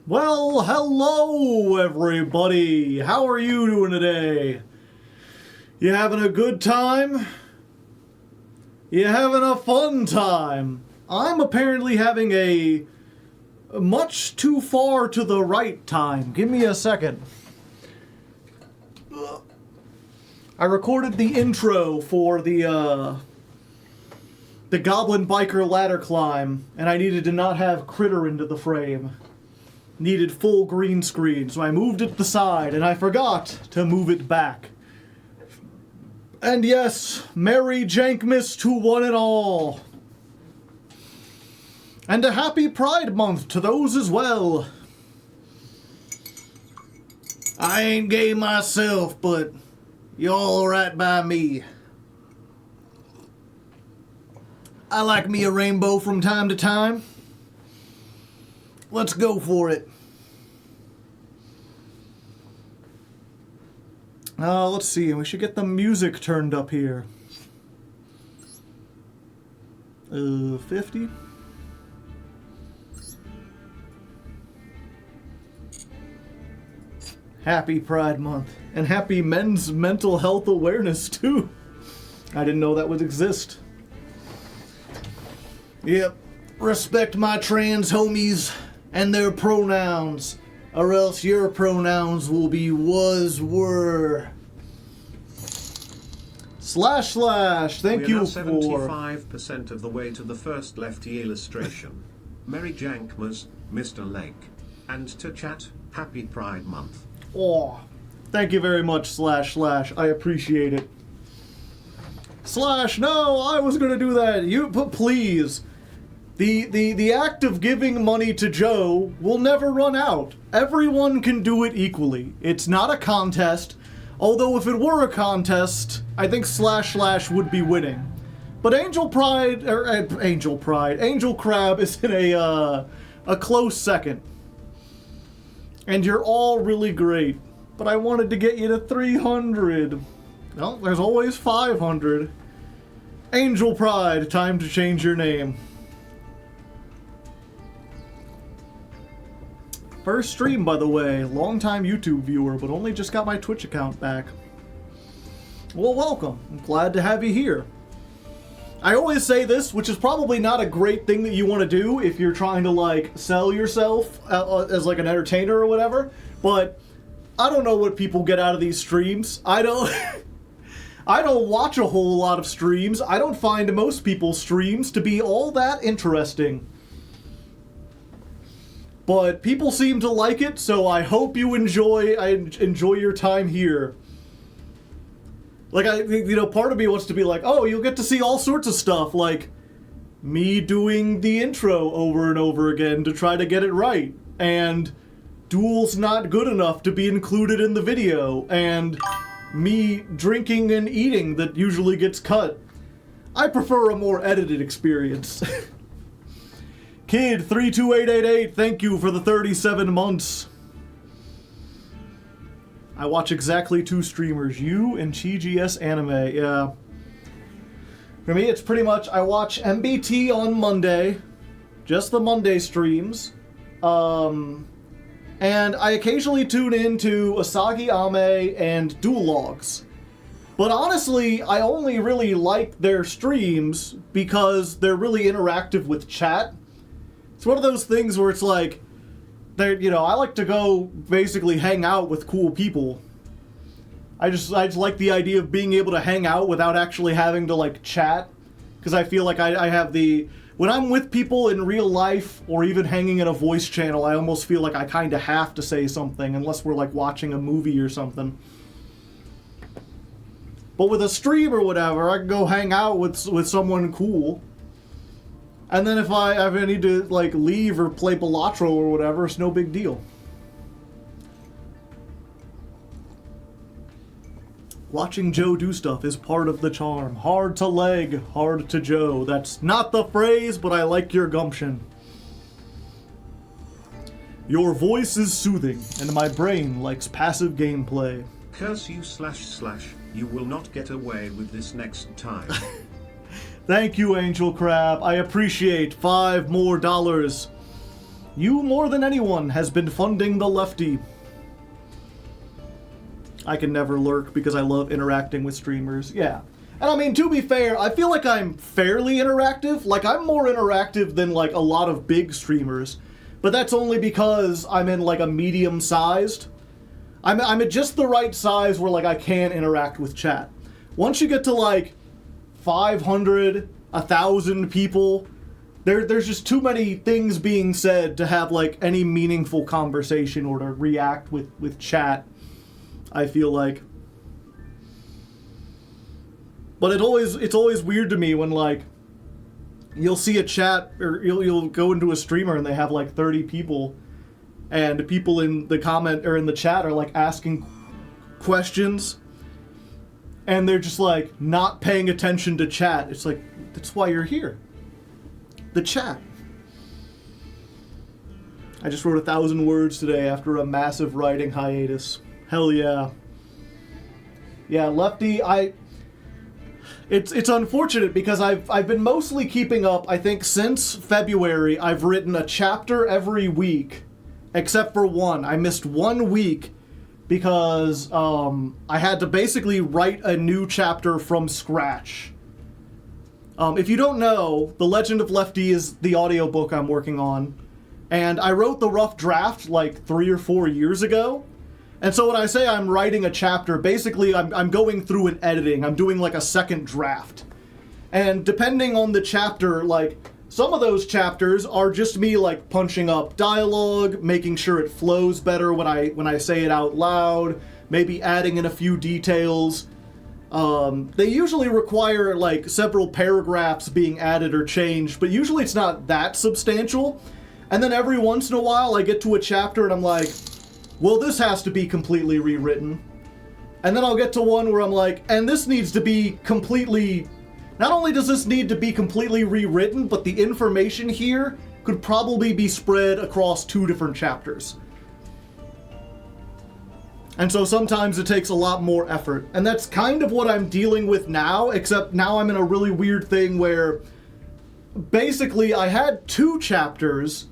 Well, hello everybody! How are you doing today? You having a good time? You having a fun time? I'm apparently having a much too far to the right time. Give me a second. I recorded the intro for the Goblin Biker ladder climb, and I needed to not have Critter into the frame. Needed full green screen, so I moved it to the side, and I forgot to move it back. And yes, Merry Jankmas to one and all. And a happy Pride Month to those as well. I ain't gay myself, but y'all right by me. I like me a rainbow from time to time. Let's go for it. Let's see. We should get the music turned up here. 50? Happy Pride Month. And happy Men's Mental Health Awareness, too. I didn't know that would exist. Yep. Respect my trans homies and their pronouns, or else your pronouns will be was, were. // thank you for 75% of the way to the first lefty illustration. Merry Jankmas, Mr. Leg. And to chat, happy Pride Month. Oh, thank you very much, // I appreciate it. / no, I was gonna do that. But please. The act of giving money to Joe will never run out. Everyone can do it equally. It's not a contest. Although if it were a contest, I think / would be winning. But Angel Crab is in a close second. And you're all really great. But I wanted to get you to 300. Well, there's always 500. Angel Pride, time to change your name. First stream, by the way. Long-time YouTube viewer, but only just got my Twitch account back. Well, welcome. I'm glad to have you here. I always say this, which is probably not a great thing that you want to do if you're trying to, like, sell yourself as, like, an entertainer or whatever, but I don't know what people get out of these streams. I don't watch a whole lot of streams. I don't find most people's streams to be all that interesting. But people seem to like it, so I hope you enjoy your time here. Like, part of me wants to be like, oh, you'll get to see all sorts of stuff, like me doing the intro over and over again to try to get it right, and Duel's not good enough to be included in the video, and me drinking and eating that usually gets cut. I prefer a more edited experience. Kid32888, thank you for the 37 months. I watch exactly 2 streamers, you and TGS Anime, yeah. For me, it's pretty much, I watch MBT on Monday, just the Monday streams, and I occasionally tune into Asagi Ame and Duel Logs. But honestly, I only really like their streams because they're really interactive with chat. It's one of those things where it's like, I like to go basically hang out with cool people. I just like the idea of being able to hang out without actually having to, like, chat. Because I feel like I have when I'm with people in real life, or even hanging in a voice channel, I almost feel like I kind of have to say something, unless we're, like, watching a movie or something. But with a stream or whatever, I can go hang out with someone cool. And then if I need to, like, leave or play Balatro or whatever, it's no big deal. Watching Joe do stuff is part of the charm. Hard to leg, hard to Joe. That's not the phrase, but I like your gumption. Your voice is soothing, and my brain likes passive gameplay. Curse you / you will not get away with this next time. Thank you, Angel Crab. I appreciate $5 more. You, more than anyone, has been funding the lefty. I can never lurk because I love interacting with streamers. Yeah. And I mean, to be fair, I feel like I'm fairly interactive. Like, I'm more interactive than, like, a lot of big streamers. But that's only because I'm in, like, a medium-sized. I'm at just the right size where, like, I can interact with chat. Once you get to, like, 500, 1,000 people, there's just too many things being said to have, like, any meaningful conversation or to react with chat, I feel like. But it's always weird to me when, like, you'll see a chat, or you'll go into a streamer and they have, like, 30 people, and people in the comment, or in the chat are, like, asking questions, and they're just, like, not paying attention to chat. It's like, that's why you're here. The chat. I just wrote 1,000 words today after a massive writing hiatus. Hell yeah. Yeah, Lefty, It's unfortunate because I've been mostly keeping up. I think since February I've written a chapter every week, except for one. I missed 1 week because I had to basically write a new chapter from scratch. If you don't know, The Legend of Lefty is the audiobook I'm working on, and I wrote the rough draft like 3 or 4 years ago. And so when I say I'm writing a chapter, basically I'm going through and editing. I'm doing like a second draft. And depending on the chapter, like, some of those chapters are just me like punching up dialogue, making sure it flows better when I say it out loud, maybe adding in a few details. They usually require like several paragraphs being added or changed, but usually it's not that substantial. And then every once in a while I get to a chapter and I'm like, well, this has to be completely rewritten. And then I'll get to one where I'm like, and this needs to be completely... Not only does this need to be completely rewritten, but the information here could probably be spread across 2 different chapters. And so sometimes it takes a lot more effort. And that's kind of what I'm dealing with now, except now I'm in a really weird thing where basically I had 2 chapters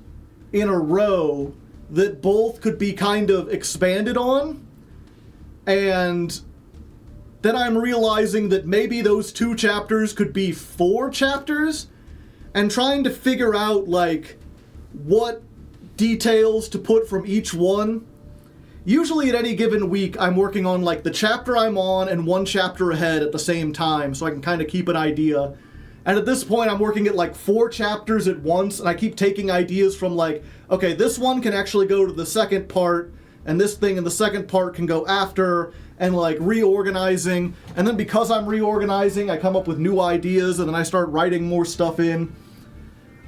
in a row that both could be kind of expanded on, and then I'm realizing that maybe those 2 chapters could be 4 chapters, and trying to figure out, like, what details to put from each one. Usually at any given week, I'm working on, like, the chapter I'm on and 1 chapter ahead at the same time, so I can kind of keep an idea. And at this point, I'm working at like 4 chapters at once, and I keep taking ideas from like, okay, this one can actually go to the second part, and this thing in the second part can go after, and like reorganizing. And then because I'm reorganizing, I come up with new ideas, and then I start writing more stuff in.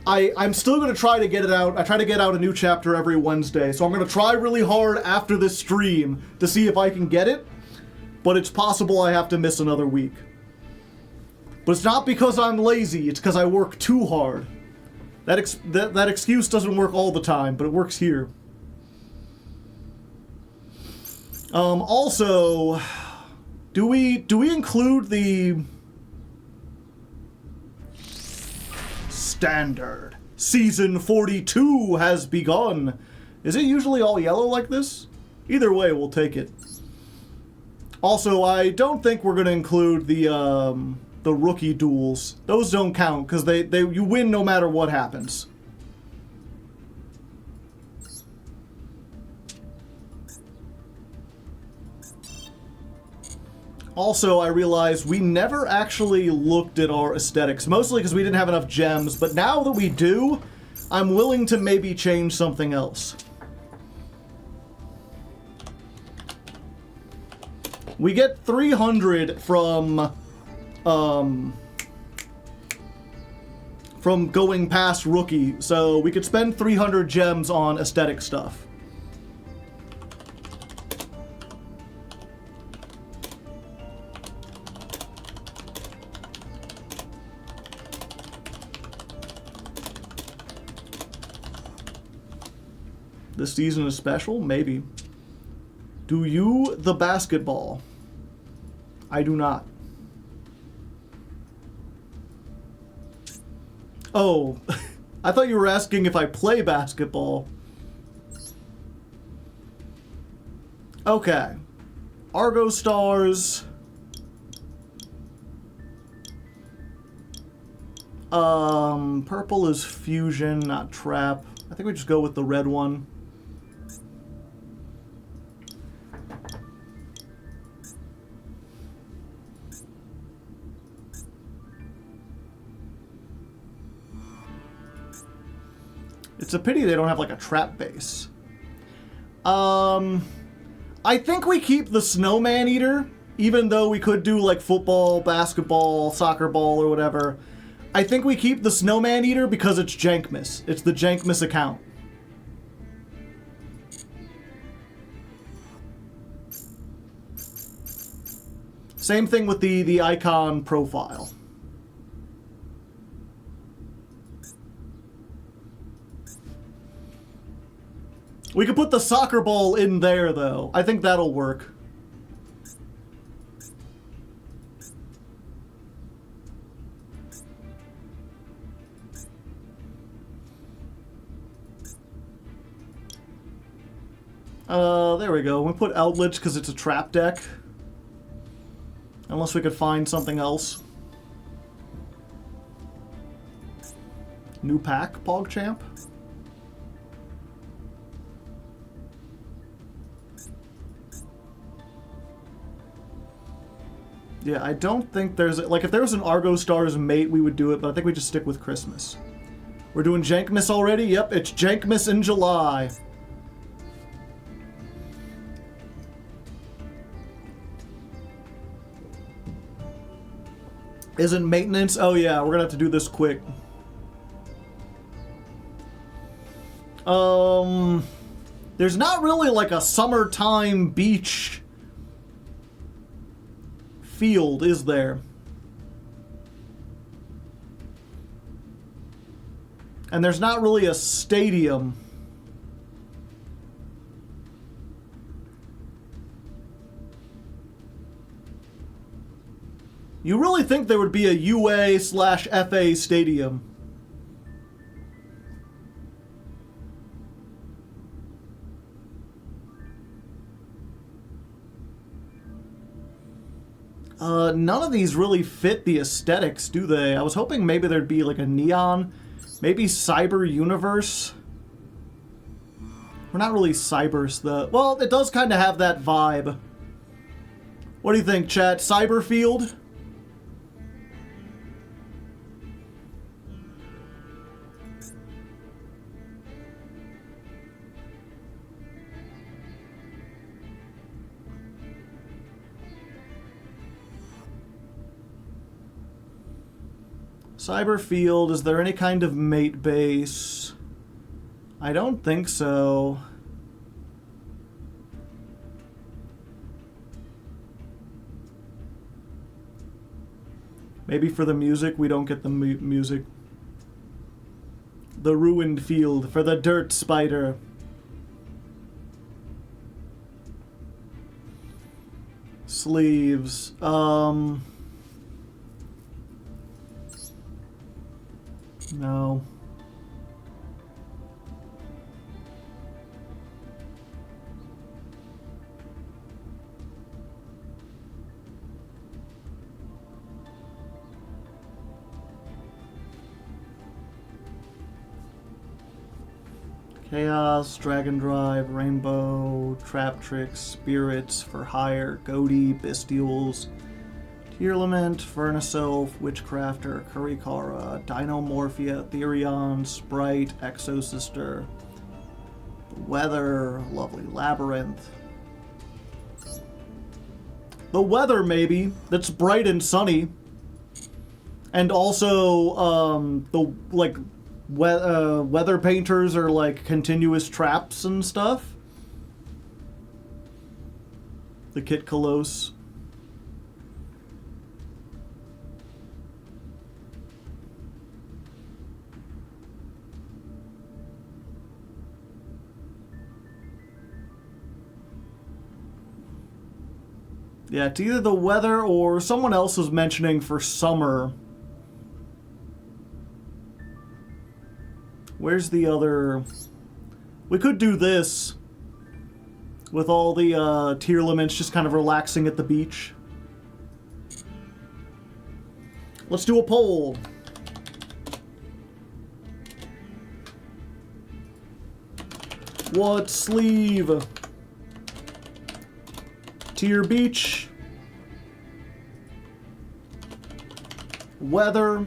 I'm still going to try to get it out. I try to get out a new chapter every Wednesday, so I'm going to try really hard after this stream to see if I can get it, but it's possible I have to miss another week. But it's not because I'm lazy, it's because I work too hard. That excuse doesn't work all the time, but it works here. Also, do we include the standard? Season 42 has begun. Is it usually all yellow like this? Either way, we'll take it. Also, I don't think we're going to include the rookie duels. Those don't count, because you win no matter what happens. Also, I realized we never actually looked at our aesthetics, mostly because we didn't have enough gems, but now that we do, I'm willing to maybe change something else. We get 300 from going past rookie, so we could spend 300 gems on aesthetic stuff. This season is special? Maybe. Do you the basketball? I do not. Oh, I thought you were asking if I play basketball. Okay. Argostars. Purple is fusion, not trap. I think we just go with the red one. It's a pity they don't have like a trap base. I think we keep the Snowman Eater, even though we could do like football, basketball, soccer ball, or whatever. I think we keep the Snowman Eater because it's Jankmas. It's the Jankmas account. Same thing with the icon profile. We could put the soccer ball in there, though. I think that'll work. There we go. We put outlets because it's a trap deck. Unless we could find something else. New pack, PogChamp. Yeah, I don't think there's... Like, if there was an Argostars mate, we would do it, but I think we just stick with Christmas. We're doing Jankmas already? Yep, it's Jankmas in July. Isn't maintenance? Oh yeah, we're gonna have to do this quick. There's not really like a summertime beach field, is there? And there's not really a stadium. You really think there would be a UA/FA stadium? None of these really fit the aesthetics, do they? I was hoping maybe there'd be like a neon, maybe Cyber Universe. We're not really Cybers, though. Well, it does kind of have that vibe. What do you think, chat? Cyberfield? Cyberfield, is there any kind of mate base? I don't think so. Maybe for the music, we don't get the music. The ruined field for the dirt spider. Sleeves. No. Chaos, Dragon Drive, Rainbow, Trap Tricks, Spirits, For Hire, Goatee, Bestials, Tearlament, Furnace Elf, Witchcrafter, Kurikara, Dinomorphia, Therion, Sprite, Exosister, The Weather, Lovely Labyrinth. The Weather, maybe. That's bright and sunny. And also, the, like, weather painters are, like, continuous traps and stuff. The Kit Colosse. Yeah, it's either the weather or someone else was mentioning for summer. Where's the other... We could do this with all the tier limits just kind of relaxing at the beach. Let's do a poll. What sleeve? Tier beach. Weather.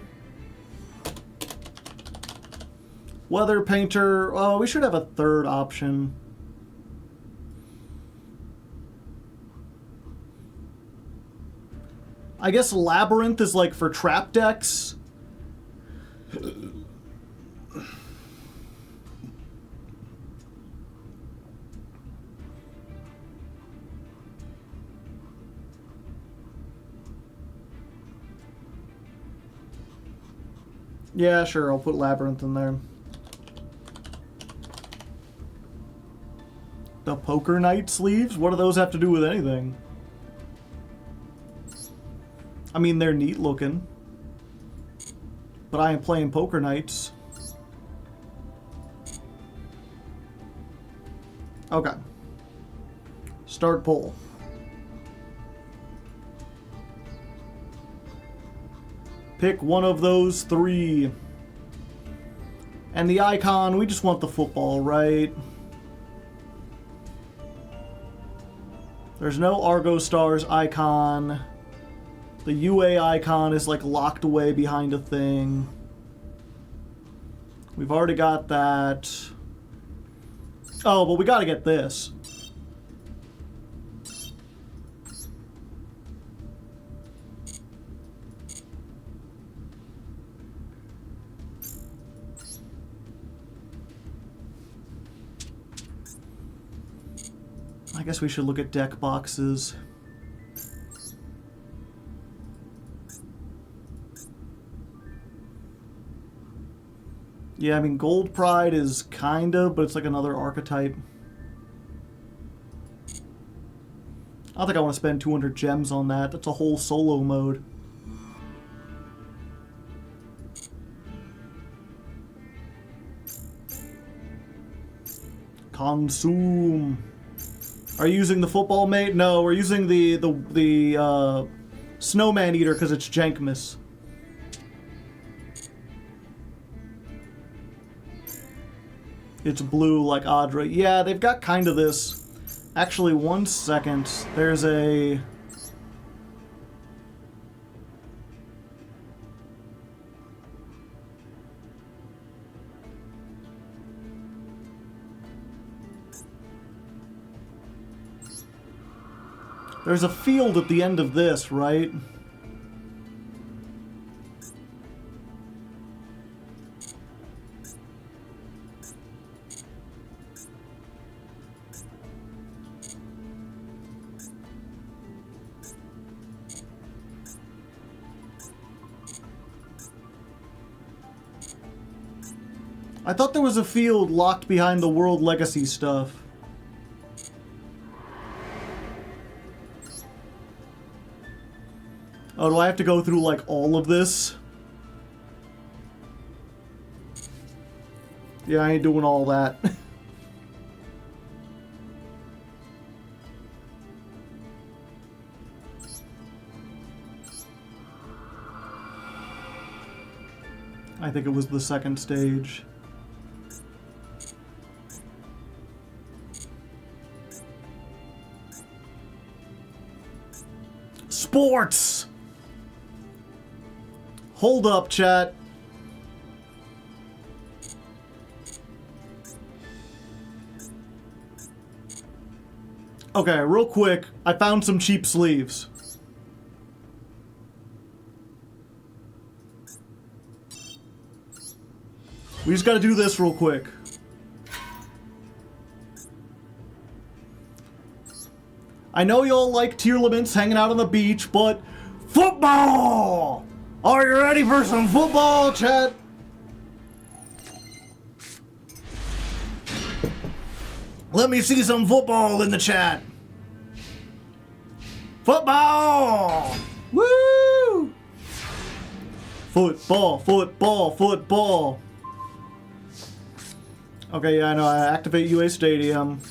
Weather painter. Oh, we should have a third option. I guess Labyrinth is like for trap decks. Yeah, sure, I'll put Labyrinth in there. The Poker Night sleeves? What do those have to do with anything? I mean, they're neat looking. But I am playing Poker Nights. Okay. Start poll. Pick one of those three. And the icon, we just want the football, right? There's no Argostars icon. The UA icon is like locked away behind a thing. We've already got that. Oh, but we gotta get this. I guess we should look at deck boxes. Yeah, I mean, Gold Pride is kind of, but it's like another archetype. I don't think I want to spend 200 gems on that. That's a whole solo mode. Consume. Are you using the football mate? No, we're using the snowman eater because it's Jankmas. It's blue like Audra. Yeah, they've got kind of this. Actually, 1 second. There's a... There's a field at the end of this, right? I thought there was a field locked behind the World Legacy stuff. Oh, do I have to go through, like, all of this? Yeah, I ain't doing all that. I think it was the second stage. Sports! Hold up, chat. Okay, real quick, I found some cheap sleeves. We just gotta do this real quick. I know y'all like tier limits hanging out on the beach, but football! Are you ready for some football, chat? Let me see some football in the chat. Football! Woo! Football, football, football. Okay, yeah, I know. I activate UA Stadium.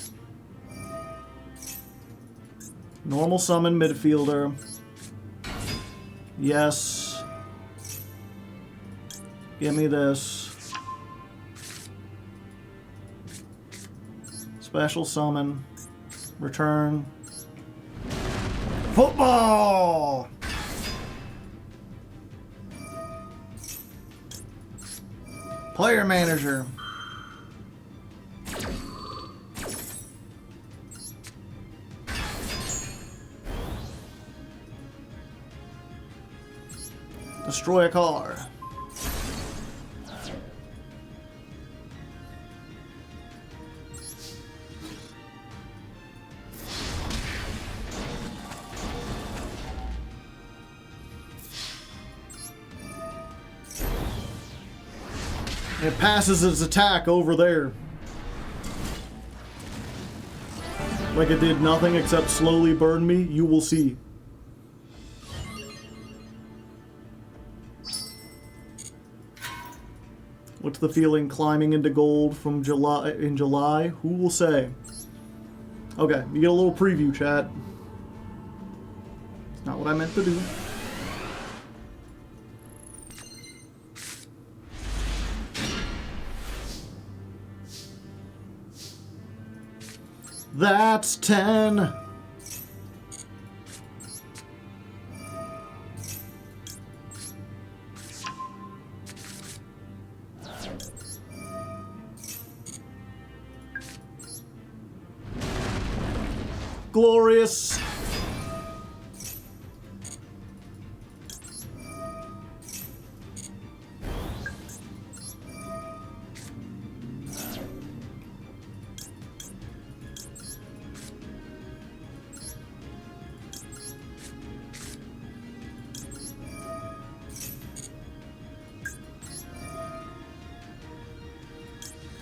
Normal summon midfielder. Yes. Give me this. Special summon. Return. Football! Player manager. Destroy a car. It passes its attack over there. Like it did nothing except slowly burn me. You will see. What's the feeling climbing into gold from July? Who will say? Okay, you get a little preview, chat. It's not what I meant to do. That's 10. Glorious.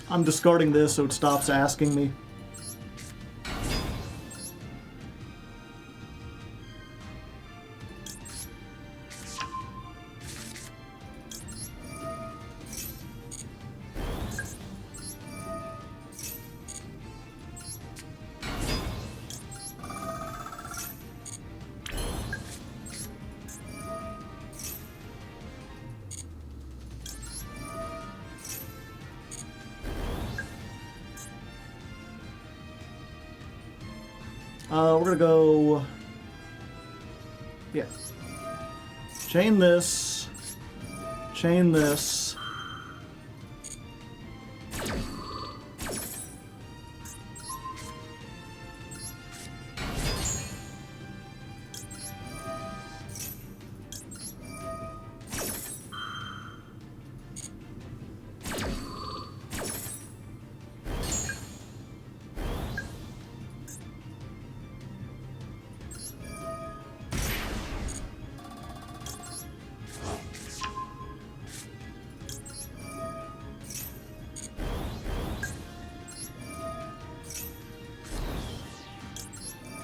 I'm discarding this so it stops asking me. We're gonna go... Yeah. Chain this. Chain this.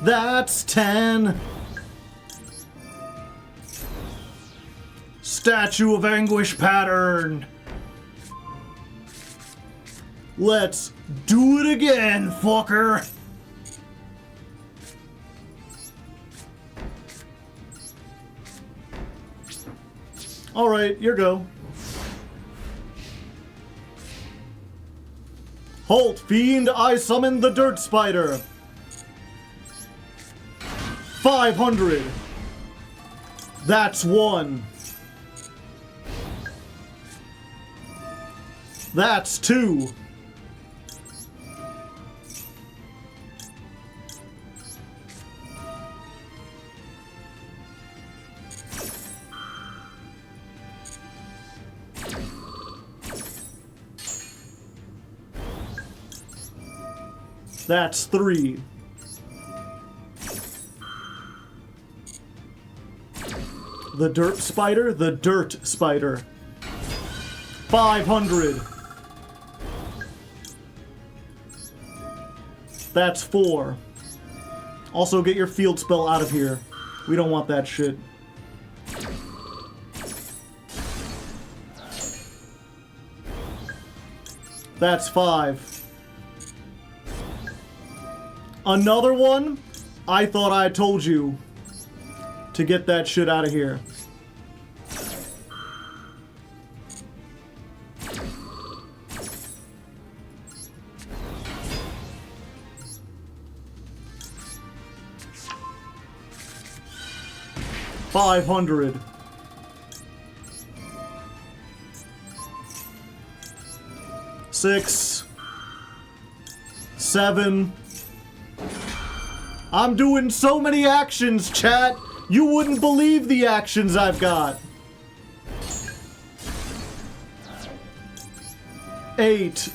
That's 10. Statue of Anguish pattern. Let's do it again, fucker. All right, your go. Halt, fiend, I summon the dirt spider. 500. That's 1. That's 2. That's 3. The dirt spider? The dirt spider. 500. That's 4. Also, get your field spell out of here. We don't want that shit. That's 5. Another one? I thought I told you to get that shit out of here. $500. 6. 7. I'm doing so many actions, chat. You wouldn't believe the actions I've got. 8.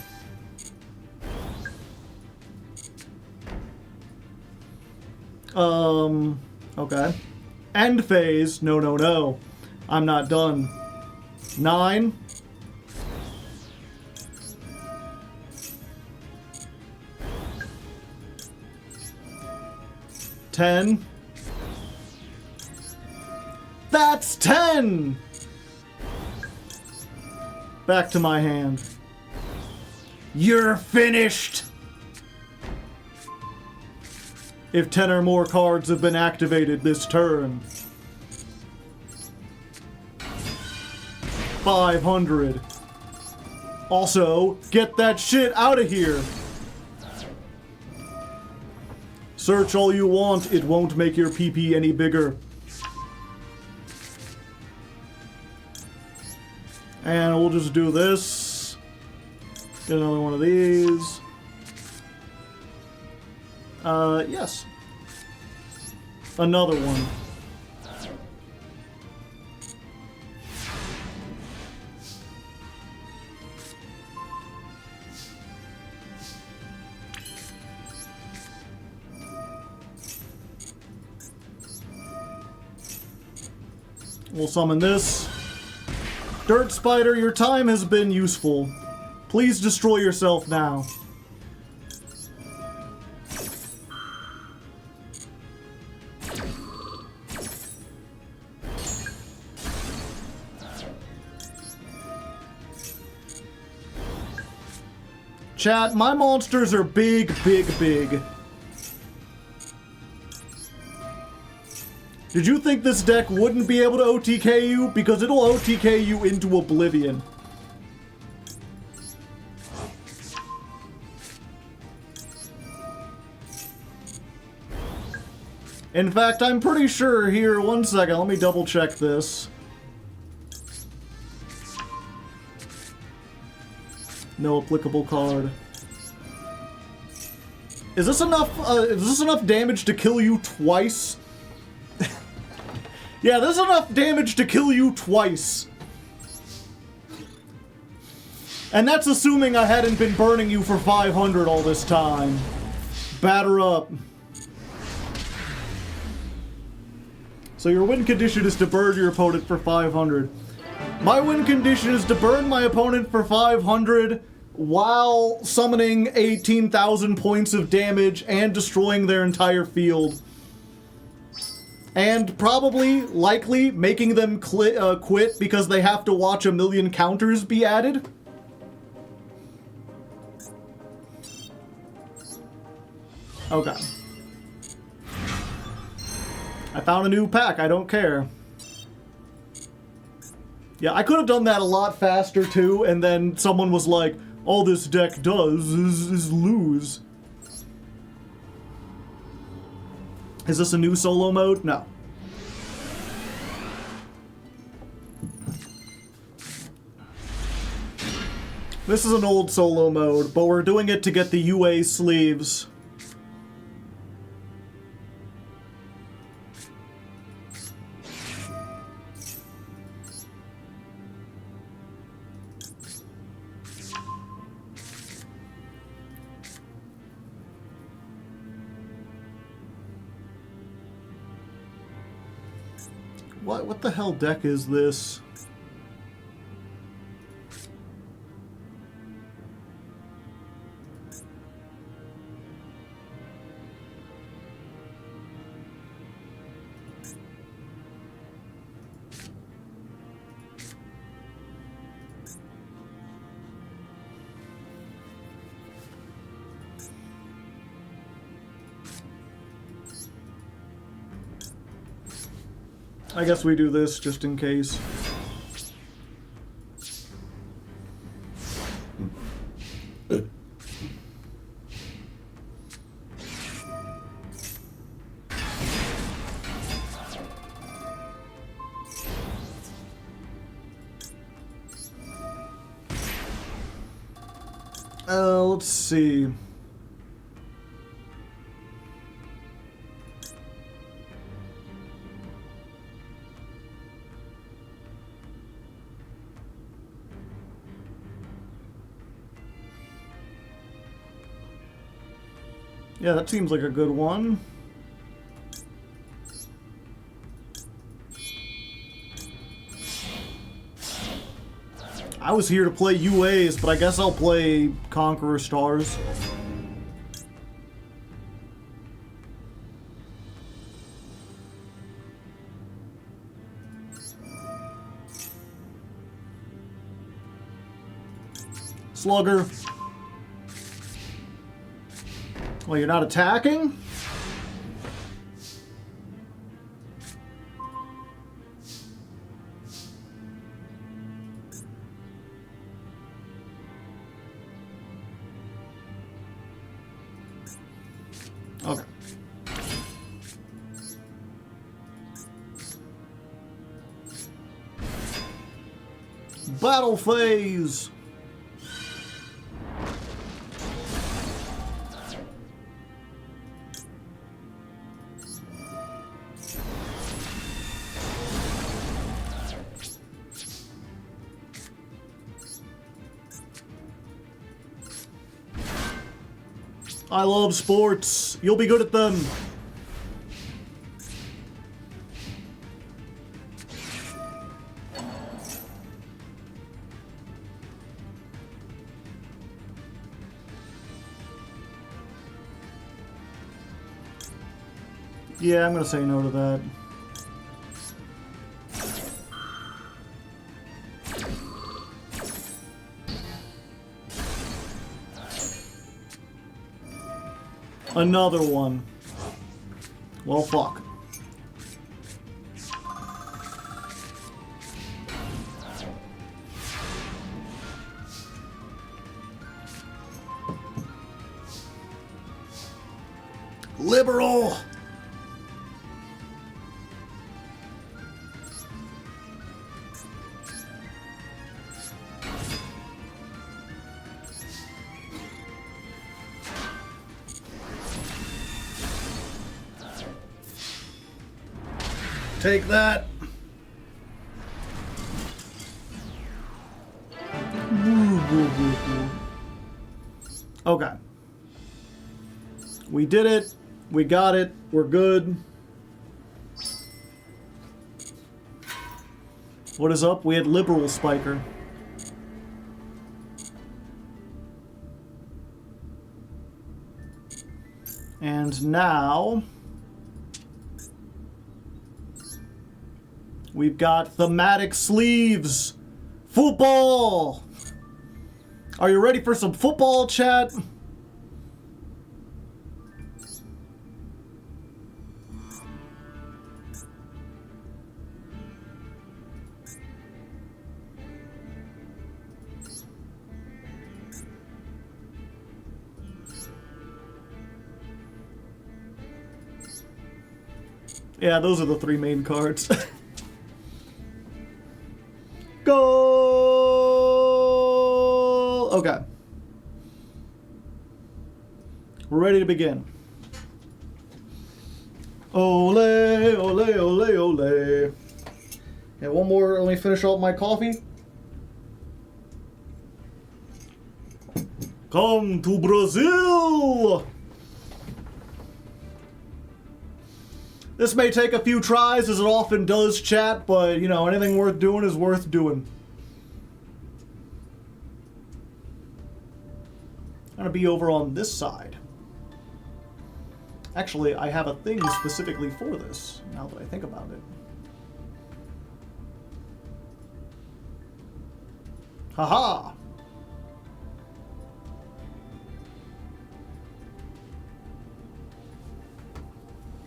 Okay. End phase. No, no, no. I'm not done. 9. 10. That's 10! Back to my hand. You're finished! If 10 or more cards have been activated this turn. 500. Also, get that shit out of here! Search all you want, it won't make your PP any bigger. And we'll just do this. Get another one of these. Yes. Another one. We'll summon this. Dirt Spider, your time has been useful. Please destroy yourself now. Chat, my monsters are big, big, big. Did you think this deck wouldn't be able to OTK you? Because it'll OTK you into oblivion. In fact, I'm pretty sure here, one second, let me double check this. No applicable card. Is this enough damage to kill you twice? Yeah, there's enough damage to kill you twice. And that's assuming I hadn't been burning you for 500 all this time. Batter up. So your win condition is to burn your opponent for 500. My win condition is to burn my opponent for 500 while summoning 18,000 points of damage and destroying their entire field. And probably, likely, making them quit because they have to watch 1 million counters be added. Okay. I found a new pack, I don't care. Yeah, I could have done that a lot faster too, and then someone was like, all this deck does is lose. Is this a new solo mode? No. This is an old solo mode, but we're doing it to get the UA sleeves. What the hell deck is this? I guess we do this just in case. Let's see. Yeah, that seems like a good one. I was here to play UAs, but I guess I'll play Argostars. Slugger. Well, you're not attacking? Okay. Battle phase! I love sports. You'll be good at them. Yeah, I'm gonna say no to that. Another one. Well, fuck. Liberal! Take that. Okay. We did it. We got it. We're good. What is up? We had Liberal Spiker. And now we've got thematic sleeves. Football! Are you ready for some football, chat? Yeah, those are the three main cards. Goal! Okay. We're ready to begin. Ole, ole, ole, ole. Yeah, one more. Let me finish up my coffee. Come to Brazil! This may take a few tries, as it often does, chat, but, you know, anything worth doing is worth doing. I'm gonna be over on this side. Actually, I have a thing specifically for this, now that I think about it. Haha!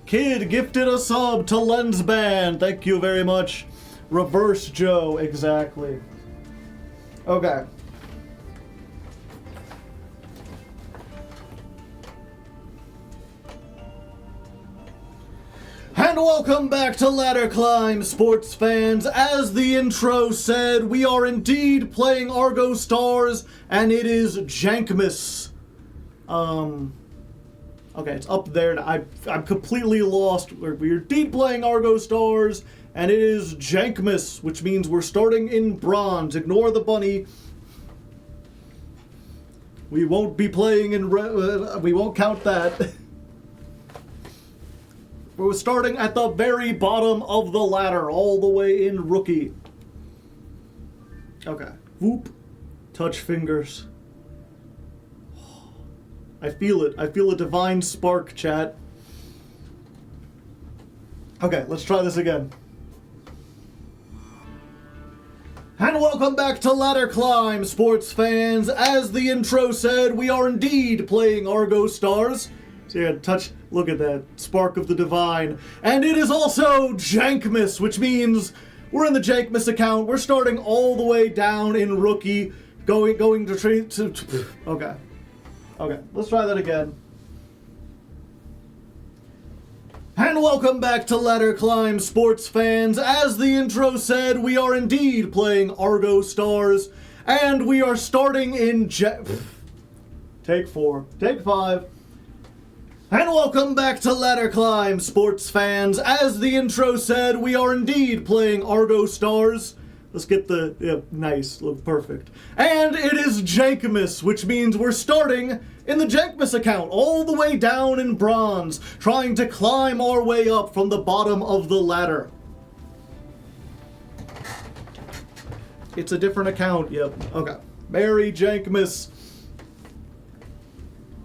Kid gifted a sub to Lensband. Thank you very much. Reverse Joe, exactly. Okay. And welcome back to Ladder Climb, sports fans. As the intro said, we are indeed playing Argostars, and it is Jankmas. Okay, it's up there. I'm completely lost. We're indeed playing Argostars, and it is Jankmas, which means we're starting in bronze. Ignore the bunny. We won't be playing in we won't count that. We're starting at the very bottom of the ladder, all the way in rookie. Okay. Whoop. Touch fingers. I feel it. I feel a divine spark, chat. Okay, let's try this again. And welcome back to Ladder Climb, sports fans. As the intro said, we are indeed playing Argostars. So yeah, touch, look at that, spark of the divine. And it is also Jankmas, which means we're in the Jankmas account. We're starting all the way down in rookie, going to train to okay. Okay, let's try that again. And welcome back to Ladder Climb, sports fans. As the intro said, we are indeed playing Argostars, and we are starting in Take 4. Take 5. And welcome back to Ladder Climb, sports fans. As the intro said, we are indeed playing Argostars. Let's get the, yeah, nice, look perfect. And it is Jankmas, which means we're starting in the Jankmas account, all the way down in bronze, trying to climb our way up from the bottom of the ladder. It's a different account, yep, okay. Merry Jankmas.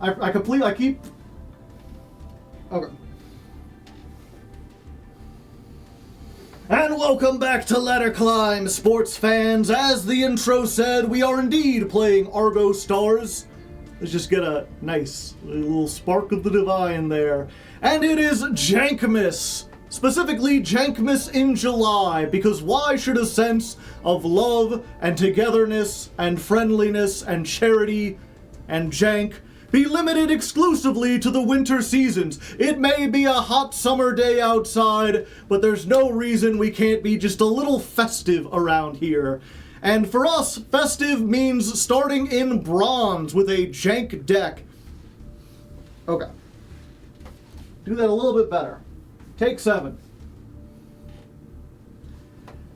I keep... Okay. And welcome back to Ladder Climb, sports fans. As the intro said, we are indeed playing Argostars. Let's just get a nice little spark of the divine there. And it is Jankmas. Specifically, Jankmas in July, because why should a sense of love and togetherness and friendliness and charity and jank be limited exclusively to the winter seasons? It may be a hot summer day outside, but there's no reason we can't be just a little festive around here. And for us, festive means starting in bronze with a jank deck. Okay. Do that a little bit better. Take 7.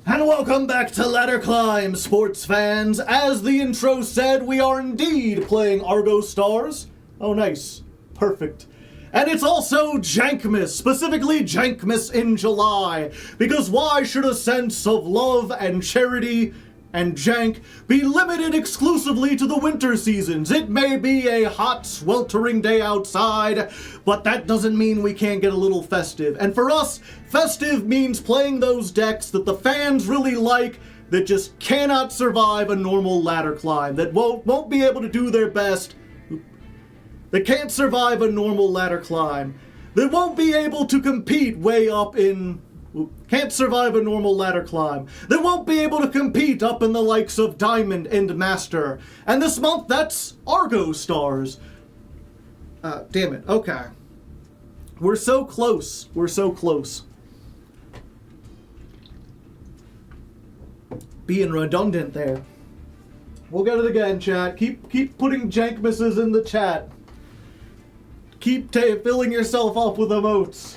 And welcome back to Ladder Climb, sports fans. As the intro said, we are indeed playing Argostars. Oh, nice. Perfect. And it's also Jankmas, specifically Jankmas in July, because why should a sense of love and charity and jank be limited exclusively to the winter seasons? It may be a hot, sweltering day outside, but that doesn't mean we can't get a little festive. And for us, festive means playing those decks that the fans really like, that just cannot survive a normal ladder climb, that won't be able to do their best, that can't survive a normal ladder climb, that won't be able to compete way up in... can't survive a normal ladder climb, that won't be able to compete up in the likes of Diamond and Master. And this month, that's Argostars. Damn it, okay. We're so close. We're so close. Being redundant there. We'll get it again, chat. Keep putting Jankmases in the chat. Keep filling yourself up with emotes.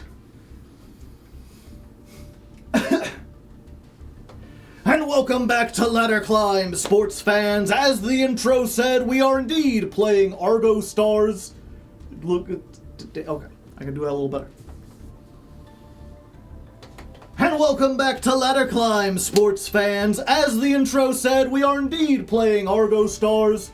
And welcome back to Ladder Climb, sports fans. As the intro said, we are indeed playing Argostars. Look, okay, I can do that a little better. And welcome back to Ladder Climb, sports fans. As the intro said, we are indeed playing Argostars.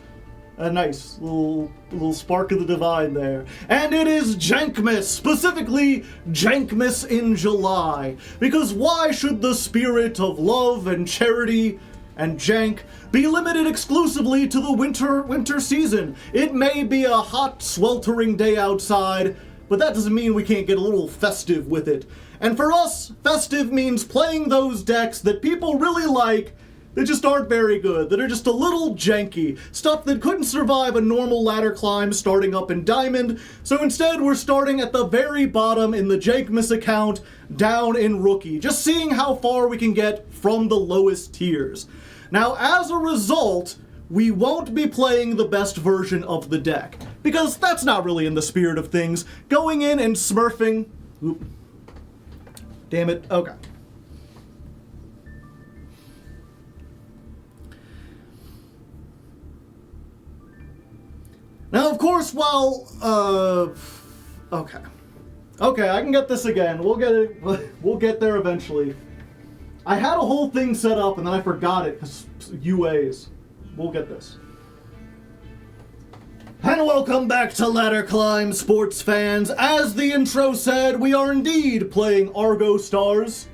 A nice little spark of the divine there. And it is Jankmas, specifically Jankmas in July. Because why should the spirit of love and charity and jank be limited exclusively to the winter season? It may be a hot, sweltering day outside, but that doesn't mean we can't get a little festive with it. And for us, festive means playing those decks that people really like, that just aren't very good, that are just a little janky, stuff that couldn't survive a normal ladder climb starting up in Diamond, so instead we're starting at the very bottom in the Jankmas account, down in Rookie, just seeing how far we can get from the lowest tiers. Now, as a result, we won't be playing the best version of the deck, because that's not really in the spirit of things. Going in and smurfing... Oop. Damn it, okay. Now, of course, while, okay. Okay, I can get this again. We'll get it, we'll get there eventually. I had a whole thing set up and then I forgot it, because UAs. We'll get this. And welcome back to Ladder Climb, sports fans. As the intro said, we are indeed playing Argostars.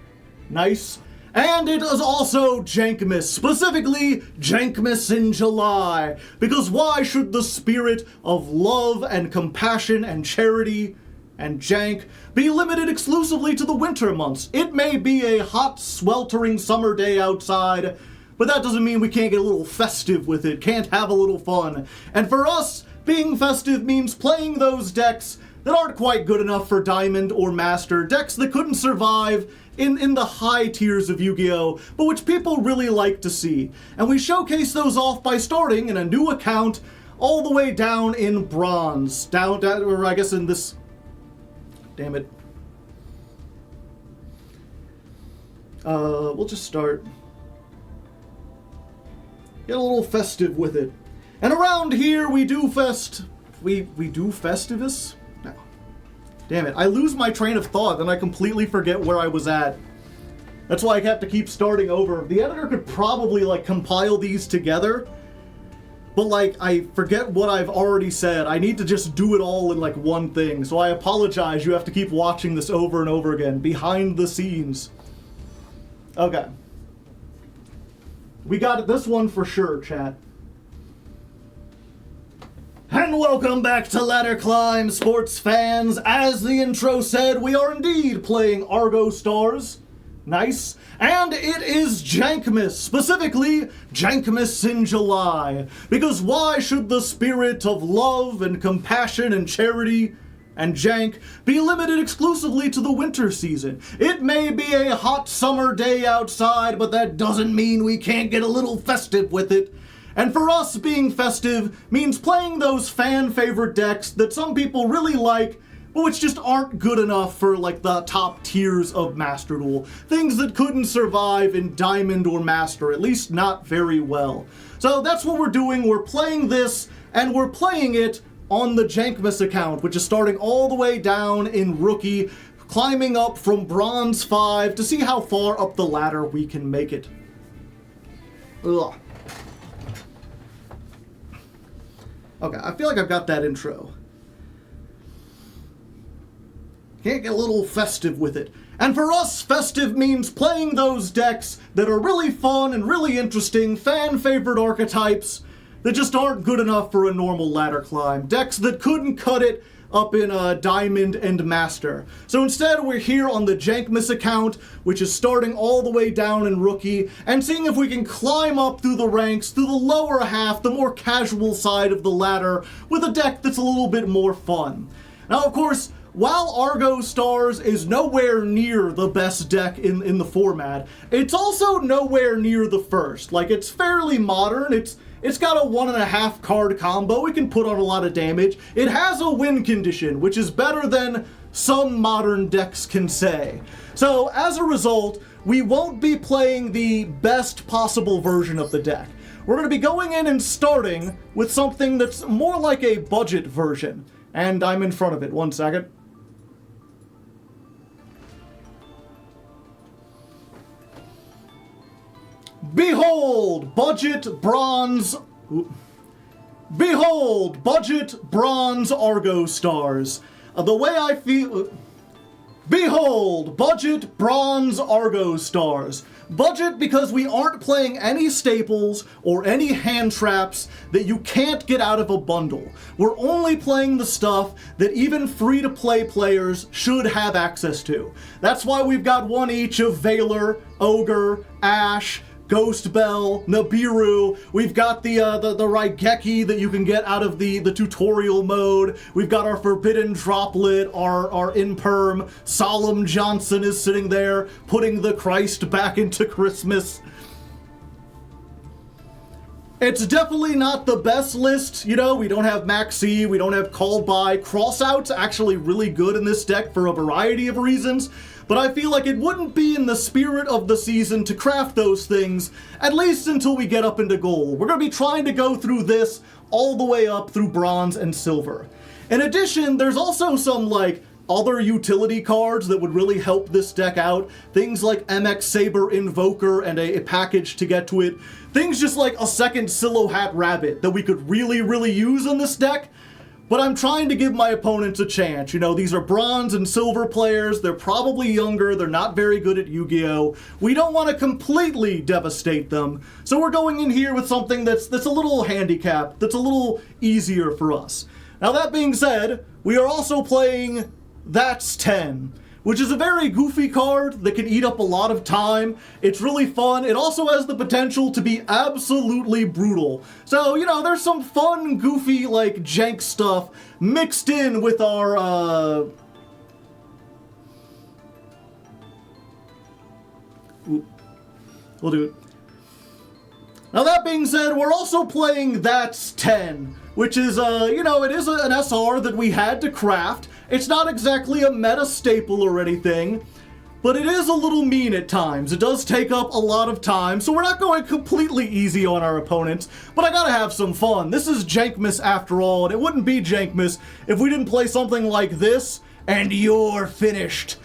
Nice. And it is also Jankmas, specifically Jankmas in July, because why should the spirit of love and compassion and charity and jank be limited exclusively to the winter months? It may be a hot, sweltering summer day outside, but that doesn't mean we can't get a little festive with it, can't have a little fun. And for us, being festive means playing those decks that aren't quite good enough for Diamond or Master, decks that couldn't survive in the high tiers of Yu-Gi-Oh!, but which people really like to see. And we showcase those off by starting in a new account all the way down in Bronze. Down, or I guess in this... Damn it. We'll just start. Get a little festive with it. And around here we do we do Festivus? No. Damn it, I lose my train of thought and I completely forget where I was at. That's why I have to keep starting over. The editor could probably, like, compile these together, but, like, I forget what I've already said. I need to just do it all in, like, one thing, so I apologize. You have to keep watching this over and over again, behind the scenes. Okay. We got this one for sure, chat. And welcome back to Ladder Climb, sports fans. As the intro said, we are indeed playing Argostars. Nice. And it is Jankmas, specifically Jankmas in July. Because why should the spirit of love and compassion and charity and jank be limited exclusively to the winter season? It may be a hot summer day outside, but that doesn't mean we can't get a little festive with it. And for us, being festive means playing those fan-favorite decks that some people really like, but which just aren't good enough for, like, the top tiers of Master Duel. Things that couldn't survive in Diamond or Master, at least not very well. So that's what we're doing. We're playing this, and we're playing it on the Jankmas account, which is starting all the way down in Rookie, climbing up from Bronze 5 to see how far up the ladder we can make it. Ugh. Okay, I feel like I've got that intro. Can't get a little festive with it. And for us, festive means playing those decks that are really fun and really interesting, fan-favorite archetypes that just aren't good enough for a normal ladder climb. Decks that couldn't cut it up in Diamond and Master. So instead, we're here on the Jankmas account, which is starting all the way down in Rookie, and seeing if we can climb up through the ranks, through the lower half, the more casual side of the ladder, with a deck that's a little bit more fun. Now, of course, while Argostars is nowhere near the best deck in the format, it's also nowhere near the first. Like, it's fairly modern, it's got a 1.5 card combo, it can put on a lot of damage, it has a win condition, which is better than some modern decks can say. So, as a result, we won't be playing the best possible version of the deck. We're going to be going in and starting with something that's more like a budget version. And I'm in front of it, 1 second. Behold, budget bronze... Behold, budget bronze Argostars. The way I feel... Behold, budget bronze Argostars. Budget because we aren't playing any staples or any hand traps that you can't get out of a bundle. We're only playing the stuff that even free-to-play players should have access to. That's why we've got one each of Valor, Ogre, Ashe, Ghost Bell, Nibiru. We've got the Raigeki that you can get out of the tutorial mode. We've got our Forbidden Droplet, our Imperm. Solemn Johnson is sitting there, putting the Christ back into Christmas. It's definitely not the best list, you know, we don't have Maxi, we don't have Called By. Crossout's actually really good in this deck for a variety of reasons, but I feel like it wouldn't be in the spirit of the season to craft those things, at least until we get up into gold. We're going to be trying to go through this all the way up through bronze and silver. In addition, there's also some, like, other utility cards that would really help this deck out. Things like MX Saber Invoker and a package to get to it. Things just like a second Silhouette Rabbit that we could really, really use in this deck. But I'm trying to give my opponents a chance. You know, these are bronze and silver players. They're probably younger. They're not very good at Yu-Gi-Oh! We don't want to completely devastate them. So we're going in here with something that's a little handicapped, that's a little easier for us. Now that being said, we are also playing That's 10, which is a very goofy card that can eat up a lot of time. It's really fun. It also has the potential to be absolutely brutal. So, you know, there's some fun, goofy, like, jank stuff mixed in with our, we'll do it. Now that being said, we're also playing That's 10, which is, you know, it is an SR that we had to craft. It's not exactly a meta staple or anything, but it is a little mean at times. It does take up a lot of time, so we're not going completely easy on our opponents, but I gotta have some fun. This is Jankmas after all, and it wouldn't be Jankmas if we didn't play something like this, and you're finished.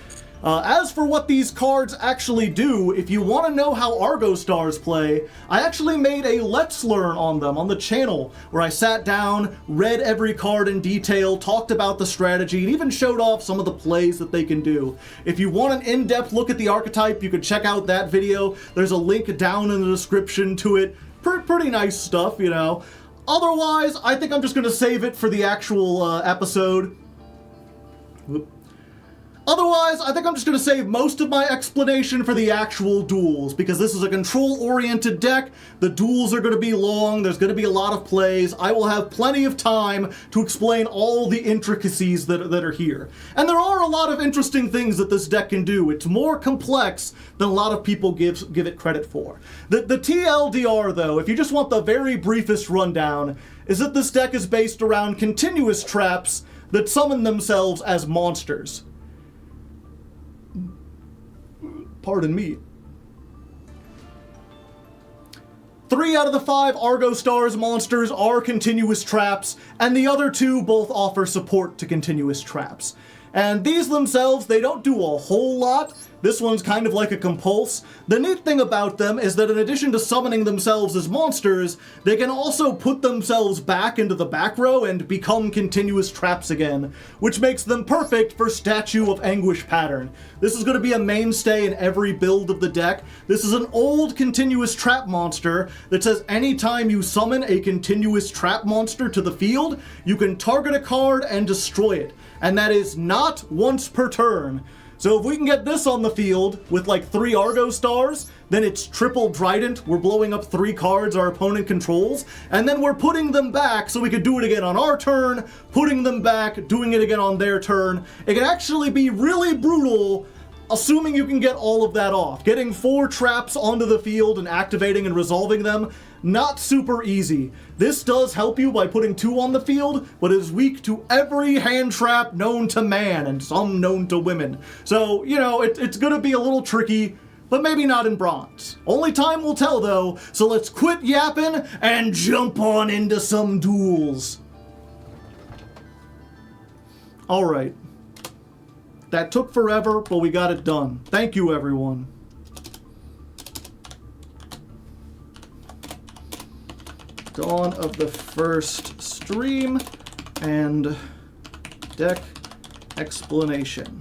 As for what these cards actually do, if you want to know how Argostars play, I actually made a Let's Learn on them on the channel, where I sat down, read every card in detail, talked about the strategy, and even showed off some of the plays that they can do. If you want an in-depth look at the archetype, you can check out that video. There's a link down in the description to it. Pretty nice stuff, you know. Otherwise, I think I'm just going to save it for the actual episode. Whoop. Otherwise, I think I'm just going to save most of my explanation for the actual duels, because this is a control-oriented deck. The duels are going to be long, there's going to be a lot of plays. I will have plenty of time to explain all the intricacies that are here. And there are a lot of interesting things that this deck can do. It's more complex than a lot of people give it credit for. The TLDR, though, if you just want the very briefest rundown, is that this deck is based around continuous traps that summon themselves as monsters. Pardon me. 3 out of the 5 Argostars monsters are continuous traps, and the other 2 both offer support to continuous traps. And these themselves, they don't do a whole lot. This one's kind of like a compulse. The neat thing about them is that in addition to summoning themselves as monsters, they can also put themselves back into the back row and become continuous traps again, which makes them perfect for Statue of Anguish pattern. This is going to be a mainstay in every build of the deck. This is an old continuous trap monster that says anytime you summon a continuous trap monster to the field, you can target a card and destroy it. And that is not once per turn. So if we can get this on the field with like 3 Argostars, then it's triple Trident. We're blowing up 3 cards our opponent controls, and then we're putting them back so we could do it again on our turn, putting them back, doing it again on their turn. It can actually be really brutal, assuming you can get all of that off. Getting 4 traps onto the field and activating and resolving them, not super easy. This does help you by putting 2 on the field, but is weak to every hand trap known to man and some known to women. So, you know, it's gonna be a little tricky, but maybe not in bronze. Only time will tell though, so let's quit yapping and jump on into some duels. Alright. That took forever, but we got it done. Thank you, everyone. Dawn of the first stream and deck explanation.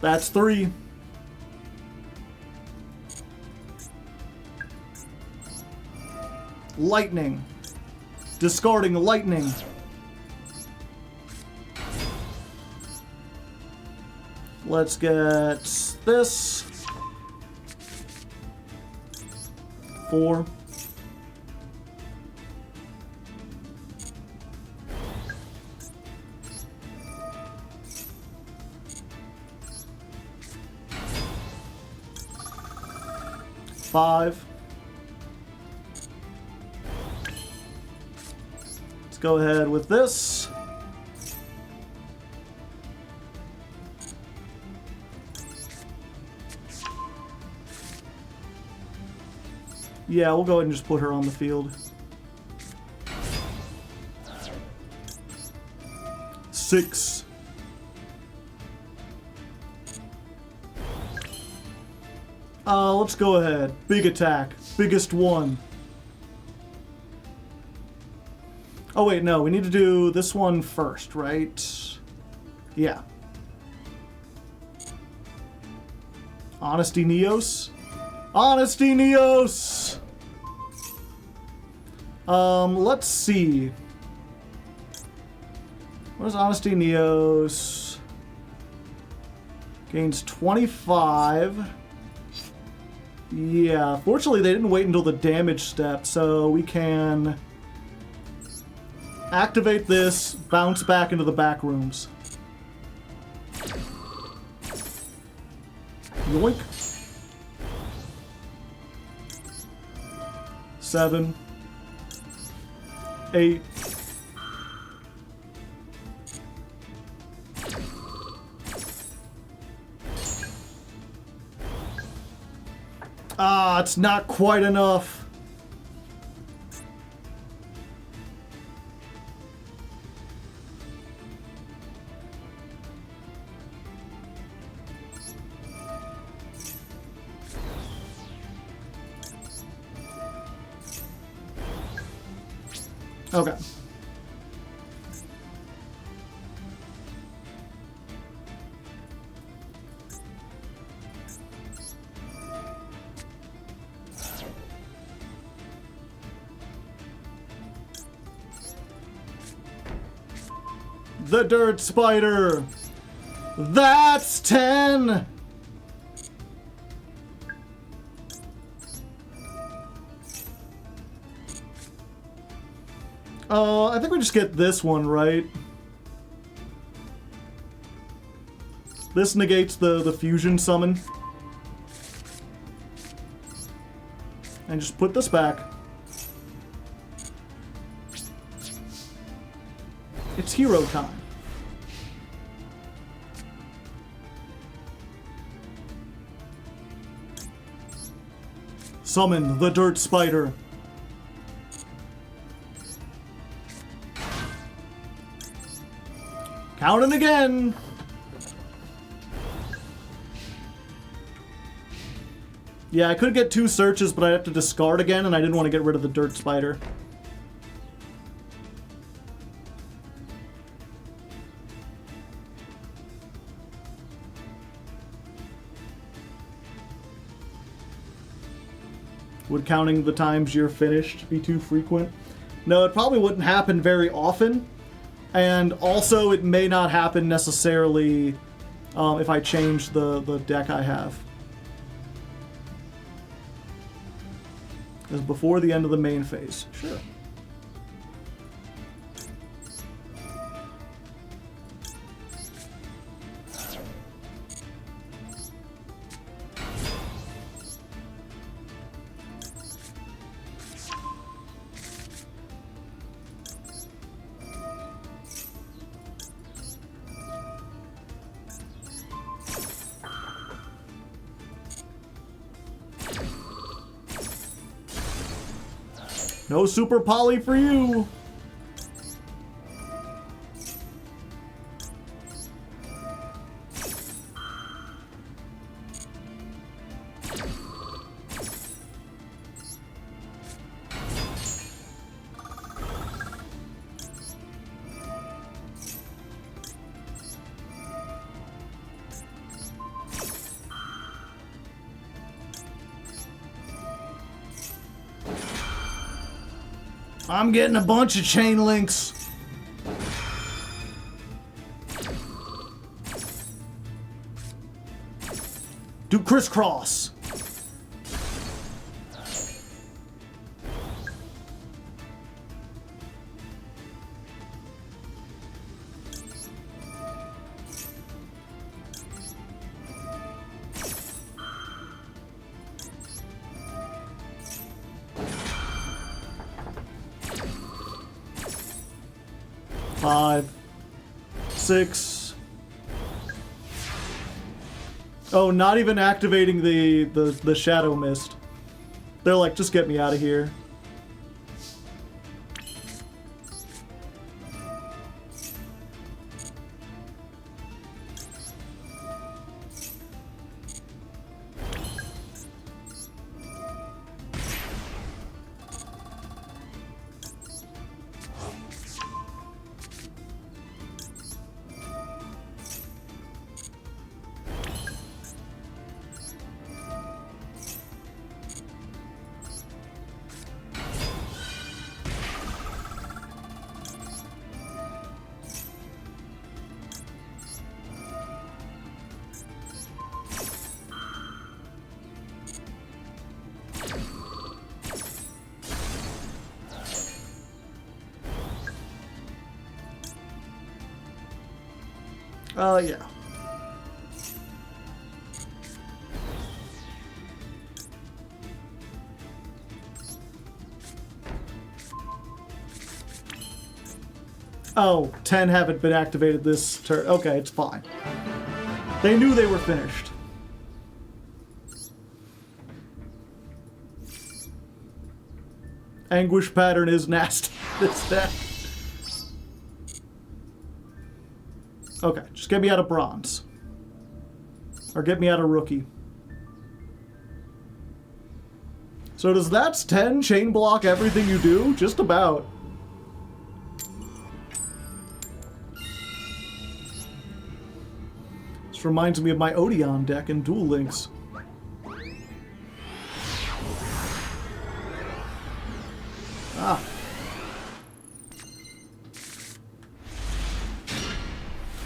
That's 3. Lightning. Discarding lightning. Let's get this. 4.5. Let's go ahead with this. Yeah, we'll go ahead and just put her on the field. 6. Let's go ahead. Big attack. Biggest one. Oh wait, no, we need to do this one first, right? Yeah. Honesty Neos. Honesty Neos! Let's see. What is Honesty Neos? Gains 25. Yeah, fortunately they didn't wait until the damage step, so we can activate this, bounce back into the back rooms. Yoink. 7. 8. Ah, it's not quite enough. Okay. The dirt spider. That's 10. I think we just get this one, right? This negates the fusion summon. And just put this back. It's hero time. Summon the dirt spider. Counting again. Yeah, I could get 2 searches, but I'd have to discard again, and I didn't want to get rid of the dirt spider. Would counting the times you're finished be too frequent? No, it probably wouldn't happen very often. And also, it may not happen necessarily if I change the deck I have. Because before the end of the main phase. Sure. No super poly for you. I'm getting a bunch of chain links. Do crisscross. Five, six. Oh, not even activating the shadow mist. They're like, just get me out of here. Yeah. Oh, 10 haven't been activated this turn. Okay, it's fine. They knew they were finished. Anguish pattern is nasty. This deck. Okay, just get me out of bronze. Or get me out of rookie. So does that's 10 chain block everything you do? Just about. This reminds me of my Odeon deck in Duel Links. Ah.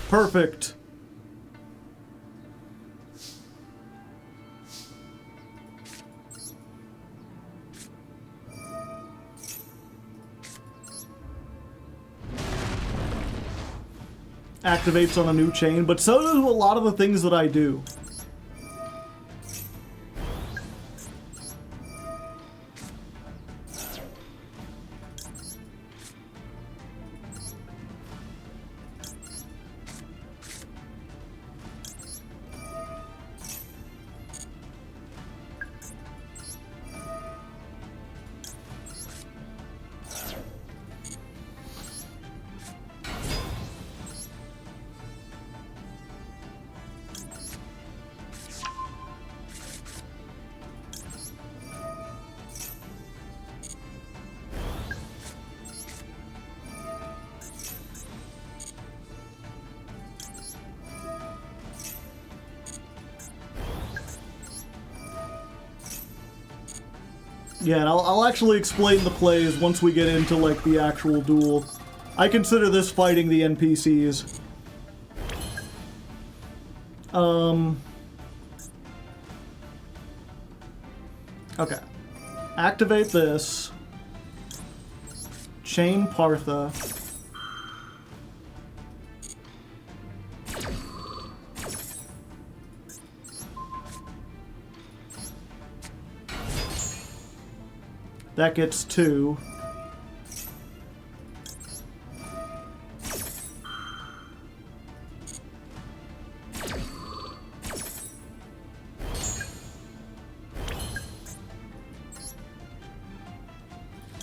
Perfect. Activates on a new chain, but so do a lot of the things that I do. Yeah, and I'll actually explain the plays once we get into, like, the actual duel. I consider this fighting the NPCs. Okay. Activate this. Chain Partha. That gets 2.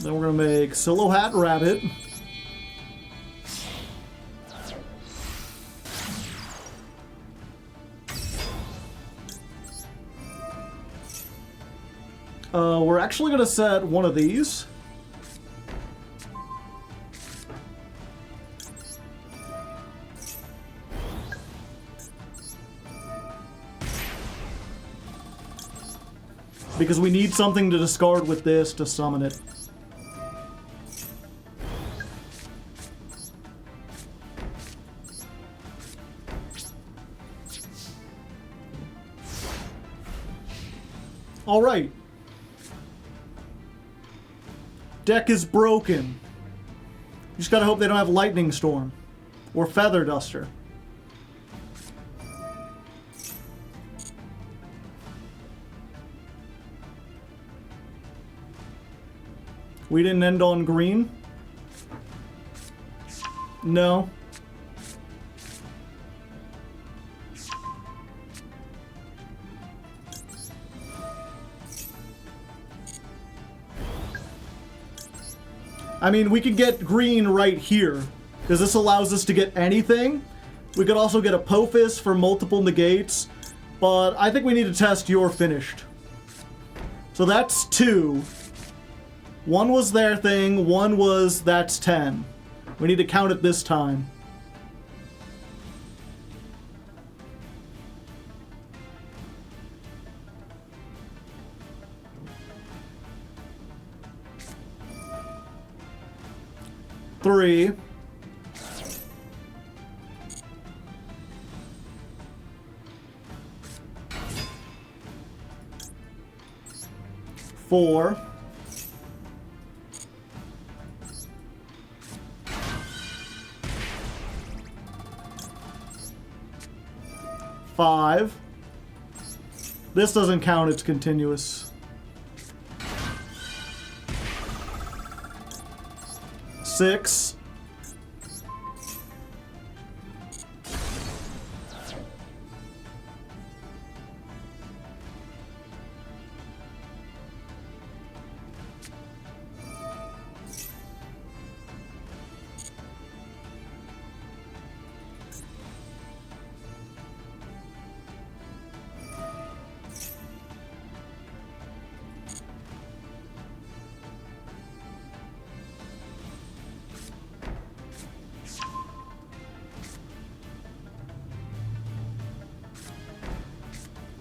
Then we're gonna make Silo Hat Rabbit. We're actually going to set one of these. Because we need something to discard with this to summon it. Alright. Deck is broken. You just gotta hope they don't have Lightning Storm. Or Feather Duster. We didn't end on green? No. I mean, we could get green right here, because this allows us to get anything. We could also get Apophis for multiple negates, but I think we need to test You're Finished. So that's 2. One was their thing, one was that's 10. We need to count it this time. Three. Four. Five. This doesn't count, it's continuous. 6.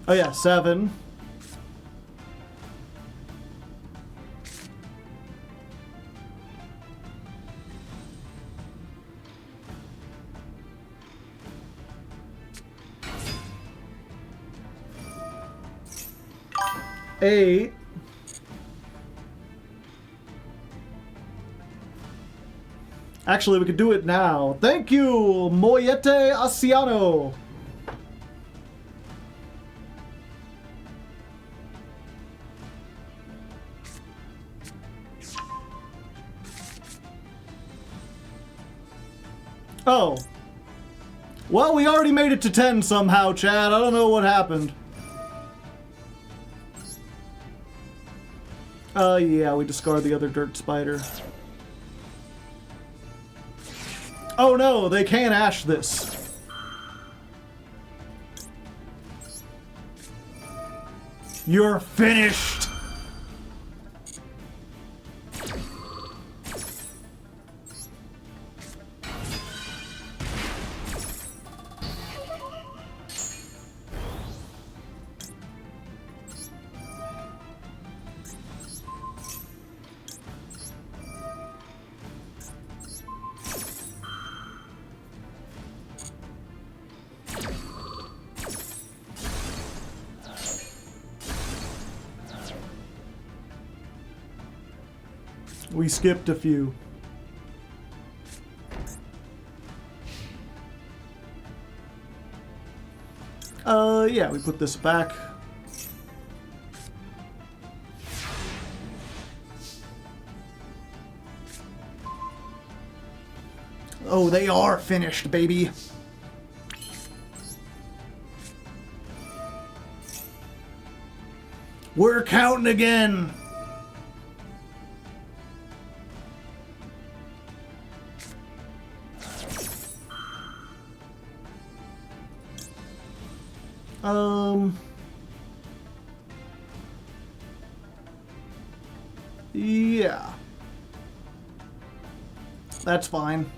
Oh yeah, 7. Eight. Actually, we could do it now. Thank you, Moyete Asiano. Oh. Well, we already made it to 10 somehow, Chad. I don't know what happened. Yeah, we discard the other dirt spider. Oh no, they can't ash this. You're finished! We skipped a few. Yeah, we put this back. Oh, they are finished, baby. We're counting again. Yeah. That's fine.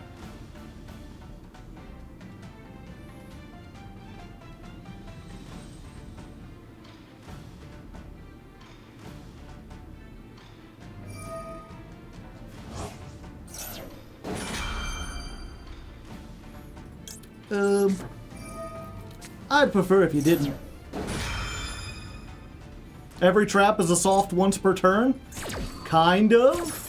I'd prefer if you didn't. Every trap is a soft once per turn? Kind of.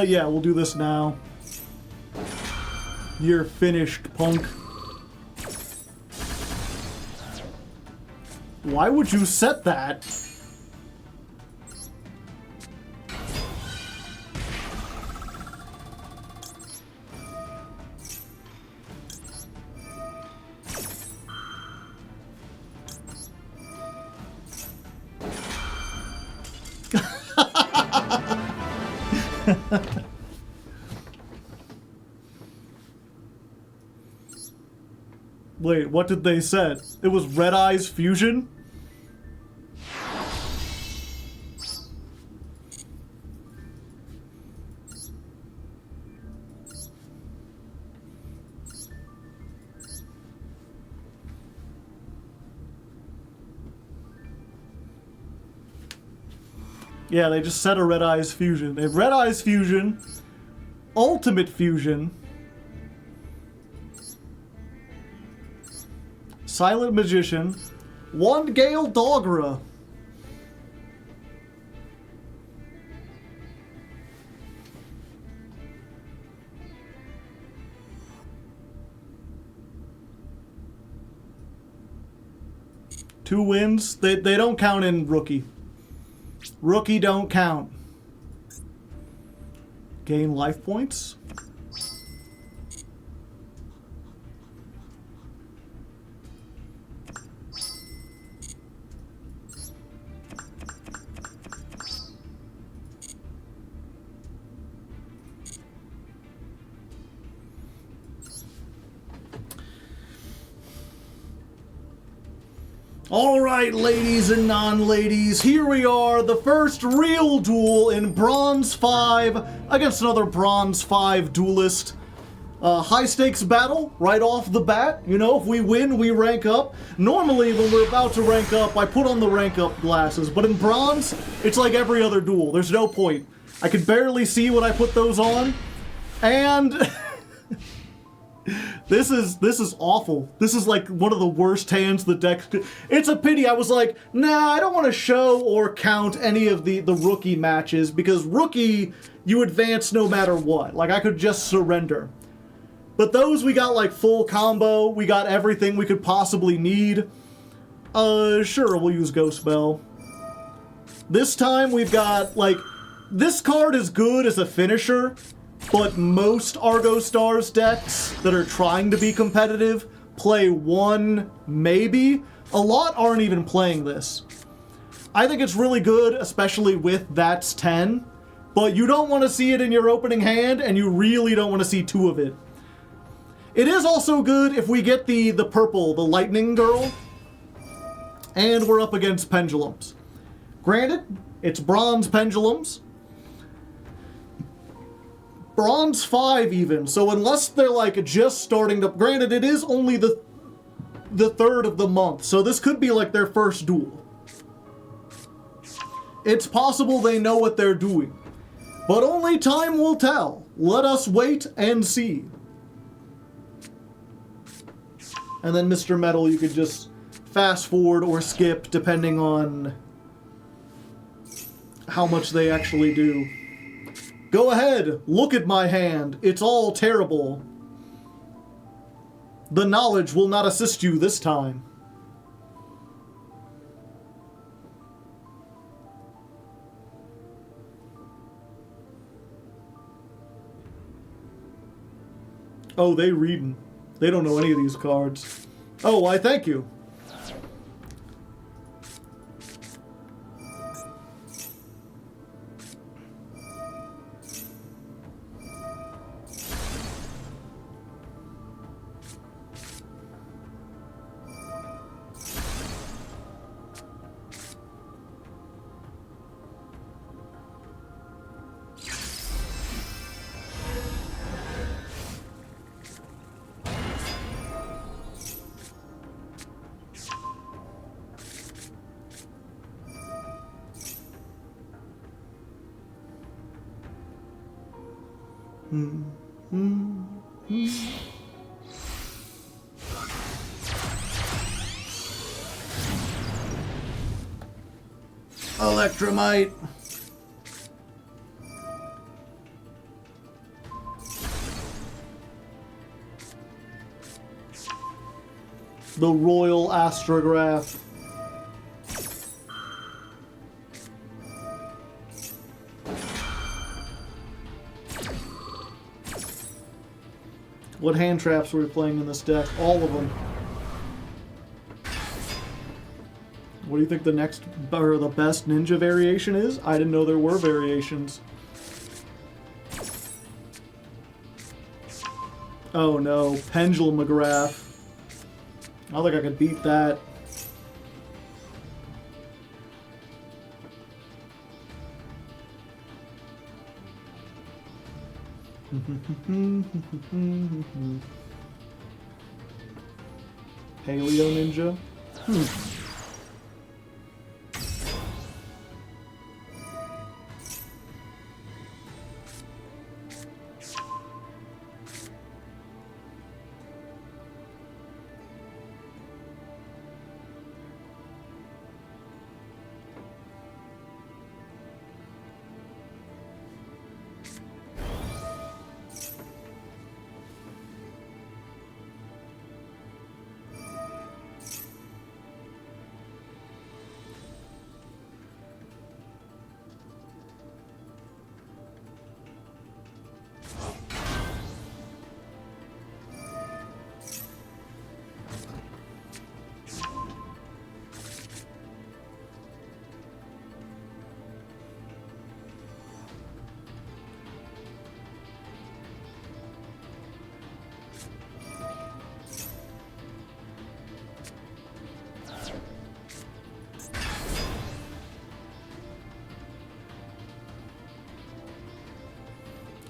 Yeah, we'll do this now. You're finished, punk. Why would you set that? Wait, what did they set? It was Red Eyes Fusion? Yeah, they just set a Red Eyes Fusion. They have Red Eyes Fusion, Ultimate Fusion, Silent Magician, one Gale Dogra. Two wins. They don't count in Rookie. Rookie don't count. Gain life points. Alright, ladies and non-ladies, here we are, the first real duel in Bronze 5 against another Bronze 5 duelist. High stakes battle, right off the bat. You know, if we win, we rank up. Normally, when we're about to rank up, I put on the rank up glasses, but in Bronze, it's like every other duel. There's no point. I can barely see when I put those on, and... This is awful. This is like one of the worst hands the deck. It's a pity. I was like, nah, I don't want to show or count any of the rookie matches because rookie, you advance no matter what. Like I could just surrender. But those we got like full combo. We got everything we could possibly need. Sure, we'll use Ghost Bell. This time we've got like, this card is good as a finisher. But most Argostars decks that are trying to be competitive play one, maybe. A lot aren't even playing this. I think it's really good, especially with That's 10. But you don't want to see it in your opening hand, and you really don't want to see two of it. It is also good if we get the purple, the Lightning Girl. And we're up against Pendulums. Granted, it's Bronze Pendulums. Bronze 5 even, so unless they're like just starting to... Granted, it is only the third of the month, so this could be like their first duel. It's possible they know what they're doing, but only time will tell. Let us wait and see. And then Mr. Metal, you could just fast forward or skip depending on how much they actually do. Go ahead, look at my hand. It's all terrible. The knowledge will not assist you this time. Oh, they reading. They don't know any of these cards. Oh, why thank you. Electromite. The Royal Astrograph. What hand traps were we playing in this deck? All of them. What do you think the next, or the best ninja variation is? I didn't know there were variations. Oh no, Pendulumograph. I don't think I could beat that. Paleo Ninja?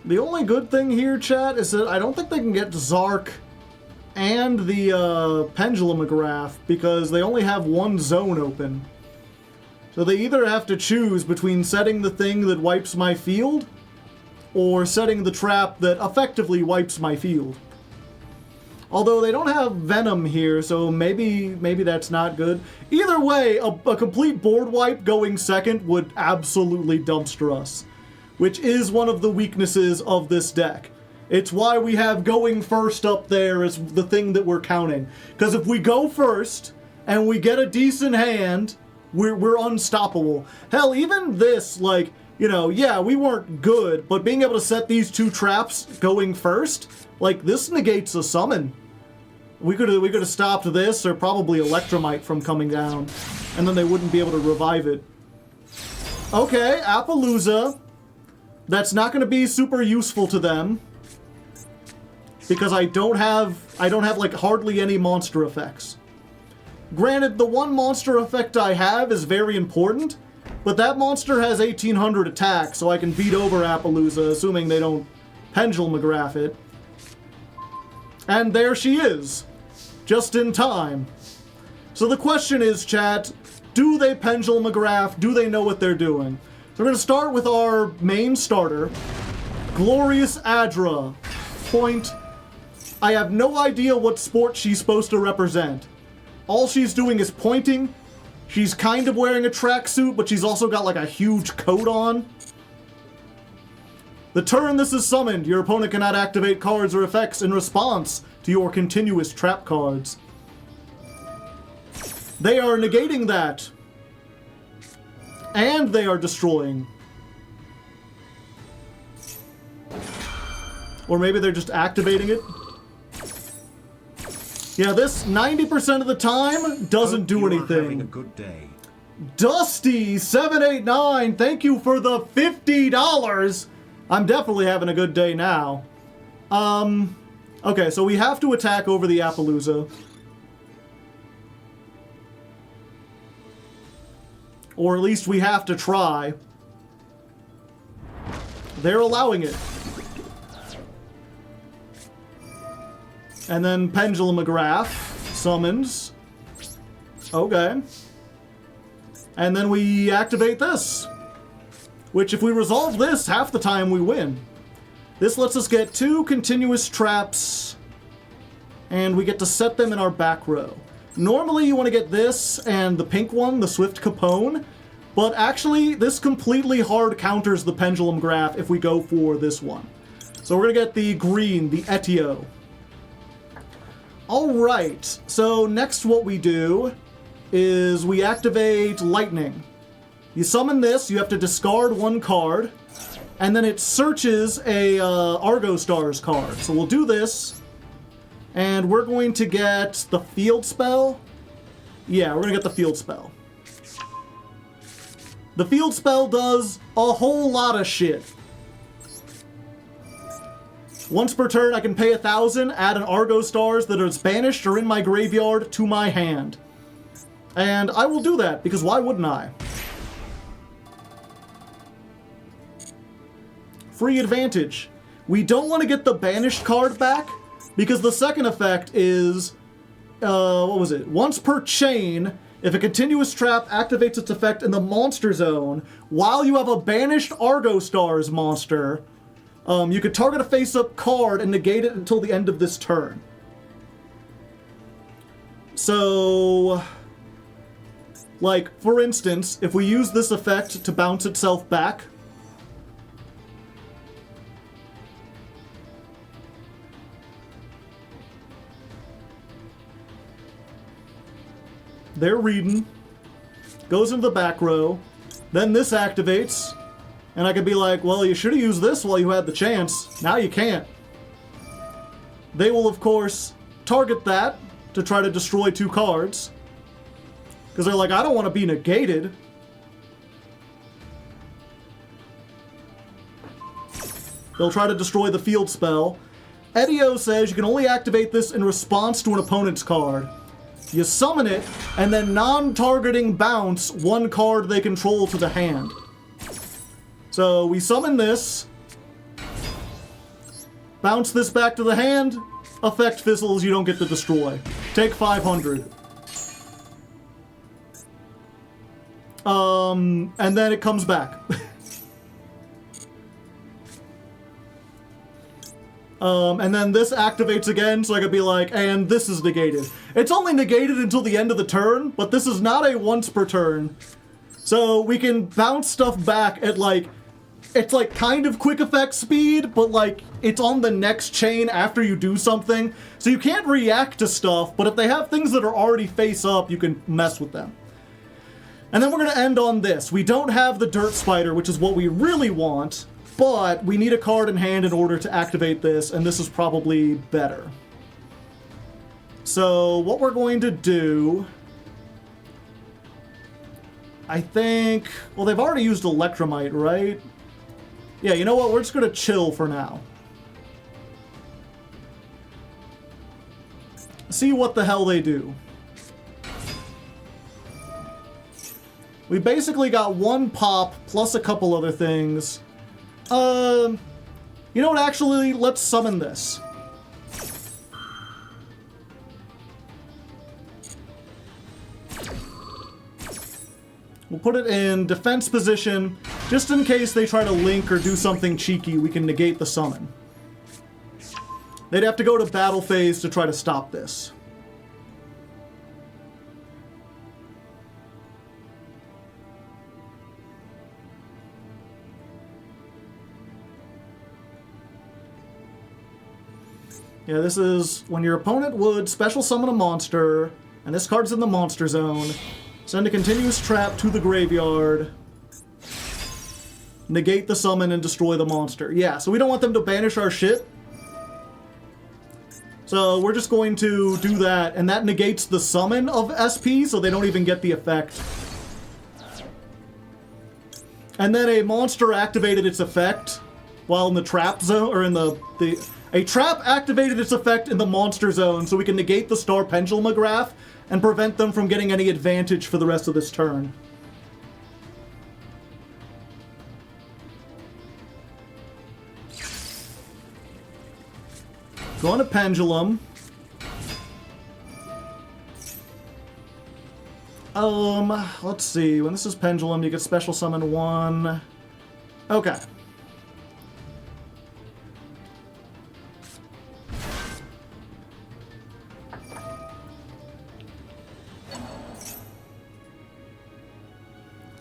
The only good thing here, chat, is that I don't think they can get Zark and the Pendulumograph because they only have one zone open. So they either have to choose between setting the thing that wipes my field or setting the trap that effectively wipes my field. Although they don't have Venom here, so maybe that's not good. Either way, a complete board wipe going second would absolutely dumpster us, which is one of the weaknesses of this deck. It's why we have going first up there as the thing that we're counting. Because if we go first and we get a decent hand, we're unstoppable. Hell, even this, like, you know, yeah, we weren't good, but being able to set these two traps going first, like, this negates a summon. We could have stopped this or probably Electromite from coming down, and then they wouldn't be able to revive it. Okay, Appaloosa. That's not going to be super useful to them because I don't have like hardly any monster effects. Granted, the one monster effect I have is very important, but that monster has 1800 attack, so I can beat over Appaloosa, assuming they don't Pendulumograph it. And there she is, just in time. So the question is, chat, do they Pendulumograph? Do they know what they're doing? So we're going to start with our main starter, Glorious Adra. Point. I have no idea what sport she's supposed to represent. All she's doing is pointing. She's kind of wearing a tracksuit, but she's also got like a huge coat on. The turn this is summoned, your opponent cannot activate cards or effects in response to your continuous trap cards. They are negating that. And they are destroying. Or maybe they're just activating it. Yeah, this 90% of the time doesn't do anything. Having a good day. Dusty789, thank you for the $50. I'm definitely having a good day now. Okay, so we have to attack over the Appaloosa. Or at least we have to try. They're allowing it. And then Pendulumograph summons. Okay. And then we activate this. Which, if we resolve this, half the time we win. This lets us get 2 continuous traps, and we get to set them in our back row. Normally you want to get this and the pink one, the Swift Capone, but actually this completely hard counters the Pendulum Graph if we go for this one. So we're going to get the green, the Etio. Alright, so next what we do is we activate Lightning. You summon this, you have to discard 1 card, and then it searches a Argostars card. So we'll do this, and we're going to get the field spell. Yeah, we're going to get the field spell. The field spell does a whole lot of shit. Once per turn, I can pay 1,000, add an Argostars that is banished or in my graveyard to my hand. And I will do that, because why wouldn't I? Free advantage. We don't want to get the banished card back, because the second effect is, what was it? Once per chain, if a continuous trap activates its effect in the monster zone, while you have a banished Argostars monster, you could target a face-up card and negate it until the end of this turn. So, like, for instance, if we use this effect to bounce itself back, they're reading, goes into the back row, then this activates, and I could be like, well, you should have used this while you had the chance. Now you can't. They will, of course, target that to try to destroy 2 cards. Because they're like, I don't want to be negated. They'll try to destroy the field spell. Etio says you can only activate this in response to an opponent's card. You summon it, and then non-targeting bounce 1 card they control to the hand. So we summon this, bounce this back to the hand, effect fizzles, you don't get to destroy. Take 500. And then it comes back. And then this activates again, so I could be like, and this is negated. It's only negated until the end of the turn, but this is not a once per turn. So we can bounce stuff back at like, it's like kind of quick effect speed, but like it's on the next chain after you do something. So you can't react to stuff, but if they have things that are already face up, you can mess with them. And then we're going to end on this. We don't have the Dirt Spider, which is what we really want, but we need a card in hand in order to activate this, and this is probably better. So what we're going to do, I think, well, they've already used Electromite, right? Yeah, you know what? We're just going to chill for now. See what the hell they do. We basically got 1 pop plus a couple other things. You know what? Actually, let's summon this. We'll put it in defense position, just in case they try to link or do something cheeky, we can negate the summon. They'd have to go to battle phase to try to stop this. Yeah, this is when your opponent would special summon a monster, and this card's in the monster zone. Send a continuous trap to the graveyard. Negate the summon and destroy the monster. Yeah, so we don't want them to banish our shit. So we're just going to do that, and that negates the summon of SP, so they don't even get the effect. And then a monster activated its effect while in the trap zone, or in a trap activated its effect in the monster zone, so we can negate the Star Pendulum Graph and prevent them from getting any advantage for the rest of this turn. Go on to Pendulum. Let's see. When this is Pendulum, you get special summon 1. Okay.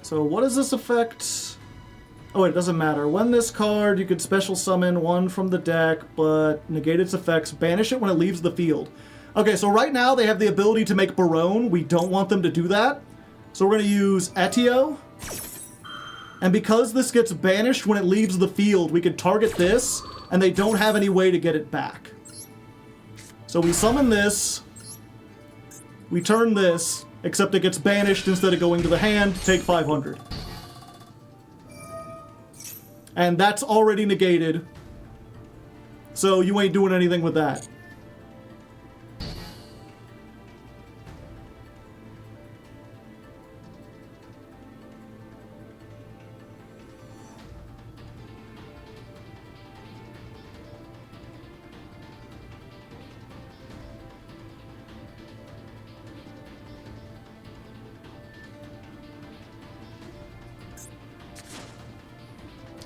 So what does this affect? Oh, it doesn't matter. When this card, you could special summon one from the deck, but negate its effects. Banish it when it leaves the field. Okay, so right now they have the ability to make Barone. We don't want them to do that. So we're going to use Etio. And because this gets banished when it leaves the field, we could target this, and they don't have any way to get it back. So we summon this. We turn this, except it gets banished instead of going to the hand. Take 500. And that's already negated. So you ain't doing anything with that.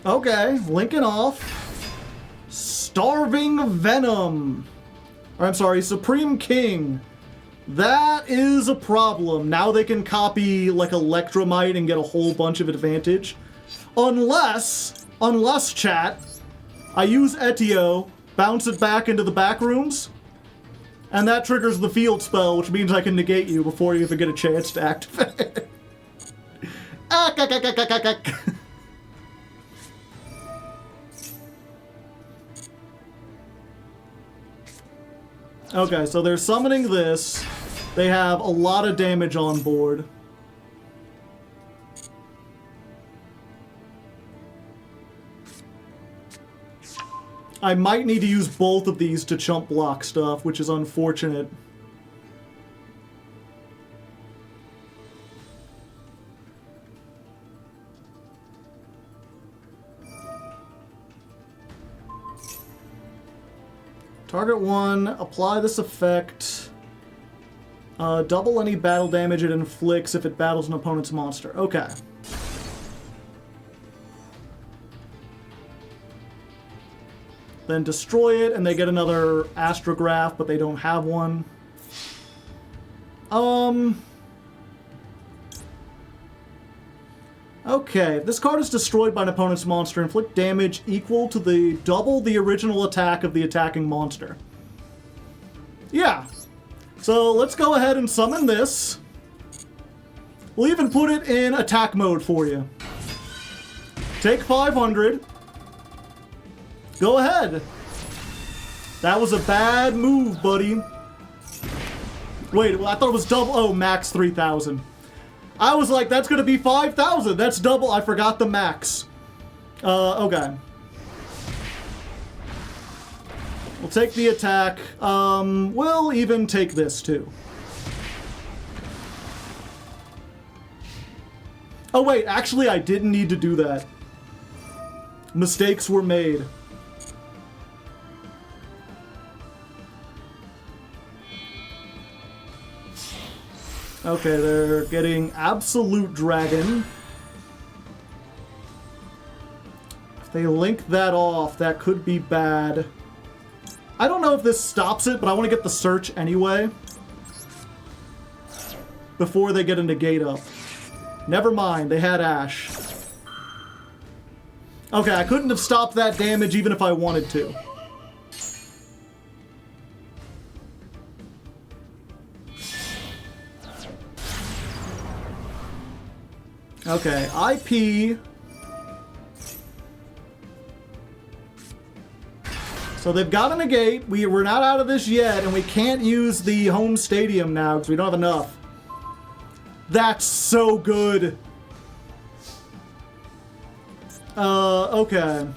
Okay, linking off. Starving Venom. Or I'm sorry, Supreme King. That is a problem. Now they can copy like Electromite and get a whole bunch of advantage. Unless, chat, I use Etio, bounce it back into the back rooms, and that triggers the field spell, which means I can negate you before you even get a chance to activate. Okay, so they're summoning this. They have a lot of damage on board. I might need to use both of these to chump block stuff, which is unfortunate. Target one, apply this effect. Double any battle damage it inflicts if it battles an opponent's monster. Okay. Then destroy it, and they get another astrograph, but they don't have one. Okay, if this card is destroyed by an opponent's monster, inflict damage equal to the double the original attack of the attacking monster. Yeah. So let's go ahead and summon this. We'll even put it in attack mode for you. Take 500. Go ahead. That was a bad move, buddy. Wait, I thought it was double. Oh, max 3,000. I was like, that's gonna be 5,000. That's double. I forgot the max. Okay. We'll take the attack. We'll even take this too. Oh wait, actually I didn't need to do that. Mistakes were made. Okay, they're getting Absolute Dragon. If they link that off, that could be bad. I don't know if this stops it, but I want to get the search anyway. Before they get a negate up. Never mind, they had Ash. Okay, I couldn't have stopped that damage even if I wanted to. Okay, IP. So they've got a negate. We're not out of this yet, and we can't use the home stadium now because we don't have enough. That's so good. Okay.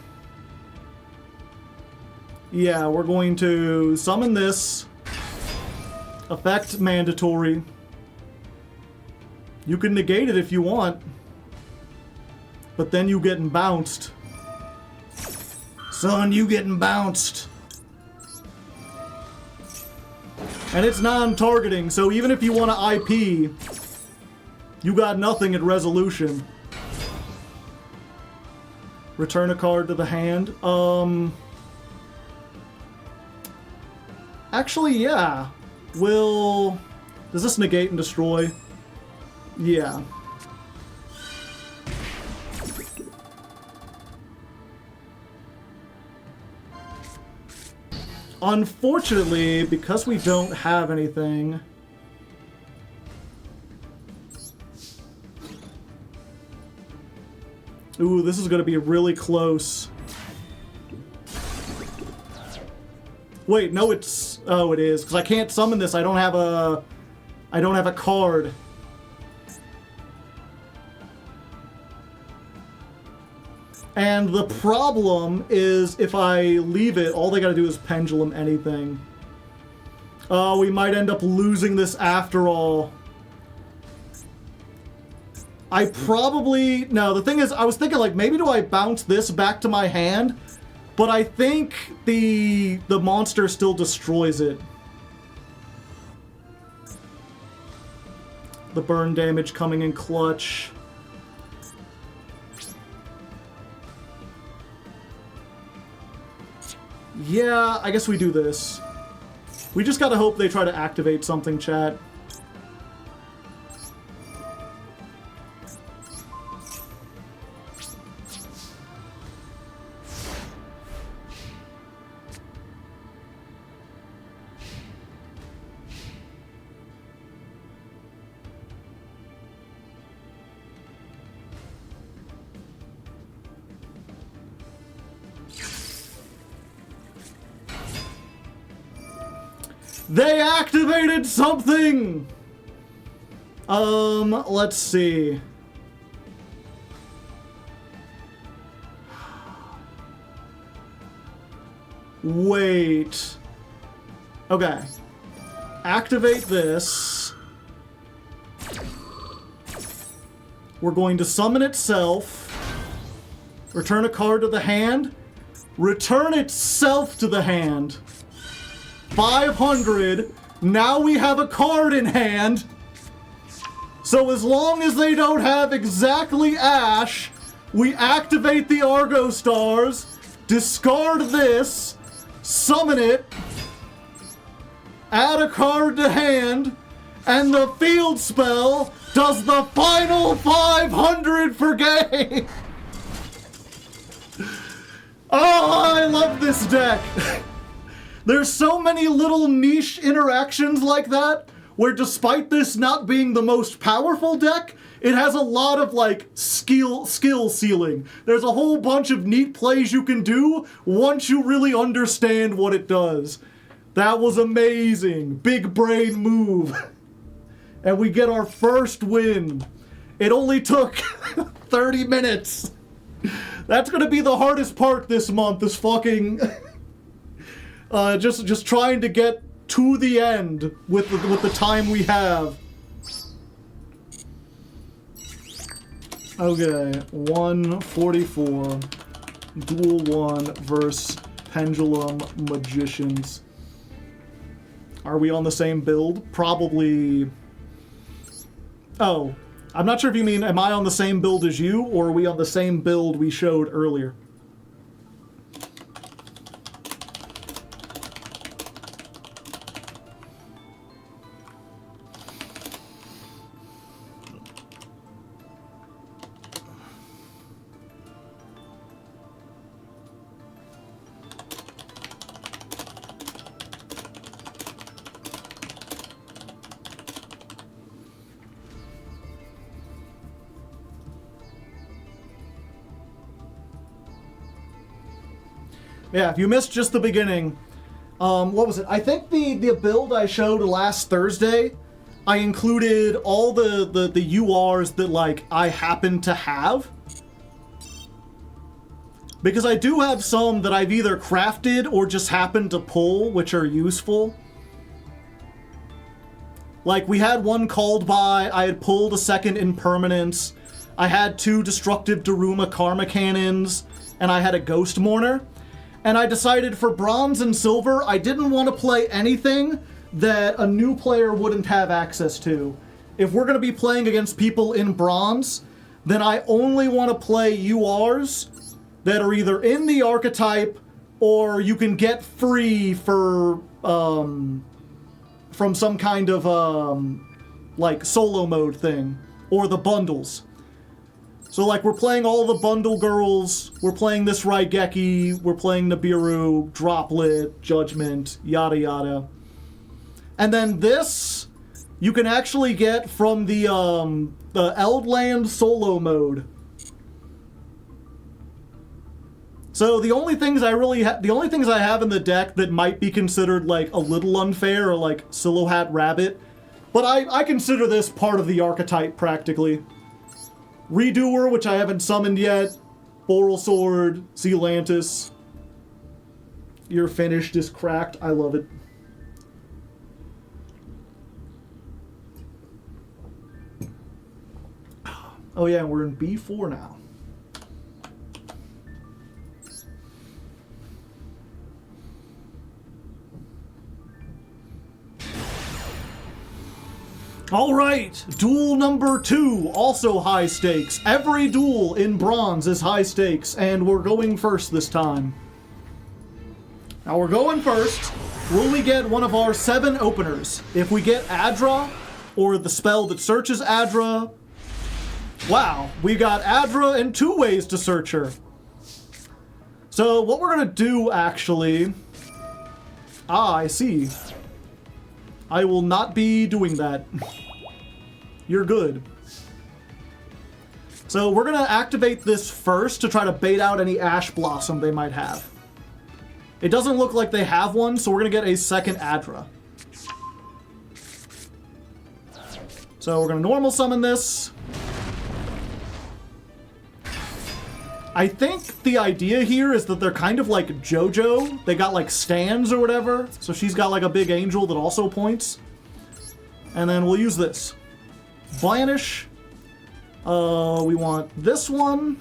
Yeah, we're going to summon this. Effect mandatory. You can negate it if you want. But then you getting bounced. Son, you getting bounced. And it's non-targeting, so even if you want to IP, you got nothing at resolution. Return a card to the hand. Actually, yeah. Does this negate and destroy? Yeah. Unfortunately, because we don't have anything... Ooh, this is going to be really close. Wait, no, it's... Oh, it is. Because I can't summon this. I don't have a card. And the problem is, if I leave it, all they gotta do is pendulum anything. Oh, we might end up losing this after all. I probably... No, the thing is, I was thinking, like, maybe do I bounce this back to my hand? But I think the monster still destroys it. The burn damage coming in clutch. Yeah, I guess we do this. We just gotta hope they try to activate something, chat. They activated something! Let's see. Wait. Okay. Activate this. We're going to summon itself. Return a card to the hand. Return itself to the hand. 500. Now we have a card in hand. So as long as they don't have exactly Ash, we activate the Argostars, discard this, summon it, add a card to hand, and the field spell does the final 500 for game. Oh, I love this deck. There's so many little niche interactions like that, where despite this not being the most powerful deck, it has a lot of, like, skill ceiling. There's a whole bunch of neat plays you can do once you really understand what it does. That was amazing. Big brain move. And we get our first win. It only took 30 minutes. That's gonna be the hardest part this month, is fucking... just trying to get to the end with the time we have. Okay, 144. Duel 1 versus Pendulum Magicians. Are we on the same build? Probably... Oh, I'm not sure if you mean, am I on the same build as you, or are we on the same build we showed earlier? Yeah, if you missed just the beginning, what was it? I think the build I showed last Thursday, I included all the URs that, like, I happen to have. Because I do have some that I've either crafted or just happened to pull, which are useful. Like, we had one called by, I had pulled a second Impermanence, I had 2 Destructive Daruma Karma Cannons, and I had a Ghost Mourner. And I decided for Bronze and Silver, I didn't want to play anything that a new player wouldn't have access to. If we're going to be playing against people in Bronze, then I only want to play URs that are either in the archetype or you can get free for from some kind of like solo mode thing, or the bundles. So, like, we're playing all the Bundle Girls, we're playing this Raigeki, we're playing Nibiru, Droplet, Judgment, yada yada. And then this, you can actually get from the Eldland solo mode. So the only things I have in the deck that might be considered like a little unfair are like Silhouette Rabbit, but I consider this part of the archetype practically. Redoer, which I haven't summoned yet, Boral Sword, Sealantis. Your finished is cracked. I love it. Oh yeah, we're in B4 now. Alright, duel number 2, also high stakes. Every duel in bronze is high stakes, and we're going first this time. Now we're going first. Will we get one of our 7 openers? If we get Adra, or the spell that searches Adra... Wow, we got Adra and 2 ways to search her. So what we're gonna do, actually... I see. I will not be doing that. You're good. So we're gonna activate this first to try to bait out any Ash Blossom they might have. It doesn't look like they have one, so we're gonna get a second Adra. So we're gonna normal summon this. I think the idea here is that they're kind of like JoJo. They got like stands or whatever. So she's got like a big angel that also points. And then we'll use this. Banish. We want this one.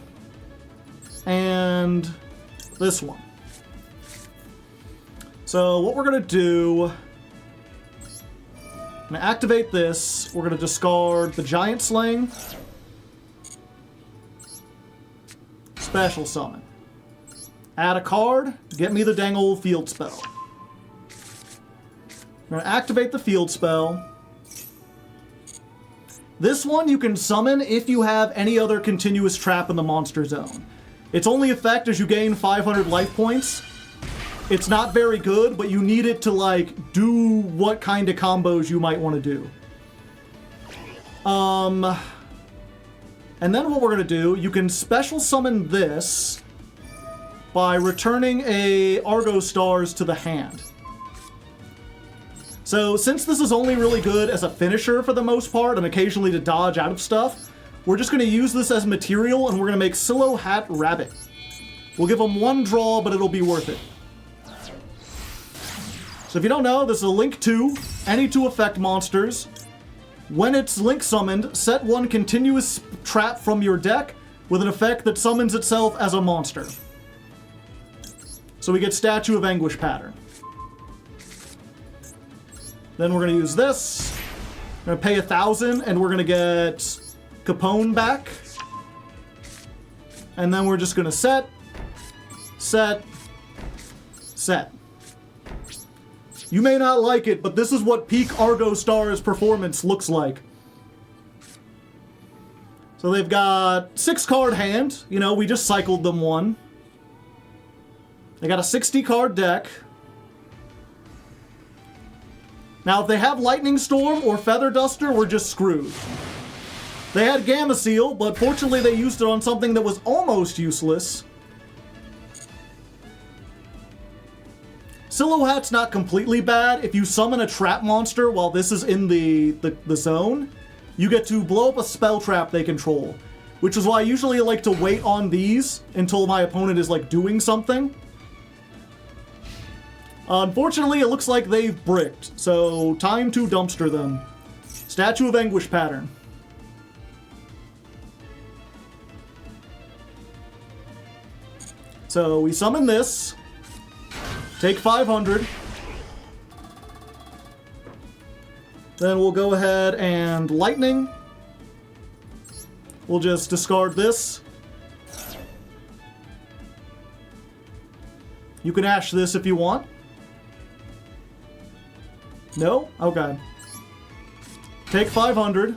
And this one. So what we're going to do... I'm going to activate this. We're going to discard the Giant Sling. Special summon. Add a card, get me the dang old field spell. I'm going to activate the field spell. This one you can summon if you have any other continuous trap in the monster zone. Its only effect is you gain 500 life points. It's not very good, but you need it to like do what kind of combos you might want to do. And then what we're going to do, you can special summon this by returning a Argostars to the hand. So since this is only really good as a finisher for the most part and occasionally to dodge out of stuff, we're just going to use this as material and we're going to make Silhouette Rabbit. We'll give them 1 draw, but it'll be worth it. So if you don't know, this is a Link 2, any 2 effect monsters. When it's Link summoned, set 1 continuous trap from your deck with an effect that summons itself as a monster. So we get Statue of Anguish pattern. Then we're going to use this. We're going to pay 1,000 and we're going to get Capone back. And then we're just going to set, set, set. You may not like it, but this is what peak Argostars performance looks like. So they've got 6-card hand. You know, we just cycled them 1. They got a 60-card deck. Now, if they have Lightning Storm or Feather Duster, we're just screwed. They had Gamma Seal, but fortunately they used it on something that was almost useless. Silhouette's not completely bad. If you summon a trap monster while this is in the zone, you get to blow up a spell trap they control. Which is why I usually like to wait on these until my opponent is like doing something. Unfortunately, it looks like they've bricked, so time to dumpster them. Statue of Anguish pattern. So we summon this. Take 500. Then we'll go ahead and lightning. We'll just discard this. You can ash this if you want. No? Okay. Take 500.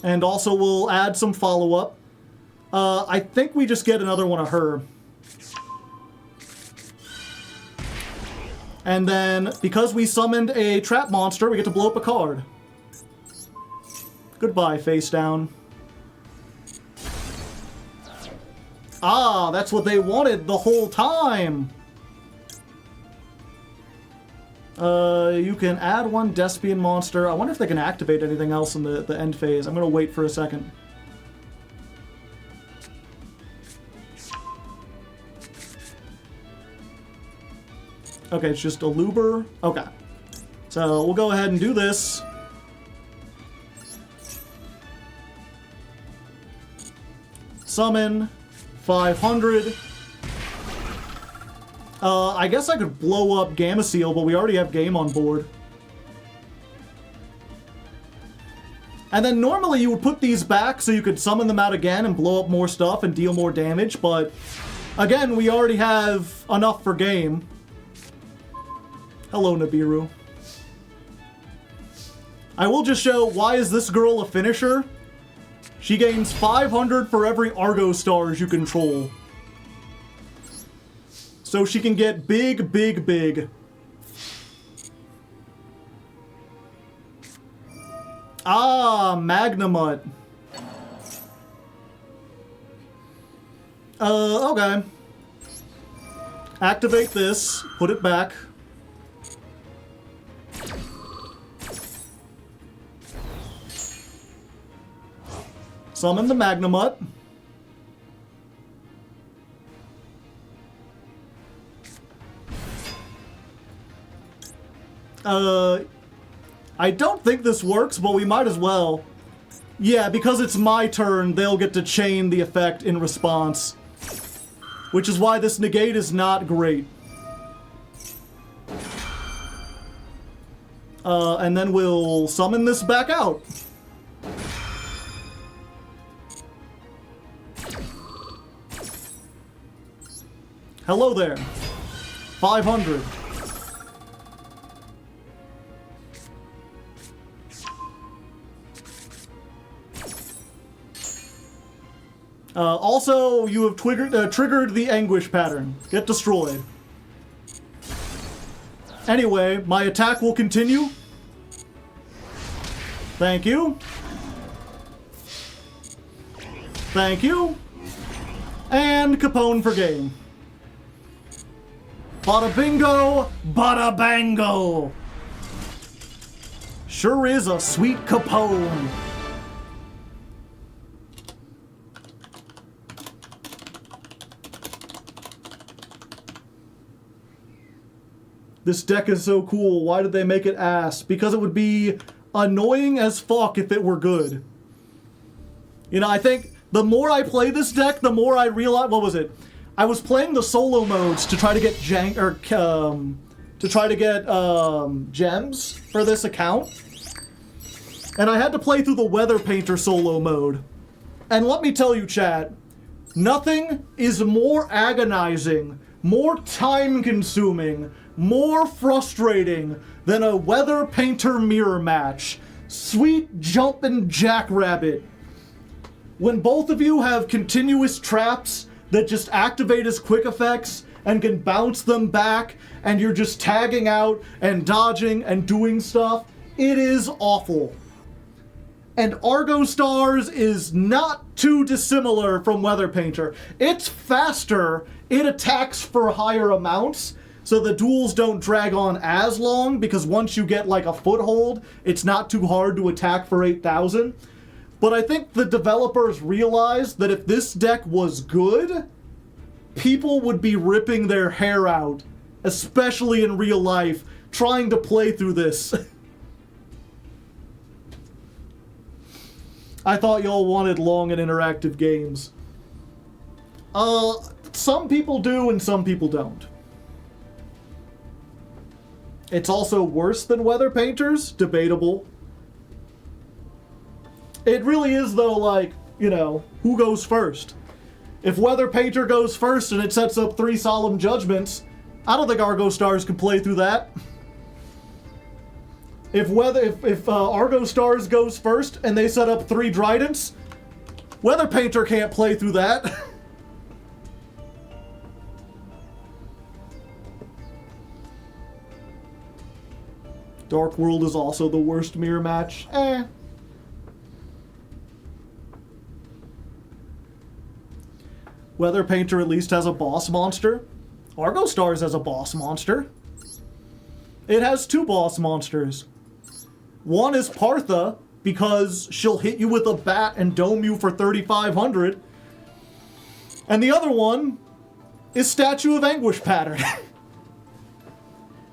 And also we'll add some follow-up. I think we just get another one of her. And then, because we summoned a trap monster, we get to blow up a card. Goodbye, face down. Ah, that's what they wanted the whole time! You can add one Despian monster. I wonder if they can activate anything else in the end phase. I'm gonna wait for a second. Okay, it's just a Luber. Okay. So we'll go ahead and do this. Summon 500. I guess I could blow up Gamma Seal, but we already have game on board. And then normally you would put these back so you could summon them out again and blow up more stuff and deal more damage, but again, we already have enough for game. Hello, Nibiru. I will just show why is this girl a finisher. She gains 500 for every Argostars you control. So she can get big, big, big. Ah, Magnamut. Okay. Activate this, put it back. Summon the Magnamut. I don't think this works, but we might as well. Yeah, because it's my turn, they'll get to chain the effect in response. Which is why this negate is not great. And then we'll summon this back out. Hello there. 500. Also, you have triggered the anguish pattern. Get destroyed. Anyway, my attack will continue. Thank you. Thank you. And Capone for game. Bada bingo, bada bango. Sure is a sweet Capone. This deck is so cool. Why did they make it ass? Because it would be annoying as fuck if it were good. You know, I think the more I play this deck, the more I realize... What was it? I was playing the solo modes to try to get gems for this account. And I had to play through the Weather Painter solo mode. And let me tell you, chat, nothing is more agonizing, more time-consuming, more frustrating than a Weather Painter mirror match. Sweet jumpin' jackrabbit. When both of you have continuous traps that just activate as quick effects and can bounce them back, and you're just tagging out and dodging and doing stuff, it is awful. And Argostars is not too dissimilar from Weather Painter. It's faster, it attacks for higher amounts, so the duels don't drag on as long, because once you get like a foothold, it's not too hard to attack for 8,000. But I think the developers realized that if this deck was good, people would be ripping their hair out, especially in real life, trying to play through this. I thought y'all wanted long and interactive games. Some people do and some people don't. It's also worse than Weather Painters, debatable. It really is, though, like, you know, who goes first? If Weather Painter goes first and it sets up 3 Solemn Judgments, I don't think Argostars can play through that. If Argostars goes first and they set up 3 Dridents, Weather Painter can't play through that. Dark World is also the worst mirror match. Weather Painter at least has a boss monster. Argostars has a boss monster. It has two boss monsters. One is Partha, because she'll hit you with a bat and dome you for 3,500. And the other one is Statue of Anguish pattern.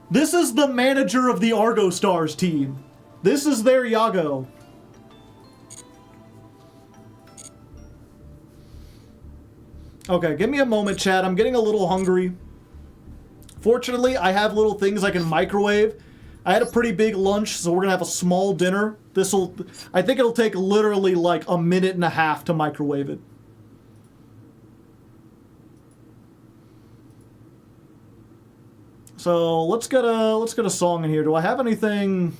This is the manager of the Argostars team. This is their Yago. Okay, give me a moment, chat. I'm getting a little hungry. Fortunately, I have little things I can microwave. I had a pretty big lunch, so we're gonna have a small dinner. I think it'll take literally like a minute and a half to microwave it. So let's get a song in here. Do I have anything?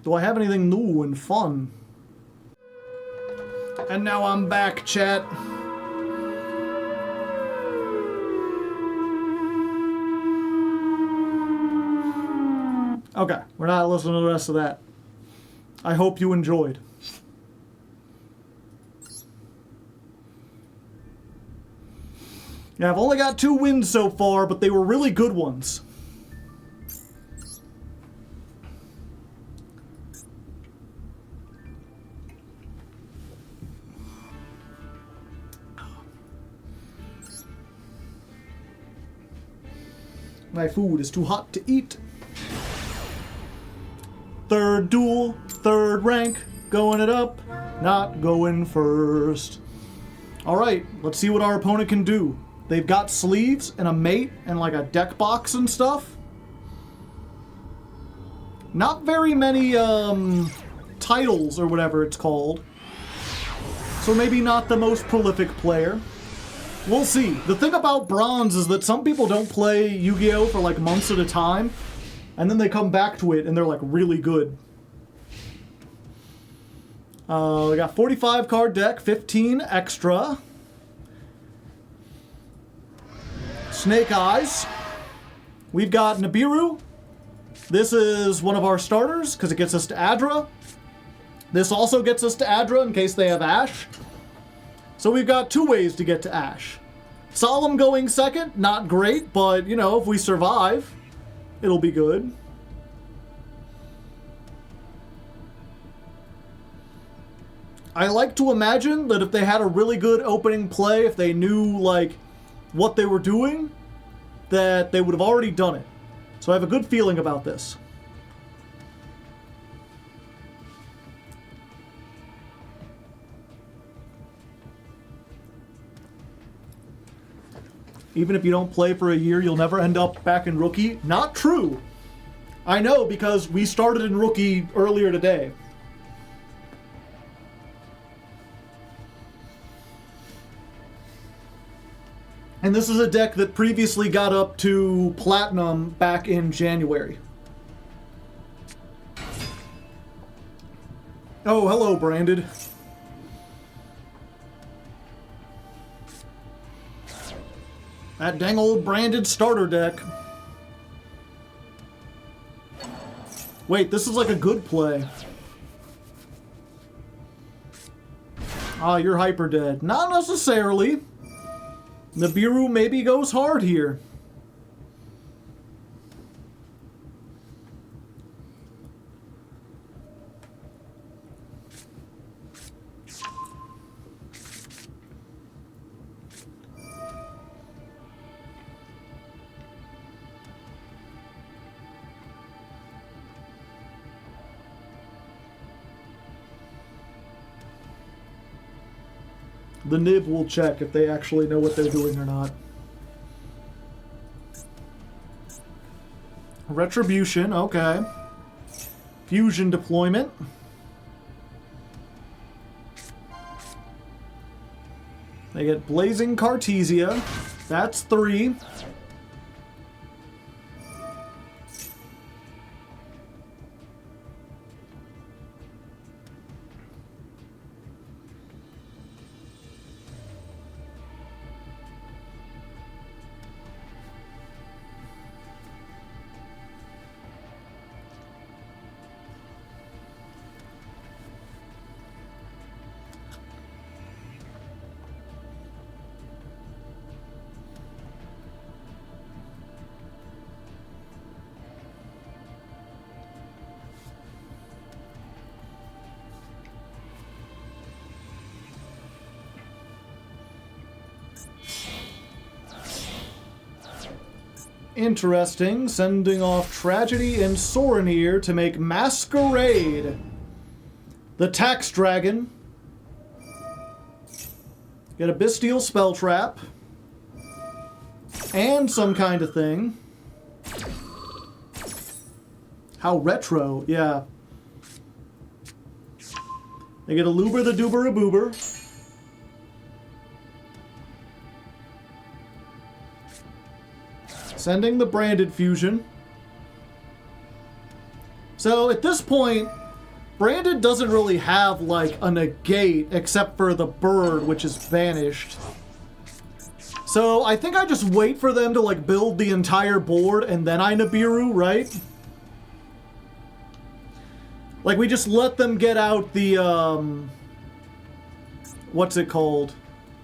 Do I have anything new and fun? And now I'm back, chat. Okay, we're not listening to the rest of that. I hope you enjoyed. Yeah, I've only got 2 wins so far, but they were really good ones. My food is too hot to eat. 3rd duel, 3rd rank, going it up, not going first. Alright, let's see what our opponent can do. They've got sleeves and a mate and like a deck box and stuff. Not very many titles or whatever it's called. So maybe not the most prolific player. We'll see. The thing about Bronze is that some people don't play Yu-Gi-Oh! For like months at a time. And then they come back to it and they're like really good. We got 45 card deck, 15 extra. Snake Eyes. We've got Nibiru. This is one of our starters because it gets us to Adra. This also gets us to Adra in case they have Ash. So we've got 2 ways to get to Ash. Solemn going second, not great, but you know, if we survive, it'll be good. I like to imagine that if they had a really good opening play, if they knew like what they were doing, that they would have already done it. So I have a good feeling about this. Even if you don't play for a year, you'll never end up back in Rookie. Not true. I know because we started in Rookie earlier today. And this is a deck that previously got up to Platinum back in January. Oh, hello, Branded. That dang old Branded starter deck. Wait, this is like a good play. Ah, you're hyper dead. Not necessarily. Nibiru maybe goes hard here. The Nib will check if they actually know what they're doing or not. Retribution, okay. Fusion deployment. They get Blazing Cartesia. That's 3. Interesting. Sending off Tragedy and Sorenir to make Masquerade. The Tax Dragon. Get a Bestial Spell Trap. And some kind of thing. How retro, yeah. They get a Loober the Doober a Boober. Sending the Branded Fusion. So at this point, Branded doesn't really have like a negate except for the bird, which is vanished. So I think I just wait for them to like build the entire board and then I Nibiru, right? Like we just let them get out the what's it called?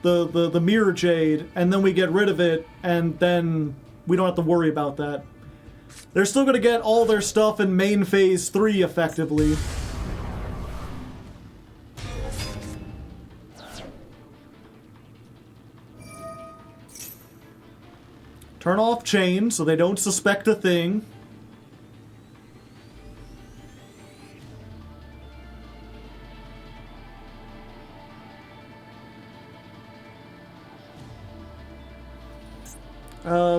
The Mirror Jade, and then we get rid of it, and then we don't have to worry about that. They're still gonna get all their stuff in main phase 3 effectively. Turn off chain so they don't suspect a thing.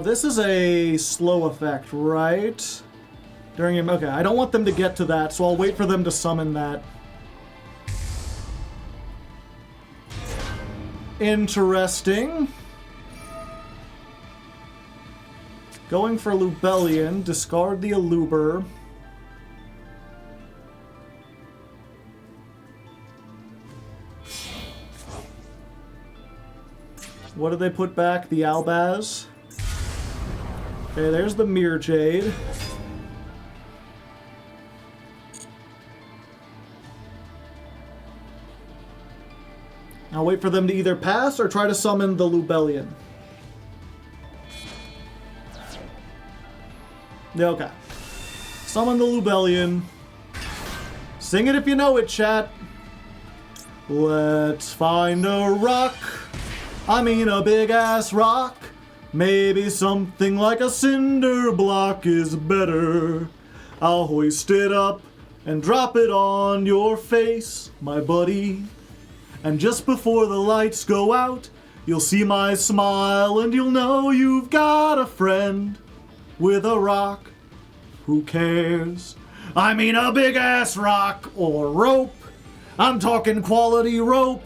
This is a slow effect, right? During him, okay, I don't want them to get to that, so I'll wait for them to summon that. Interesting. Going for Lubellion, discard the Aluber. What did they put back? The Albaz. Okay, there's the Mirror Jade. I'll wait for them to either pass or try to summon the Lubellion. Yeah, okay. Summon the Lubellion. Sing it if you know it, chat. Let's find a rock. I mean a big-ass rock. Maybe something like a cinder block is better. I'll hoist it up and drop it on your face, my buddy. And just before the lights go out, you'll see my smile and you'll know you've got a friend with a rock. Who cares? I mean a big-ass rock or rope. I'm talking quality rope,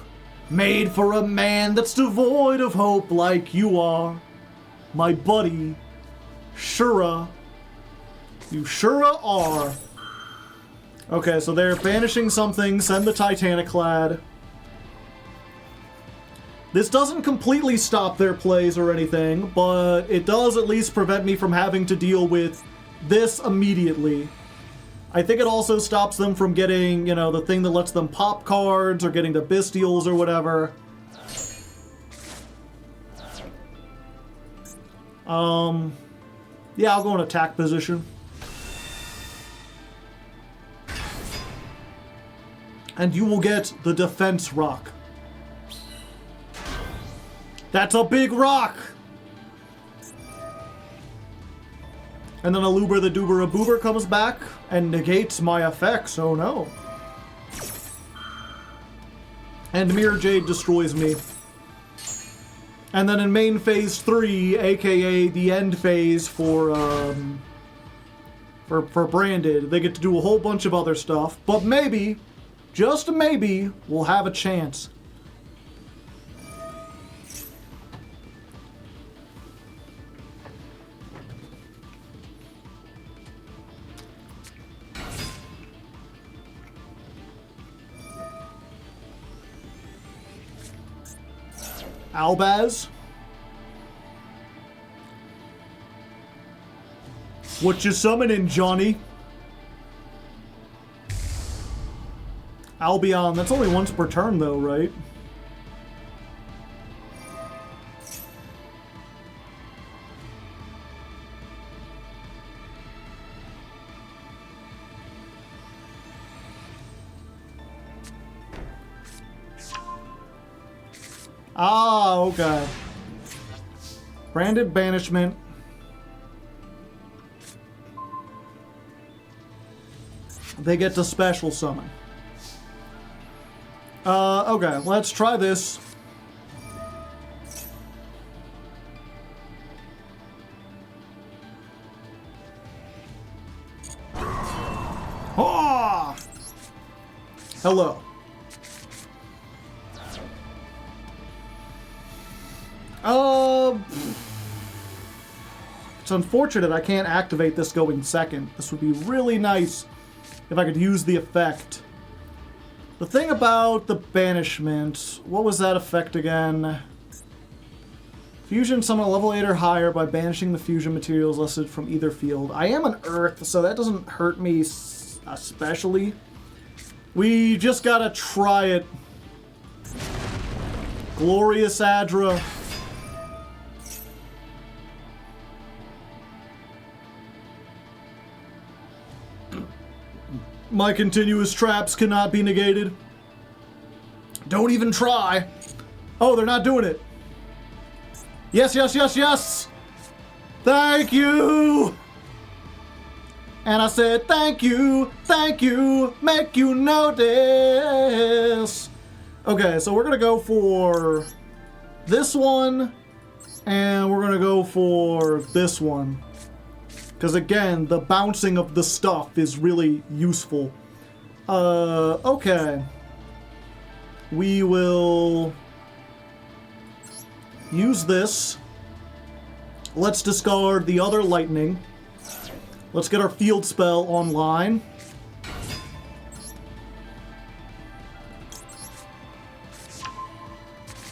made for a man that's devoid of hope like you are. My buddy, Shura. You Shura are. Okay, so they're banishing something. Send the Titaniclad. This doesn't completely stop their plays or anything, but it does at least prevent me from having to deal with this immediately. I think it also stops them from getting, you know, the thing that lets them pop cards or getting the Bestials or whatever. Yeah, I'll go in attack position. And you will get the defense rock. That's a big rock! And then Aluber the Doober a Boober comes back and negates my effects, oh no. And Mirror Jade destroys me. And then in main phase 3, aka the end phase for Branded, they get to do a whole bunch of other stuff. But maybe, just maybe, we'll have a chance. Albaz. What you summoning, Johnny? Albion. That's only once per turn, though, right? Ah, okay. Branded banishment. they get to special summon. Okay, let's try this. Ah! Hello. It's unfortunate I can't activate this going second. This would be really nice if I could use the effect. The thing about the banishment, what was that effect again? Fusion summon a level 8 or higher by banishing the fusion materials listed from either field. I am an Earth, so that doesn't hurt me especially. We just gotta try it. Glorious Adra. My continuous traps cannot be negated. Don't even try. Oh, they're not doing it. Yes, yes, yes, yes. Thank you. And I said, thank you, make you notice. Okay, so we're gonna go for this one, and we're gonna go for this one. Because again, the bouncing of the stuff is really useful. Okay. We will use this. Let's discard the other lightning. Let's get our field spell online.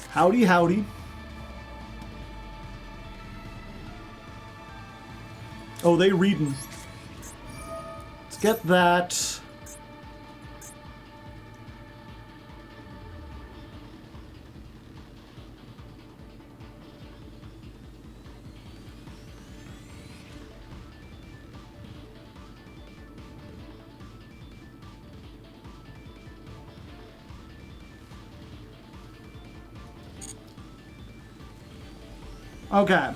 Howdy, howdy. Oh, they reading. Let's get that. Okay.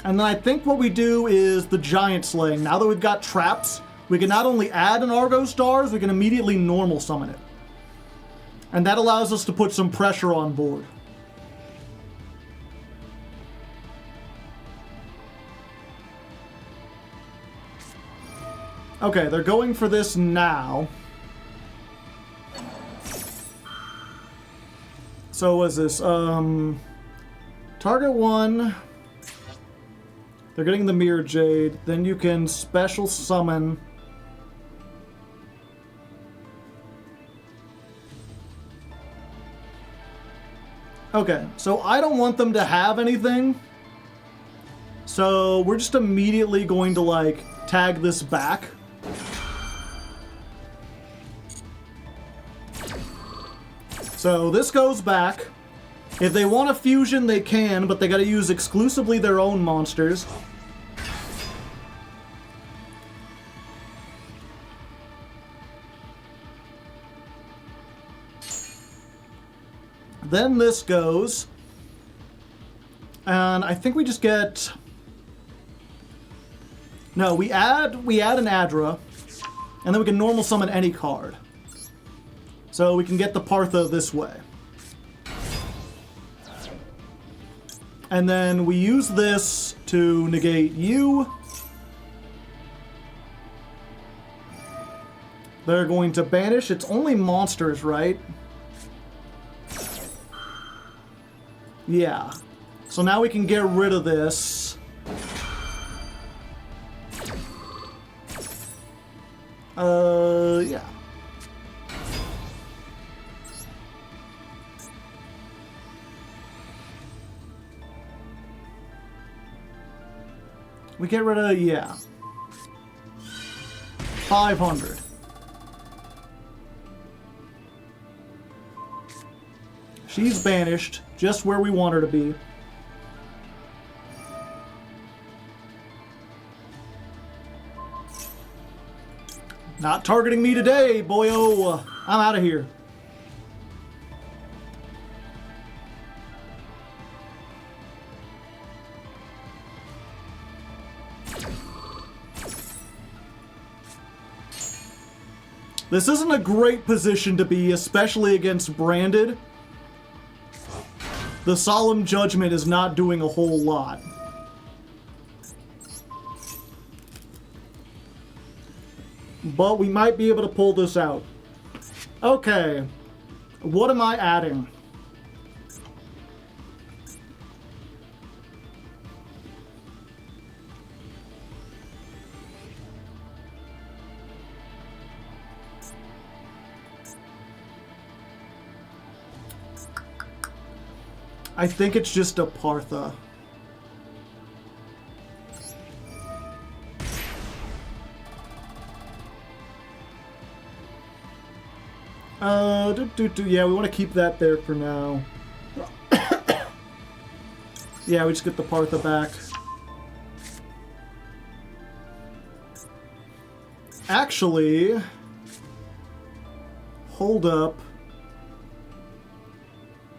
And then I think what we do is the giant slaying. Now that we've got traps, we can not only add an Argostars, we can immediately normal summon it. And that allows us to put some pressure on board. Okay, they're going for this now. So what's this? Target 1. They're getting the Mirror Jade. Then you can special summon. Okay, so I don't want them to have anything. So we're just immediately going to, like, tag this back. So this goes back. If they want a fusion, they can, but they gotta use exclusively their own monsters. Then this goes. And I think we just get... No, we add an Adra, and then we can normal summon any card. So we can get the Partha this way. And then we use this to negate you. They're going to banish. It's only monsters, right? Yeah. So now we can get rid of this. Yeah. We get rid of, yeah. 500. She's banished, just where we want her to be. Not targeting me today, boyo. I'm out of here. This isn't a great position to be, especially against Branded. The Solemn Judgment is not doing a whole lot. But we might be able to pull this out. Okay. What am I adding? I think it's just a Partha. Yeah, we want to keep that there for now. Yeah, we just get the Partha back. Actually, hold up.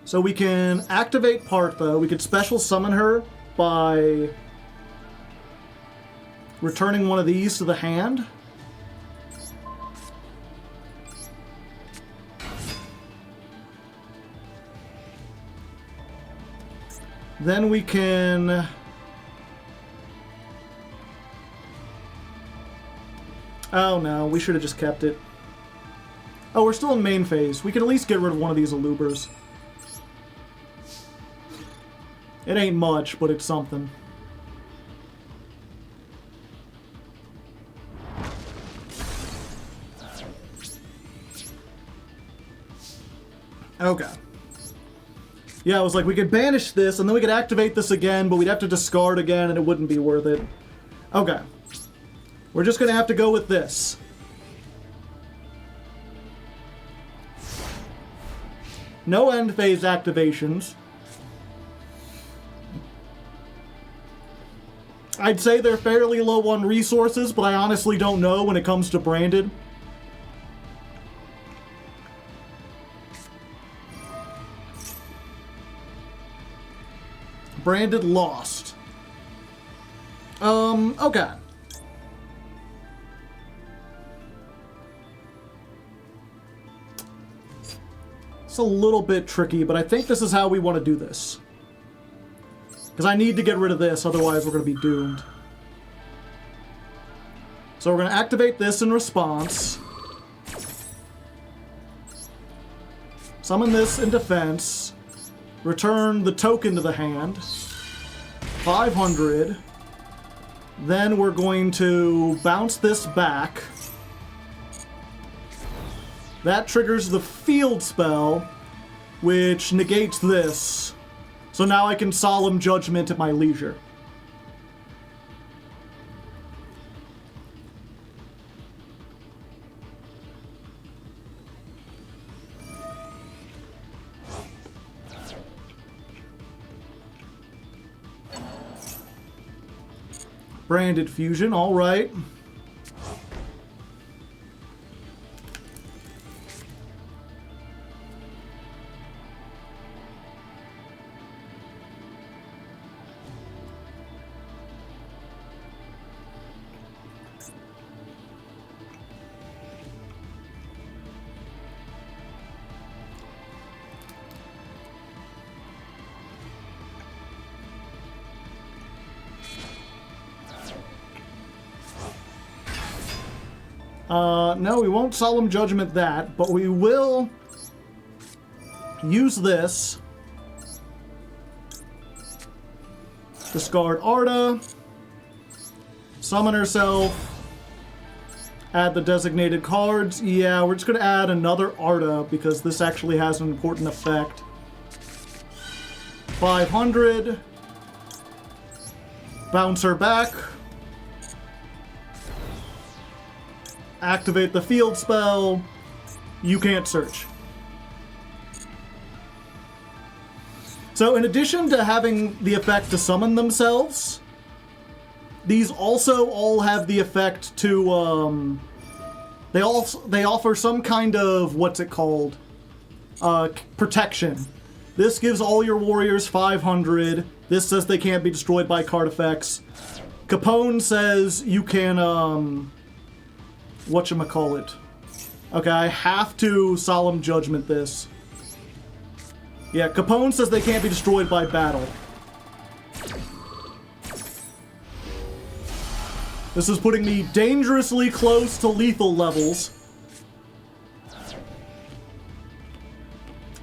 So we can activate Partha. We could special summon her by returning one of these to the hand. Then we can... Oh no, we should have just kept it. Oh, we're still in main phase. We can at least get rid of one of these Alubers. It ain't much, but it's something. Okay. Yeah, I was like, we could banish this, and then we could activate this again, but we'd have to discard again, and it wouldn't be worth it. Okay. We're just gonna have to go with this. No end phase activations. I'd say they're fairly low on resources, but I honestly don't know when it comes to Branded. Branded lost. Okay. It's a little bit tricky, but I think this is how we want to do this. Because I need to get rid of this, otherwise we're going to be doomed. So we're going to activate this in response. Summon this in defense. Return the token to the hand. 500. Then we're going to bounce this back. That triggers the field spell, which negates this. So now I can Solemn Judgment at my leisure. Branded Fusion, all right. No, we won't Solemn Judgment that, but we will use this. Discard Arda. Summon herself. Add the designated cards. Yeah, we're just going to add another Arda because this actually has an important effect. 500. Bounce her back. Activate the field spell. You can't search. So in addition to having the effect to summon themselves, these also all have the effect to, they offer some kind of, what's it called? Protection. This gives all your warriors 500. This says they can't be destroyed by card effects. Capone says you can, whatchamacallit. Okay, I have to Solemn Judgment this. Yeah, Capone says they can't be destroyed by battle. This is putting me dangerously close to lethal levels.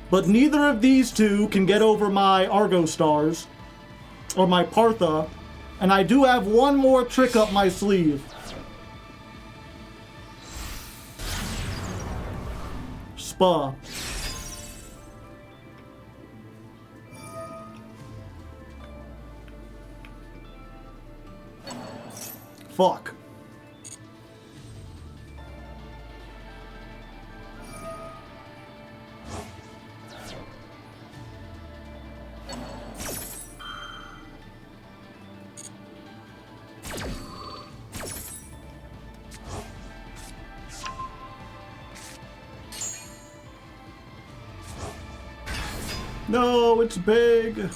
But neither of these two can get over my Argostars, or my Partha, and I do have one more trick up my sleeve. Spa. Fuck. No, it's big.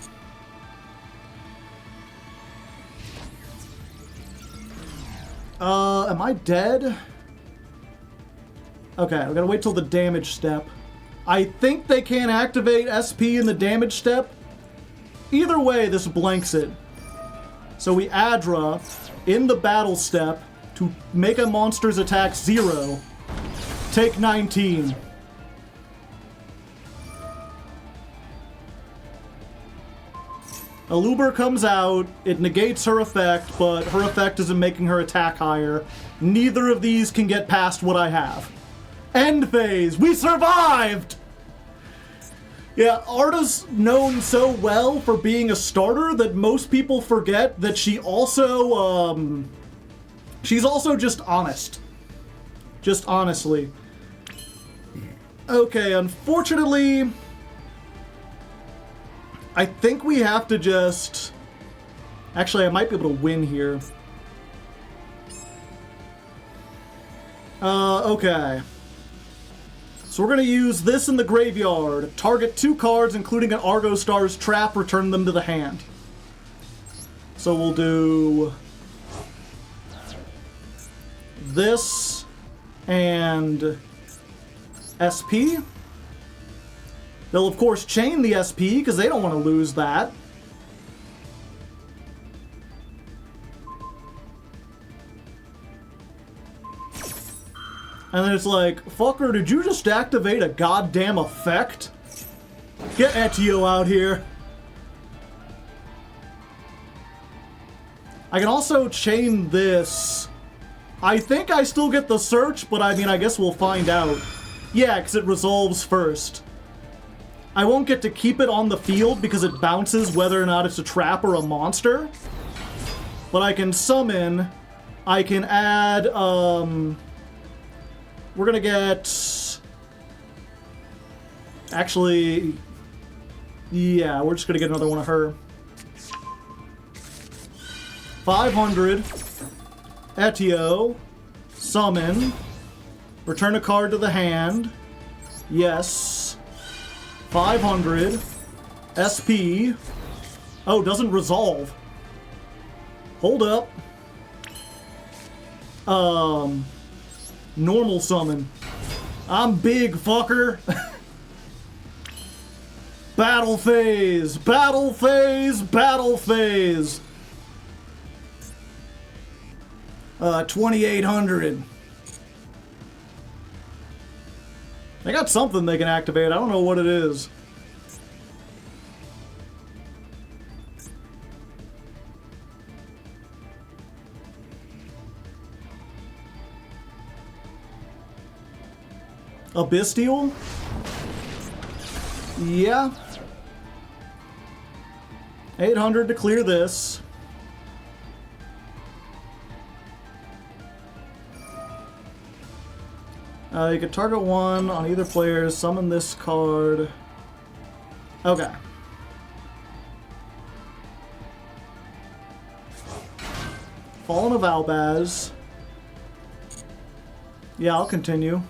Am I dead? Okay, we gotta wait till the damage step. I think they can't activate SP in the damage step. Either way, this blanks it. So we Adra in the battle step to make a monster's attack 0. Take 19. Aluber comes out, it negates her effect, but her effect isn't making her attack higher. Neither of these can get past what I have. End phase! We survived! Yeah, Arda's known so well for being a starter that most people forget that she also, she's also just honest. Just honestly. Okay, unfortunately, I think we have to just... Actually, I might be able to win here. Okay. So we're going to use this in the graveyard. Target 2 cards, including an Argostars trap, return them to the hand. So we'll do... this and SP. They'll, of course, chain the SP, because they don't want to lose that. And then it's like, fucker, did you just activate a goddamn effect? Get Etio out here. I can also chain this. I think I still get the search, but I mean, I guess we'll find out. Yeah, because it resolves first. I won't get to keep it on the field because it bounces whether or not it's a trap or a monster. But I can summon. I can add, we're gonna get... Actually... Yeah, we're just gonna get another one of her. 500. Etio. Summon. Return a card to the hand. Yes. 500. SP. Oh, doesn't resolve. Hold up. Normal summon. I'm big, fucker. Battle phase. Battle phase. Battle phase. 2800. They got something they can activate. I don't know what it is. Abystial? Yeah. 800 to clear this. You can target one on either player, summon this card. Okay. Fallen of Albaz. Yeah, I'll continue.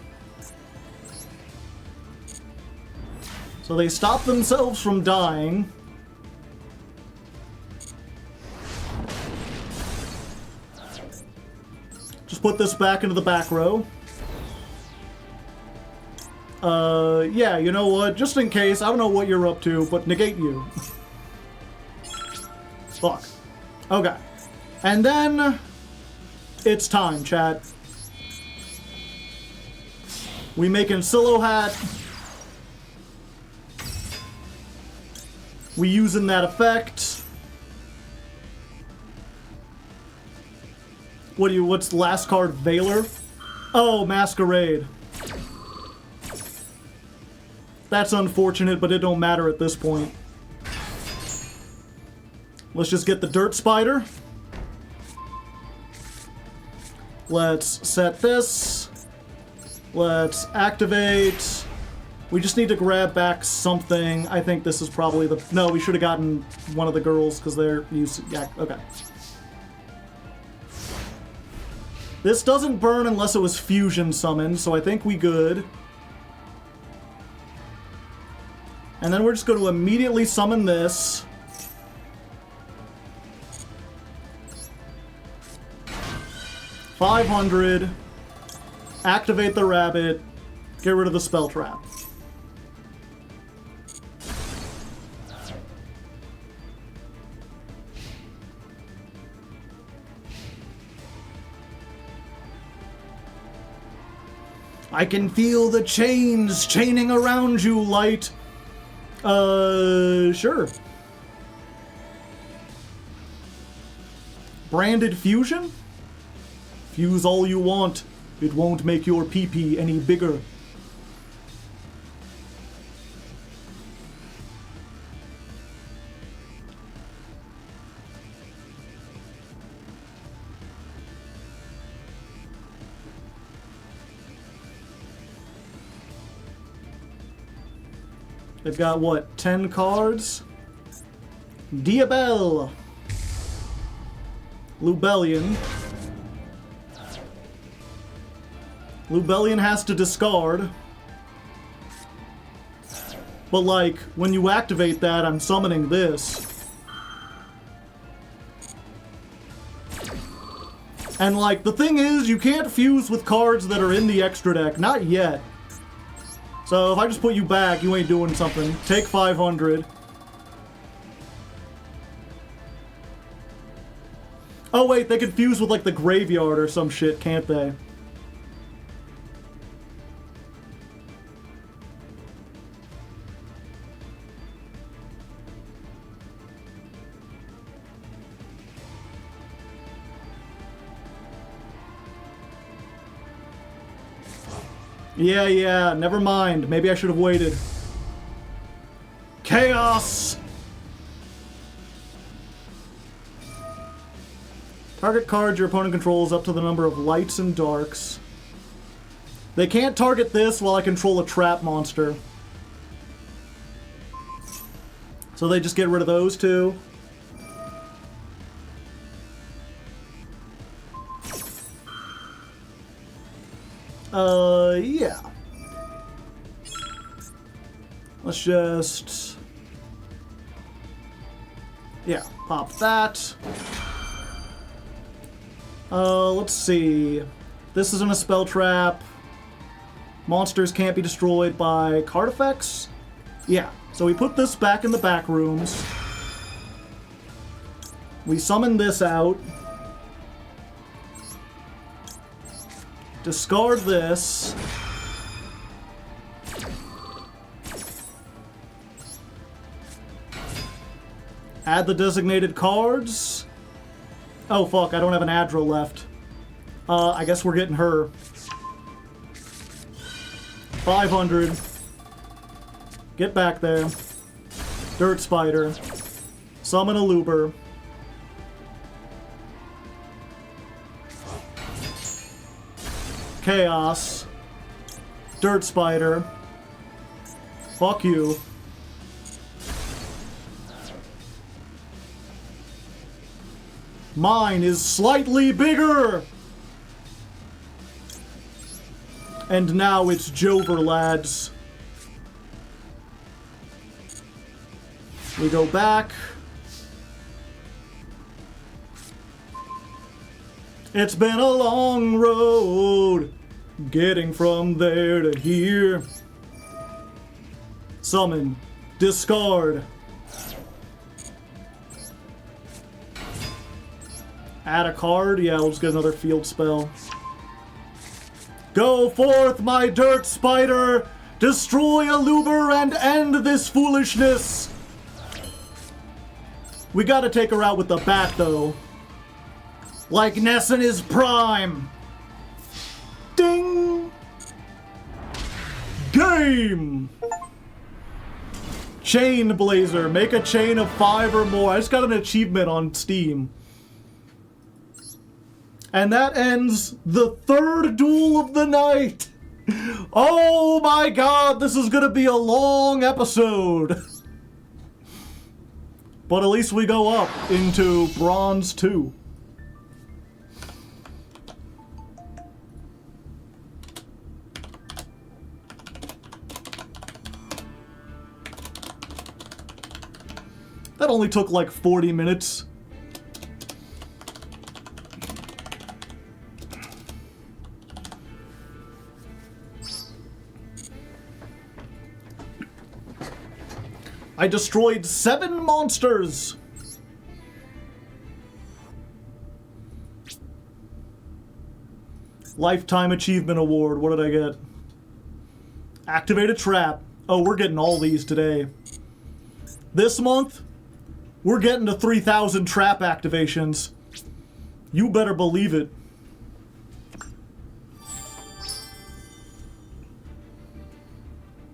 So they stop themselves from dying. Just put this back into the back row. Yeah, you know what? Just in case, I don't know what you're up to, but negate you. Fuck. Okay. And then... it's time, chat. We making Silo Hat. We using that effect. What's the last card? Veiler? Oh, Masquerade. That's unfortunate, but it don't matter at this point. Let's just get the Dirt Spider. Let's set this. Let's activate. We just need to grab back something. I think this is probably the... no, we should have gotten one of the girls because they're used... yeah, okay. This doesn't burn unless it was fusion summoned, so I think we good. And then we're just going to immediately summon this. $500. Activate the rabbit. Get rid of the spell trap. I can feel the chains chaining around you, Light. Sure. Branded fusion? Fuse all you want. It won't make your pee-pee any bigger. They've got, what, 10 cards? Diabelle. Lubellion. Lubellion has to discard. But, like, when you activate that, I'm summoning this. And, like, the thing is, you can't fuse with cards that are in the extra deck. Not yet. So if I just put you back, you ain't doing something. Take 500. Oh wait, they could fuse with like the graveyard or some shit, can't they? Yeah, never mind. Maybe I should have waited. Chaos! Target cards your opponent controls up to the number of lights and darks. They can't target this while I control a trap monster. So they just get rid of those two. Yeah. Let's just... yeah, pop that. Let's see. This isn't a spell trap. Monsters can't be destroyed by card effects? Yeah, so we put this back in the back rooms. We summon this out. Discard this. Add the designated cards. Oh fuck, I don't have an Adro left. I guess we're getting her. 500. Get back there. Dirt Spider. Summon a Looper. Chaos. Dirt Spider. Fuck you. Mine is slightly bigger! And now it's Jover, lads. We go back. It's been a long road, getting from there to here. Summon. Discard. Add a card. Yeah, let's get another field spell. Go forth, my dirt spider! Destroy Aluber and end this foolishness! We gotta take her out with the bat, though. Like Ness in his prime! Ding! Game! Chain Blazer. Make a chain of 5 or more. I just got an achievement on Steam. And that ends the 3rd duel of the night! Oh my god, this is gonna be a long episode! But at least we go up into Bronze 2. That only took like 40 minutes. I destroyed 7 monsters! Lifetime Achievement Award. What did I get? Activate a trap. Oh, we're getting all these today. This month, we're getting to 3,000 trap activations. You better believe it.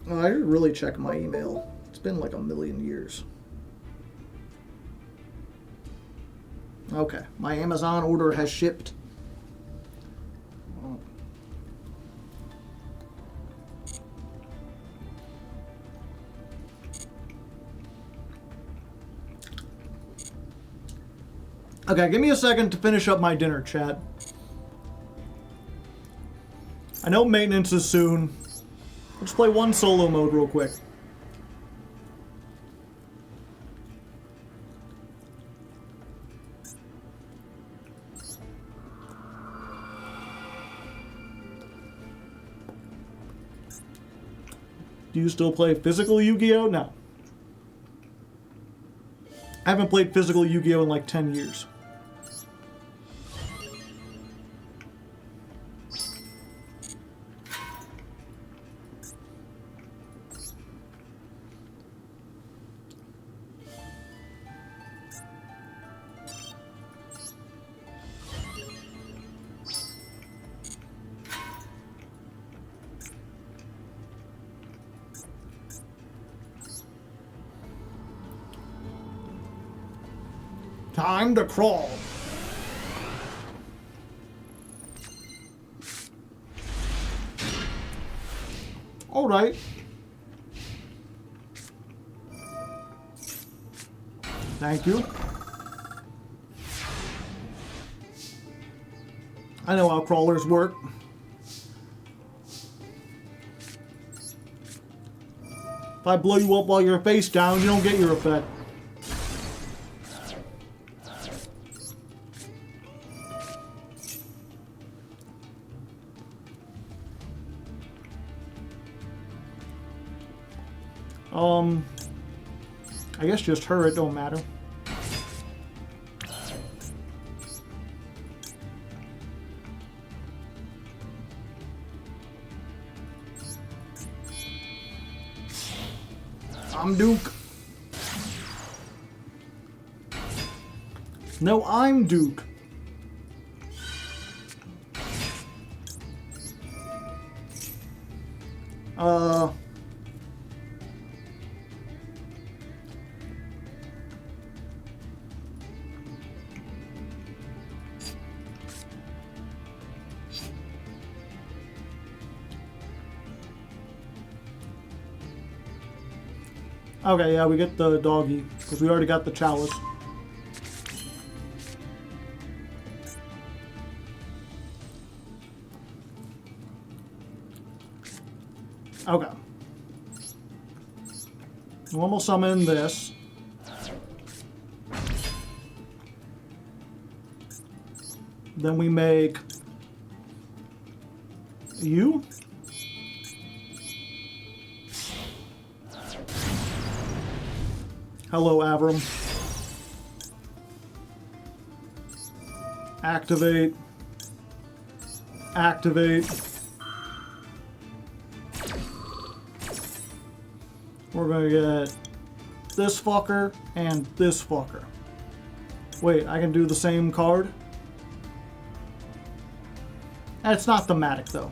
Oh, I should really check my email. It's been like a million years. Okay, my Amazon order has shipped. Okay, give me a second to finish up my dinner, chat. I know maintenance is soon. Let's play one solo mode real quick. Do you still play physical Yu-Gi-Oh? No. I haven't played physical Yu-Gi-Oh in like 10 years. Time to crawl. All right. Thank you. I know how crawlers work. If I blow you up while you're face down, you don't get your effect. I guess just her, it don't matter. I'm Duke. No, I'm Duke. Okay, yeah, we get the doggy, because we already got the chalice. Okay. Normal summon this. Then we make you. Hello, Avram. Activate. Activate. We're gonna get this fucker and this fucker. Wait, I can do the same card? It's not thematic, though.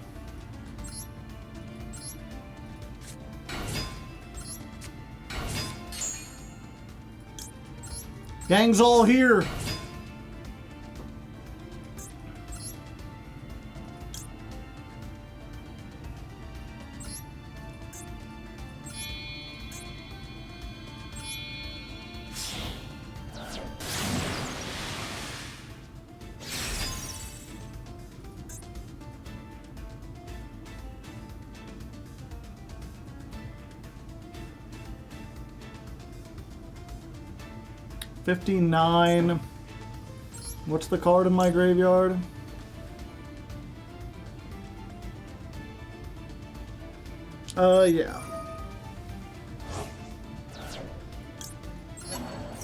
Gang's all here. $59. What's the card in my graveyard? Yeah.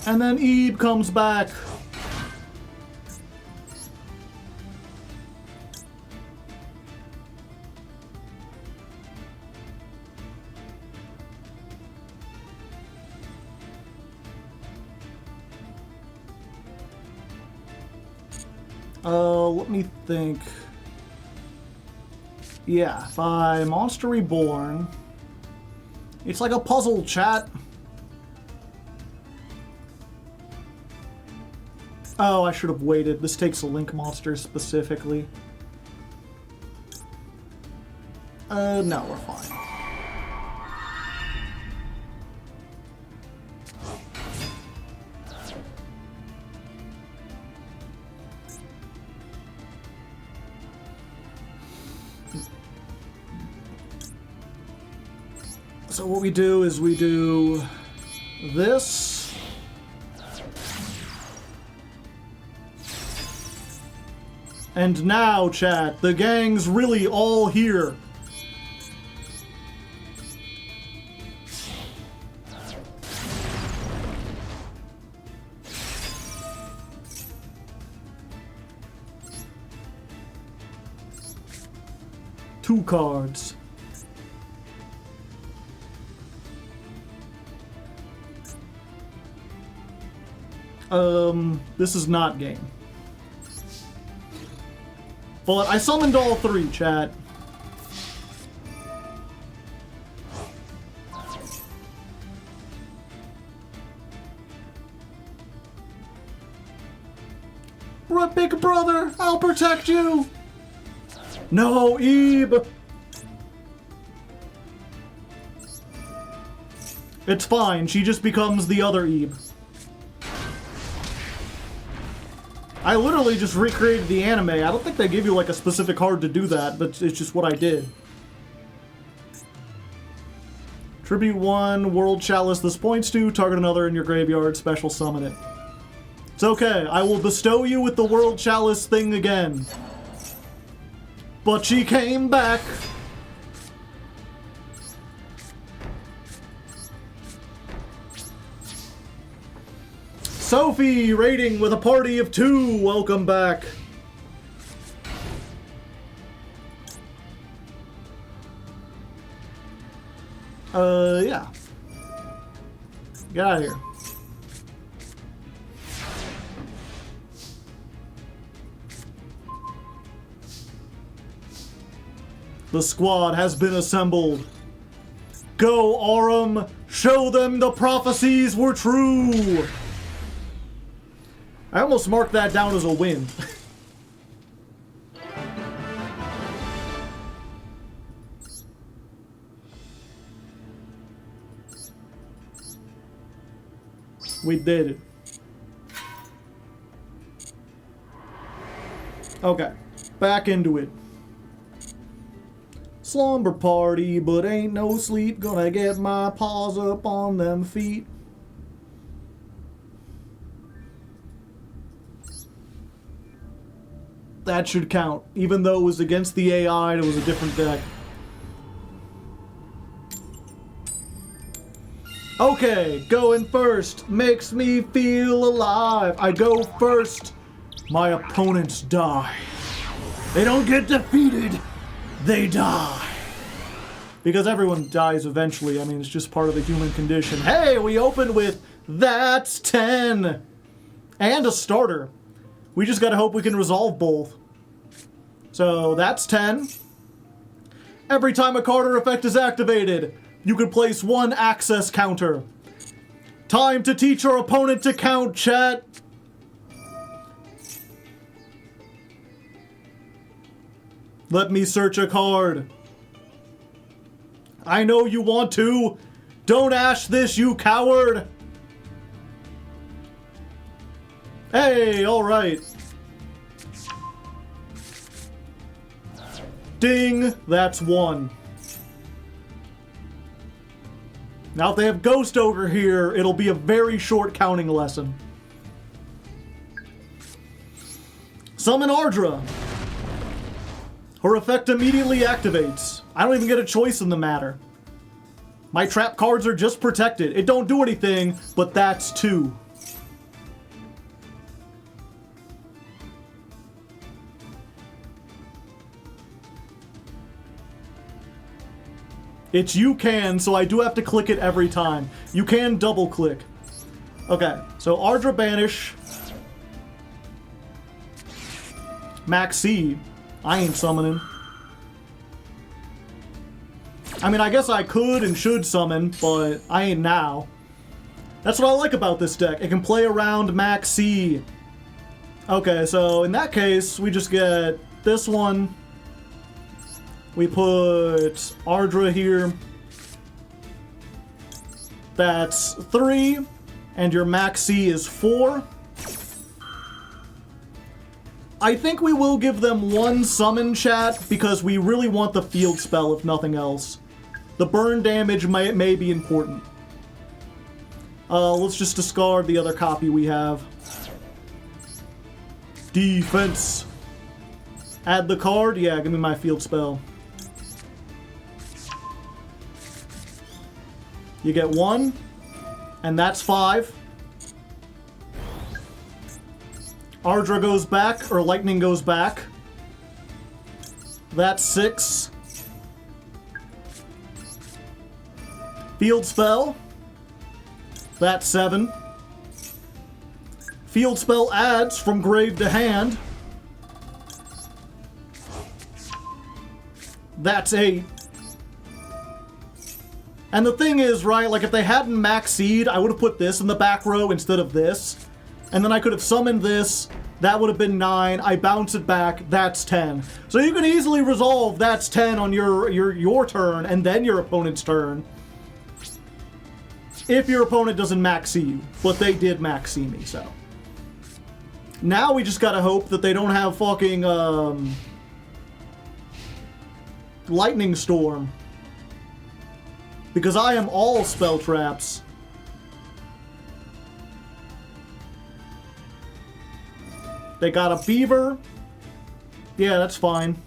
And then Ebe comes back. Let me think. Yeah, if I Monster Reborn, it's like a puzzle, chat. Oh, I should have waited. This takes a Link monster specifically. No, we're fine. So what we do is we do this. And now, chat, the gang's really all here. Two cards. This is not game. But I summoned all three, chat. Big brother, I'll protect you! No, Ebe! It's fine, she just becomes the other Ebe. I literally just recreated the anime. I don't think they give you like a specific card to do that, but it's just what I did. Tribute 1, World Chalice this points to, target another in your graveyard, special summon it. It's okay, I will bestow you with the World Chalice thing again. But she came back. Sophie, raiding with a party of 2. Welcome back. Yeah. Get out of here. The squad has been assembled. Go, Aurum! Show them the prophecies were true! I almost marked that down as a win. We did it. Okay, back into it. Slumber party, but ain't no sleep. Gonna get my paws up on them feet. That should count, even though it was against the AI and it was a different deck. Okay, going first makes me feel alive. I go first. My opponents die. They don't get defeated. They die. Because everyone dies eventually. I mean, it's just part of the human condition. Hey, we opened with that's 10. And a starter. We just gotta hope we can resolve both. So that's 10. Every time a card or effect is activated, you can place one access counter. Time to teach our opponent to count, chat. Let me search a card. I know you want to. Don't ash this, you coward. Hey, alright. Ding, that's 1. Now if they have Ghost Ogre here, it'll be a very short counting lesson. Summon Ardra. Her effect immediately activates. I don't even get a choice in the matter. My trap cards are just protected. It don't do anything, but that's 2. It's you can, so I do have to click it every time. You can double click. Okay, so Ardra Banish. Maxi. I ain't summoning. I mean, I guess I could and should summon, but I ain't now. That's what I like about this deck. It can play around Maxi. Okay, so in that case, we just get this one. We put Ardra here. That's 3. And your Maxi is 4. I think we will give them 1 summon, chat, because we really want the field spell, if nothing else. The burn damage may be important. Let's just discard the other copy we have. Defense. Add the card? Yeah, give me my field spell. You get 1, and that's 5. Ardra goes back, or Lightning goes back. That's 6. Field spell. That's 7. Field spell adds from grave to hand. That's 8. And the thing is, right, like if they hadn't Maxi'd, I would have put this in the back row instead of this. And then I could have summoned this. That would have been 9. I bounce it back. That's 10. So you can easily resolve that's 10 on your turn and then your opponent's turn. If your opponent doesn't Maxi you. But they did Maxi me, so. Now we just gotta hope that they don't have fucking, Lightning Storm. Because I am all spell traps. They got a Beaver. Yeah, that's fine.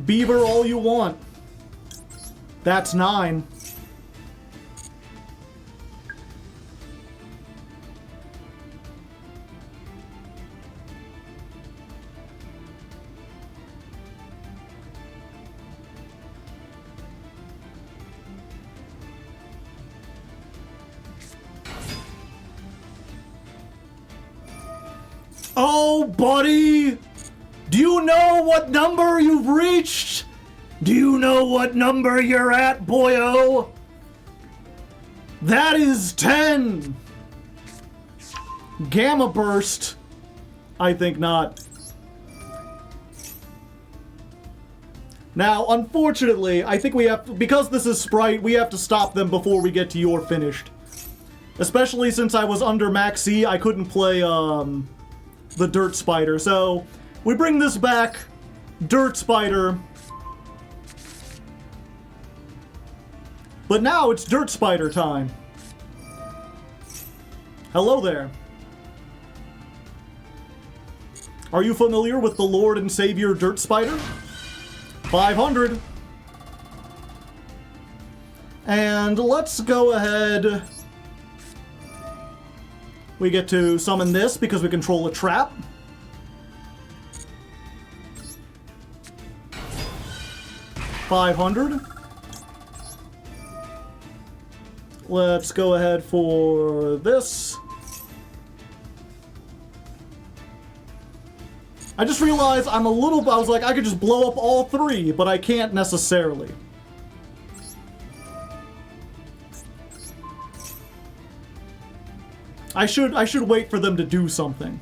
Beaver all you want. That's 9. Oh, buddy! Do you know what number you've reached? Do you know what number you're at, boyo? That is 10! Gamma Burst? I think not. Now, unfortunately, I think we have to, because this is Sprite, we have to stop them before we get to your finished. Especially since I was under Maxi, I couldn't play, the Dirt Spider. So, we bring this back. Dirt Spider. But now it's Dirt Spider time. Hello there. Are you familiar with the Lord and Savior Dirt Spider? 500. And let's go ahead. We get to summon this because we control a trap. $500. Let's go ahead for this. I just realized I was like, I could just blow up all three, but I can't necessarily. I should wait for them to do something.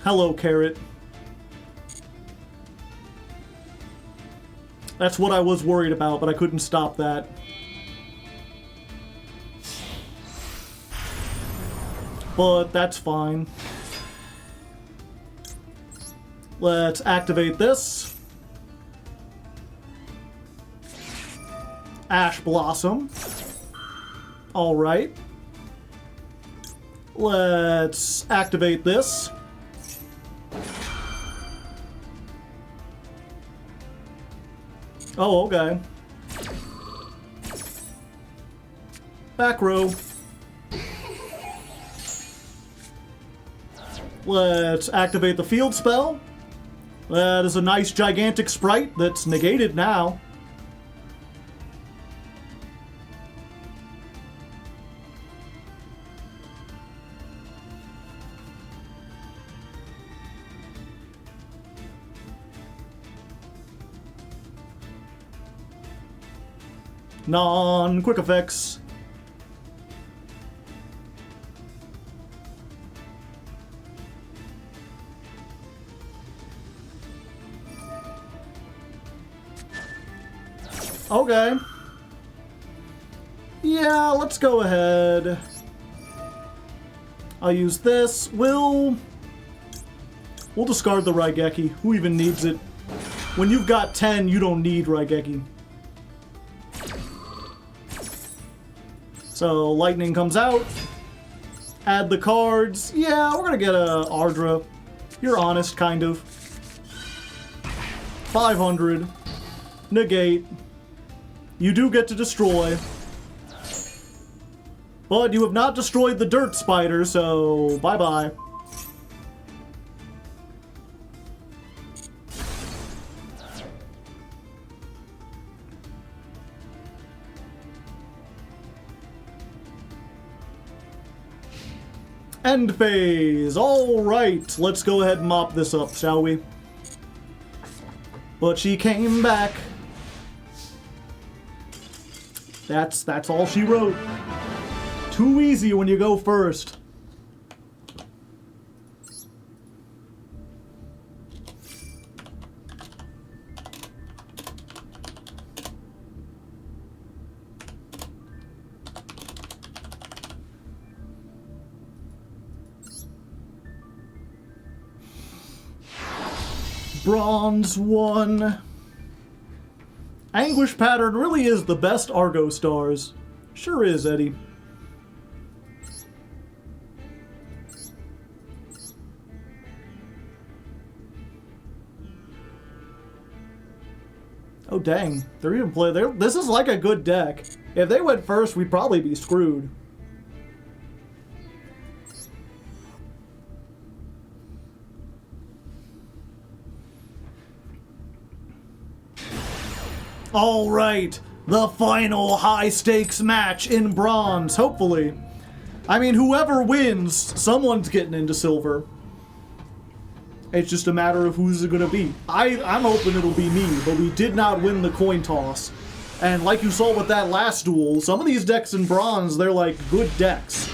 Hello, Carrot. That's what I was worried about, but I couldn't stop that. But that's fine. Let's activate this. Ash Blossom. Alright. Let's activate this. Oh, okay. Back row. Let's activate the field spell. That is a nice gigantic sprite that's negated now. Non-quick effects. Okay. Yeah, let's go ahead. I'll use this. We'll discard the Raigeki. Who even needs it? When you've got 10, you don't need Raigeki. So, lightning comes out. Add the cards. Yeah, we're gonna get a Ardra. You're honest, kind of. 500. Negate. You do get to destroy. But you have not destroyed the dirt spider, so bye-bye. End phase. Alright, let's go ahead and mop this up, shall we? But she came back. That's all she wrote. Too easy when you go first. Bronze 1. Anguish Pattern really is the best Argostars. Sure is, Eddie. Oh dang, they're even playing. This is like a good deck. If they went first, we'd probably be screwed. Alright, the final high-stakes match in bronze, hopefully. I mean, whoever wins, someone's getting into silver. It's just a matter of who's it gonna be. I'm hoping it'll be me, but we did not win the coin toss. And like you saw with that last duel, some of these decks in bronze, they're like good decks.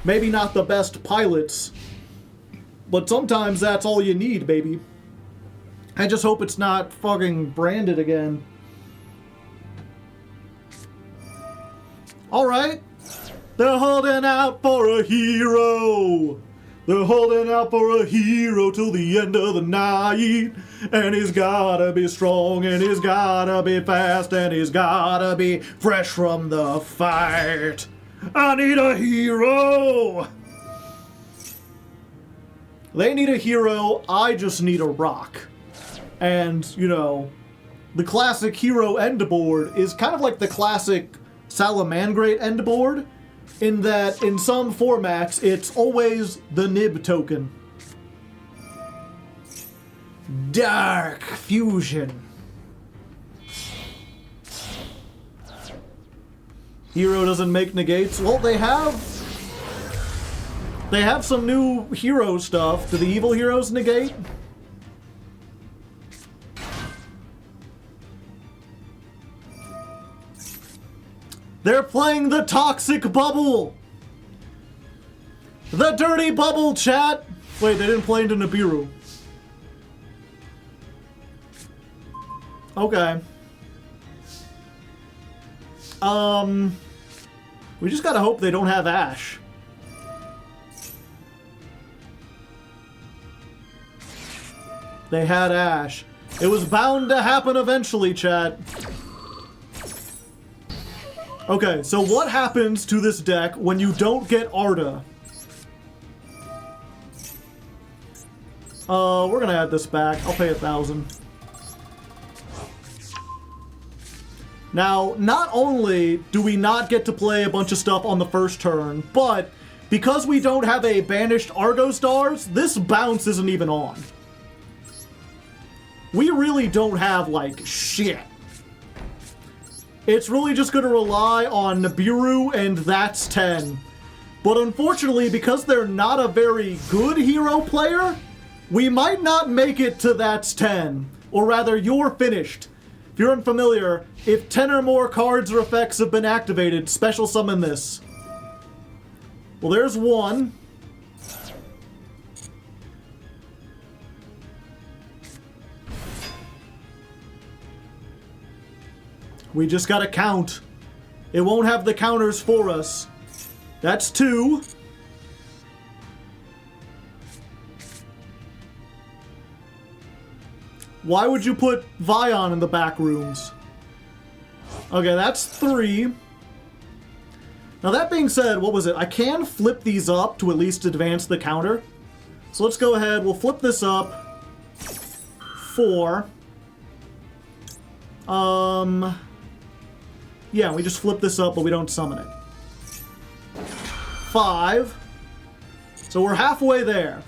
Maybe not the best pilots, but sometimes that's all you need, baby. I just hope it's not fucking branded again. Alright. They're holding out for a hero. They're holding out for a hero till the end of the night. And he's gotta be strong, and he's gotta be fast, and he's gotta be fresh from the fight. I need a hero! They need a hero, I just need a rock. And, you know, the classic hero end board is kind of like the classic Salamangrate end board, in that in some formats it's always the nib token. Dark Fusion. Hero doesn't make negates. Well, they have some new hero stuff. Do the evil heroes negate? They're playing the toxic bubble. The dirty bubble, chat. Wait, they didn't play into Nibiru. Okay. We just gotta hope they don't have Ash. They had Ash. It was bound to happen eventually, chat. Okay, so what happens to this deck when you don't get Arda? We're gonna add this back. I'll pay 1,000. Now, not only do we not get to play a bunch of stuff on the first turn, but because we don't have a banished Argostars, this bounce isn't even on. We really don't have, like, shit. It's really just going to rely on Nibiru, and that's 10. But unfortunately, because they're not a very good hero player, we might not make it to that's 10. Or rather, you're finished. If you're unfamiliar, if 10 or more cards or effects have been activated, special summon this. Well, there's one. We just gotta count. It won't have the counters for us. That's 2. Why would you put Vion in the back rooms? Okay, that's 3. Now that being said, what was it? I can flip these up to at least advance the counter. So let's go ahead, we'll flip this up. 4. Yeah, we just flip this up, but we don't summon it. 5. So we're halfway there.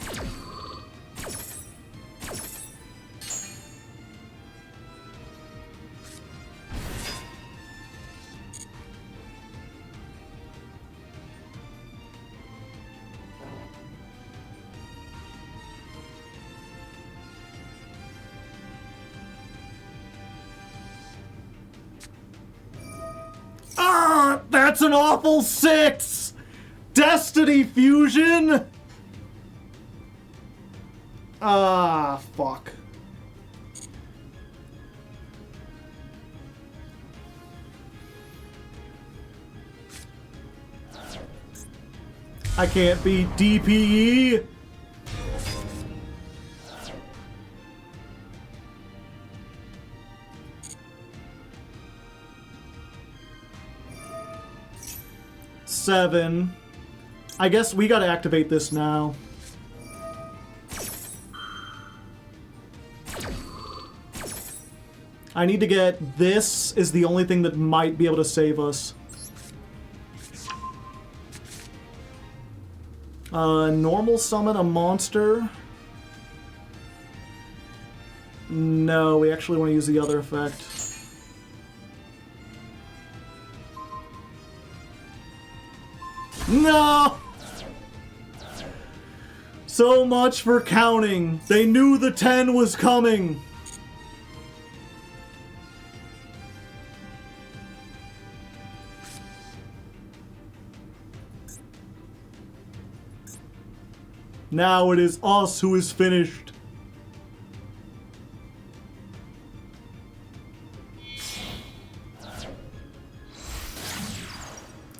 That's an awful 6! Destiny Fusion? Ah, fuck. I can't beat DPE. Seven. I guess we gotta activate this now. I need to get this is the only thing that might be able to save us. Normal summon a monster. No, we actually want to use the other effect. No! So much for counting. They knew the 10 was coming. Now it is us who is finished.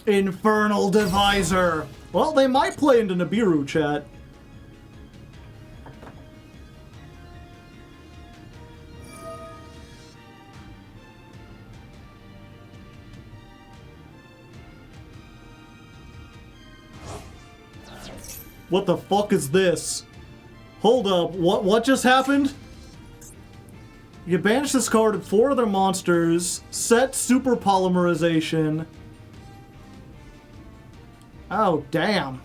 Infernal Divisor. Well, they might play into Nibiru, chat. What the fuck is this? Hold up, what just happened? You banish this card at 4 other monsters, set super polymerization. Oh, damn.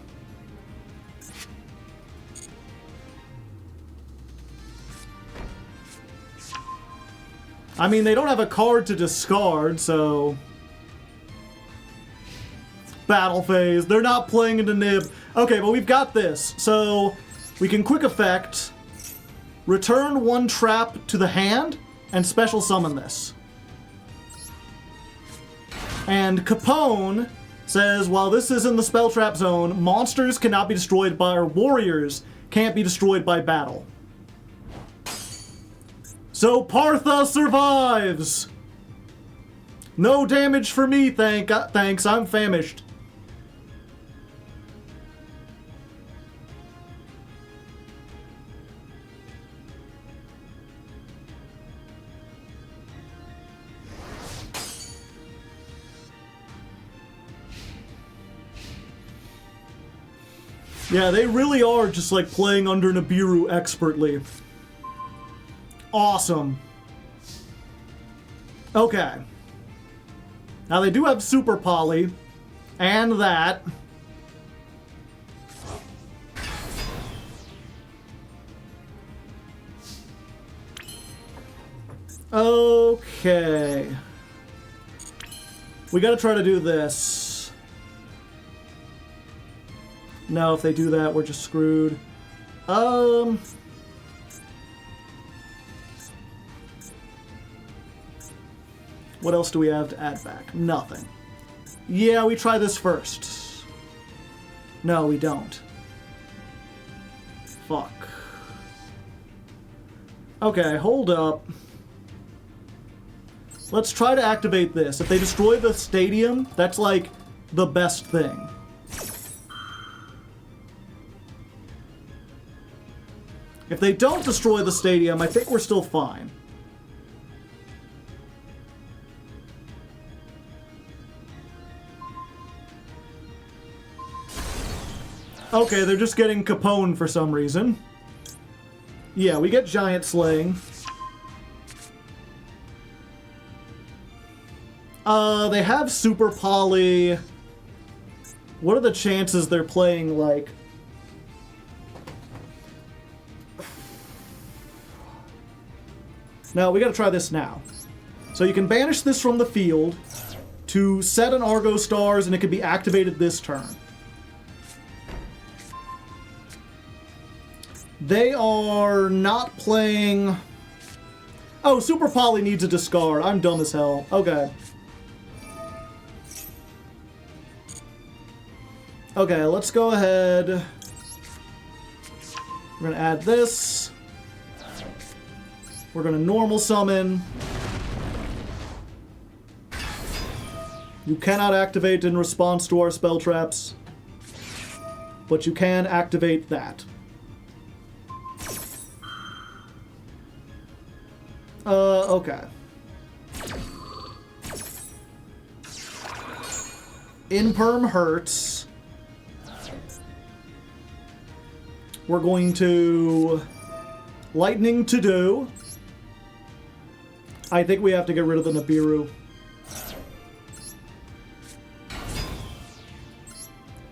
I mean, they don't have a card to discard, so... Battle phase. They're not playing into Nib. Okay, but we've got this. So, we can quick effect, return 1 trap to the hand, and special summon this. And Capone says, while this is in the spell trap zone, monsters cannot be destroyed by, or warriors can't be destroyed by battle. So Partha survives! No damage for me, thanks, I'm famished. Yeah, they really are just like playing under Nibiru expertly. Awesome. Okay. Now they do have Super Poly, and that. Okay. We gotta try to do this. No, if they do that, we're just screwed. What else do we have to add back? Nothing. Yeah, we try this first. No, we don't. Fuck. Okay, hold up. Let's try to activate this. If they destroy the stadium, that's like the best thing. If they don't destroy the stadium, I think we're still fine. Okay, they're just getting Capone for some reason. Yeah, we get Giant Slaying. They have Super Poly. What are the chances they're playing, like... No, we gotta try this now. So you can banish this from the field to set an Argostars, and it can be activated this turn. They are not playing... Oh, Super Poly needs a discard. I'm dumb as hell. Okay. Okay, let's go ahead. We're gonna add this. We're gonna normal summon. You cannot activate in response to our spell traps, but you can activate that. Okay. Imperm hurts. We're going to Lightning to do. I think we have to get rid of the Nibiru.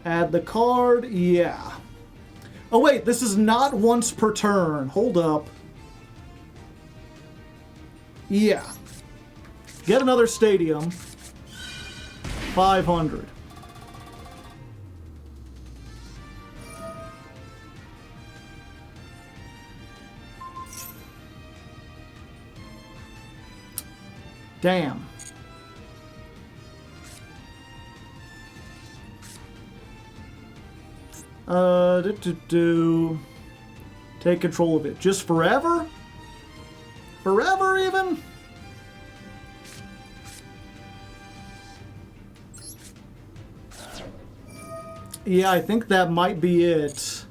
Add the card, yeah. Oh wait, this is not once per turn. Hold up. Yeah. Get another stadium. 500. Damn. Take control of it. Just forever? Forever, even? Yeah, I think that might be it.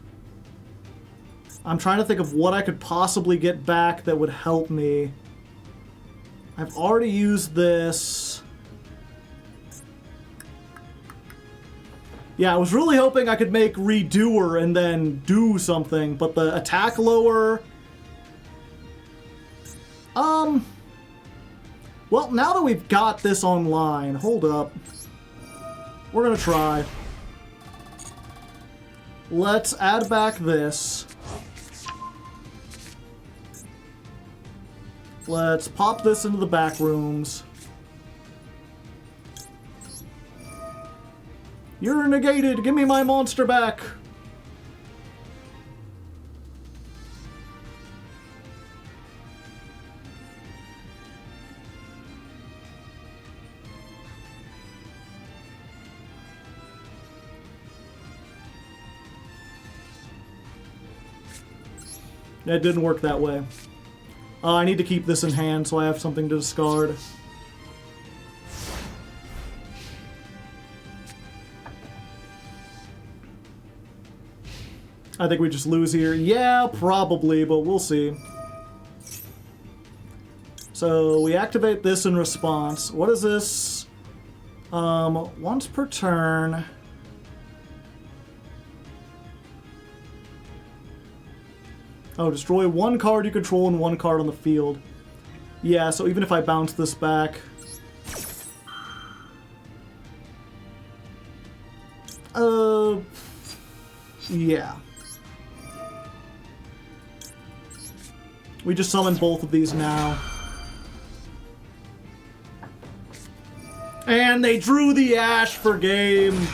I'm trying to think of what I could possibly get back that would help me. I've already used this. Yeah, I was really hoping I could make Redoer and then do something, but the attack lower... Well, now that we've got this online, hold up. We're gonna try. Let's add back this. Let's pop this into the back rooms. You're negated! Give me my monster back! It didn't work that way. I need to keep this in hand so I have something to discard. I think we just lose here. Yeah, probably, but we'll see. So we activate this in response. What is this? Once per turn. Oh, destroy one card you control and one card on the field. Yeah, so even if I bounce this back... Yeah. We just summon both of these now. And they drew the Ash for game.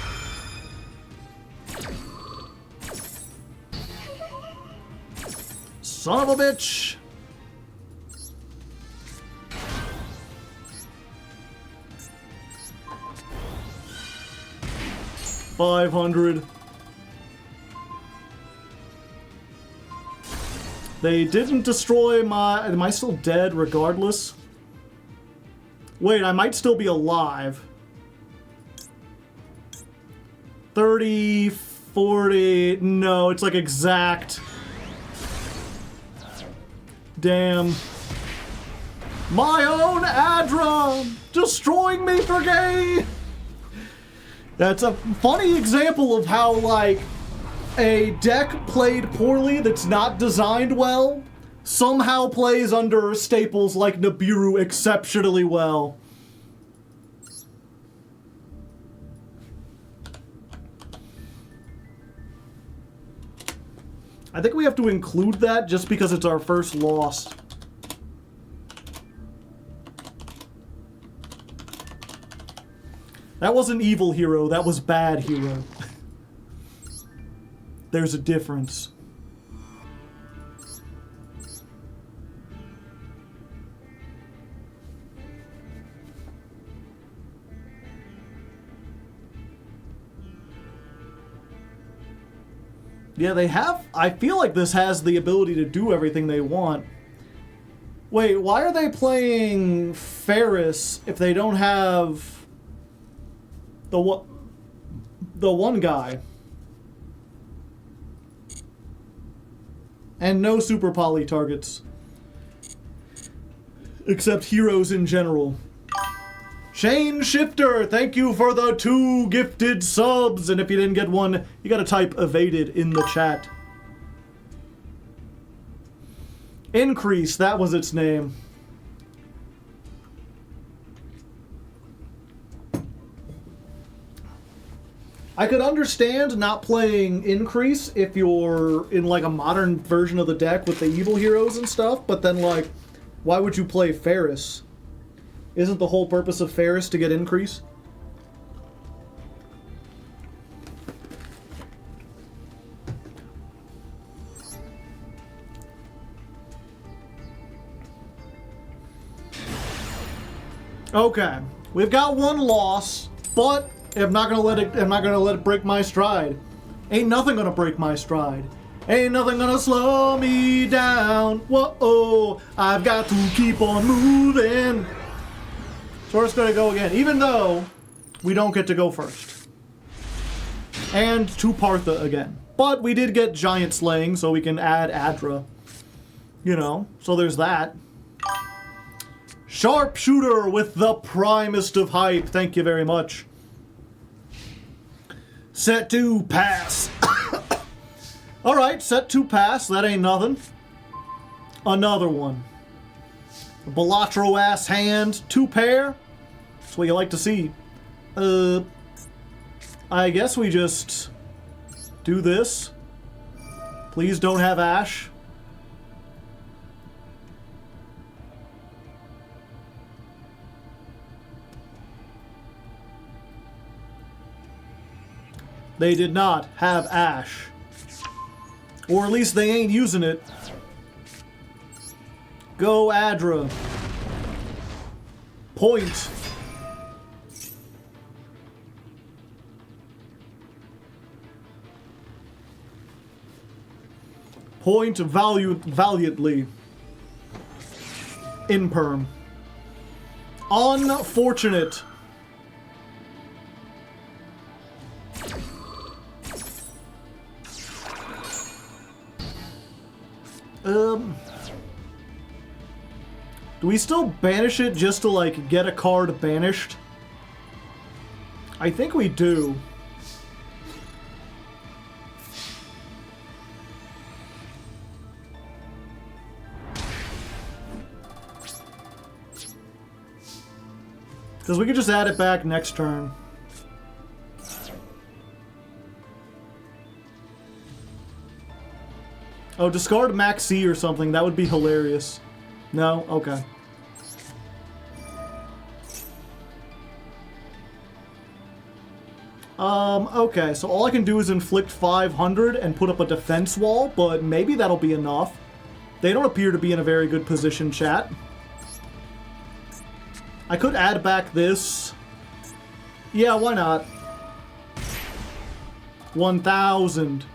Son of a bitch! $500. They didn't destroy my... Am I still dead regardless? Wait, I might still be alive. 30, 40... No, it's like exact... Damn. My own Adra! Destroying me for gay! That's a funny example of how, like, a deck played poorly that's not designed well somehow plays under staples like Nibiru exceptionally well. I think we have to include that just because it's our first loss. That wasn't evil hero, that was bad hero. There's a difference. Yeah, they have... I feel like this has the ability to do everything they want. Wait, why are they playing Ferris if they don't have... the one guy? And no super poly targets. Except heroes in general. Shane Shifter, thank you for the 2 gifted subs. And if you didn't get one, you gotta type evaded in the chat. Increase, that was its name. I could understand not playing Increase if you're in like a modern version of the deck with the evil heroes and stuff, but then like, why would you play Ferris? Isn't the whole purpose of Ferris to get Increase? Okay, we've got one loss, but I'm not gonna let it break my stride. Ain't nothing gonna break my stride. Ain't nothing gonna slow me down. Whoa, I've got to keep on moving. So we're just gonna go again, even though we don't get to go first. And to Partha again. But we did get Giant Slaying, so we can add Adra. You know, so there's that. Sharpshooter with the primest of hype. Thank you very much. Set to pass. Alright, set to pass. That ain't nothing. Another one. A Balatro ass hand. 2 pair. That's what you like to see. I guess we just do this. Please don't have Ash. They did not have Ash. Or at least they ain't using it. Go Adra. Point. Point valiantly. Imperm. Unfortunate. Do we still banish it just to, like, get a card banished? I think we do. Because we could just add it back next turn. Oh, discard Max C or something. That would be hilarious. No? Okay. Okay, so all I can do is inflict 500 and put up a defense wall, but maybe that'll be enough. They don't appear to be in a very good position, chat. I could add back this. Yeah, why not? 1,000.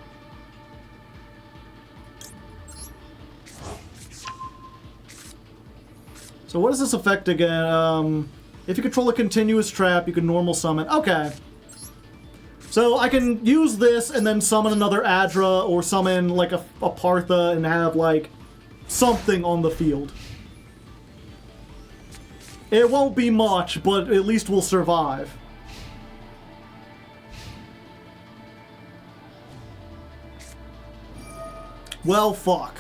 So what does this affect again? If you control a continuous trap, you can normal summon. Okay. So I can use this and then summon another Adra or summon like a Partha and have like something on the field. It won't be much, but at least we'll survive. Well, fuck.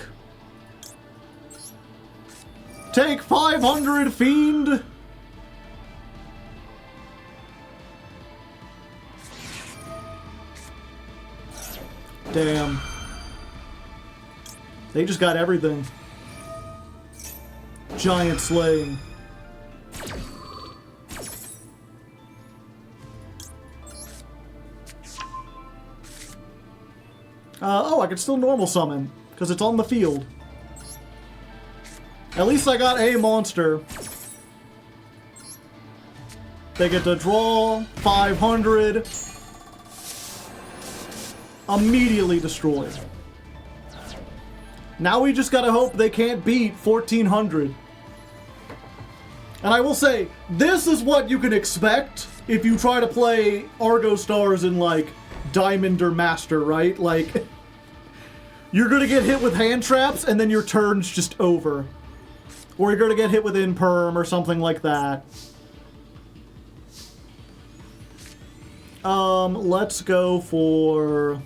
Take 500, fiend! Damn. They just got everything. Giant slaying. Oh, I can still normal summon, because it's on the field. At least I got a monster. They get to draw 500. Immediately destroyed. Now we just gotta hope they can't beat 1400. And I will say, this is what you can expect if you try to play Argostars in like Diamond or Master, right? Like, you're gonna get hit with hand traps and then your turn's just over. Or you're gonna get hit with Imperm or something like that. Let's go for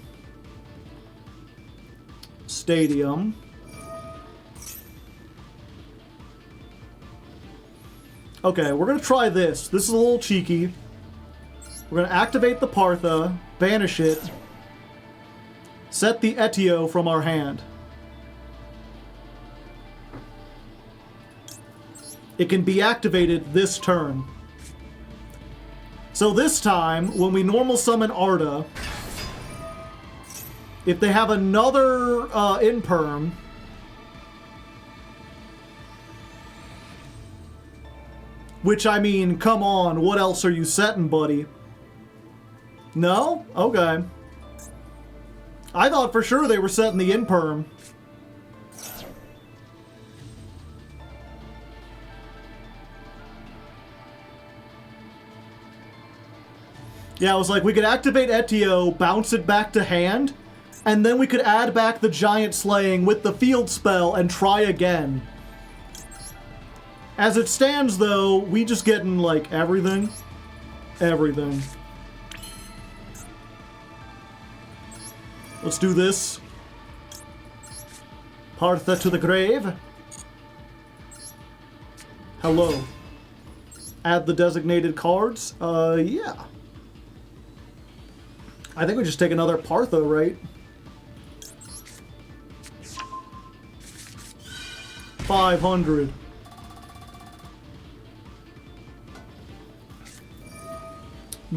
Stadium. Okay, we're gonna try this. This is a little cheeky. We're gonna activate the Partha, banish it, set the Etio from our hand. It can be activated this turn. So this time, when we normal summon Arda, if they have another Imperm, which, I mean, come on, what else are you setting, buddy? No? Okay. I thought for sure they were setting the Imperm. Yeah, I was like, we could activate Etio, bounce it back to hand, and then we could add back the Giant Slaying with the field spell and try again. As it stands, though, we just getting, like, everything. Everything. Let's do this. Partha to the grave. Hello. Add the designated cards. Yeah. I think we just take another Partha, right? 500.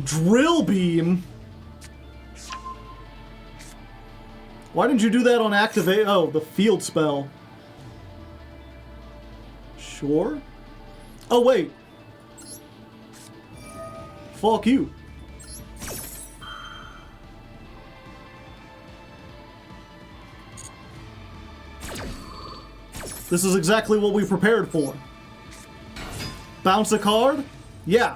Drill beam. Why didn't you do that on activate? Oh, the field spell. Sure. Oh, wait. Fuck you. This is exactly what we prepared for. Bounce a card? Yeah.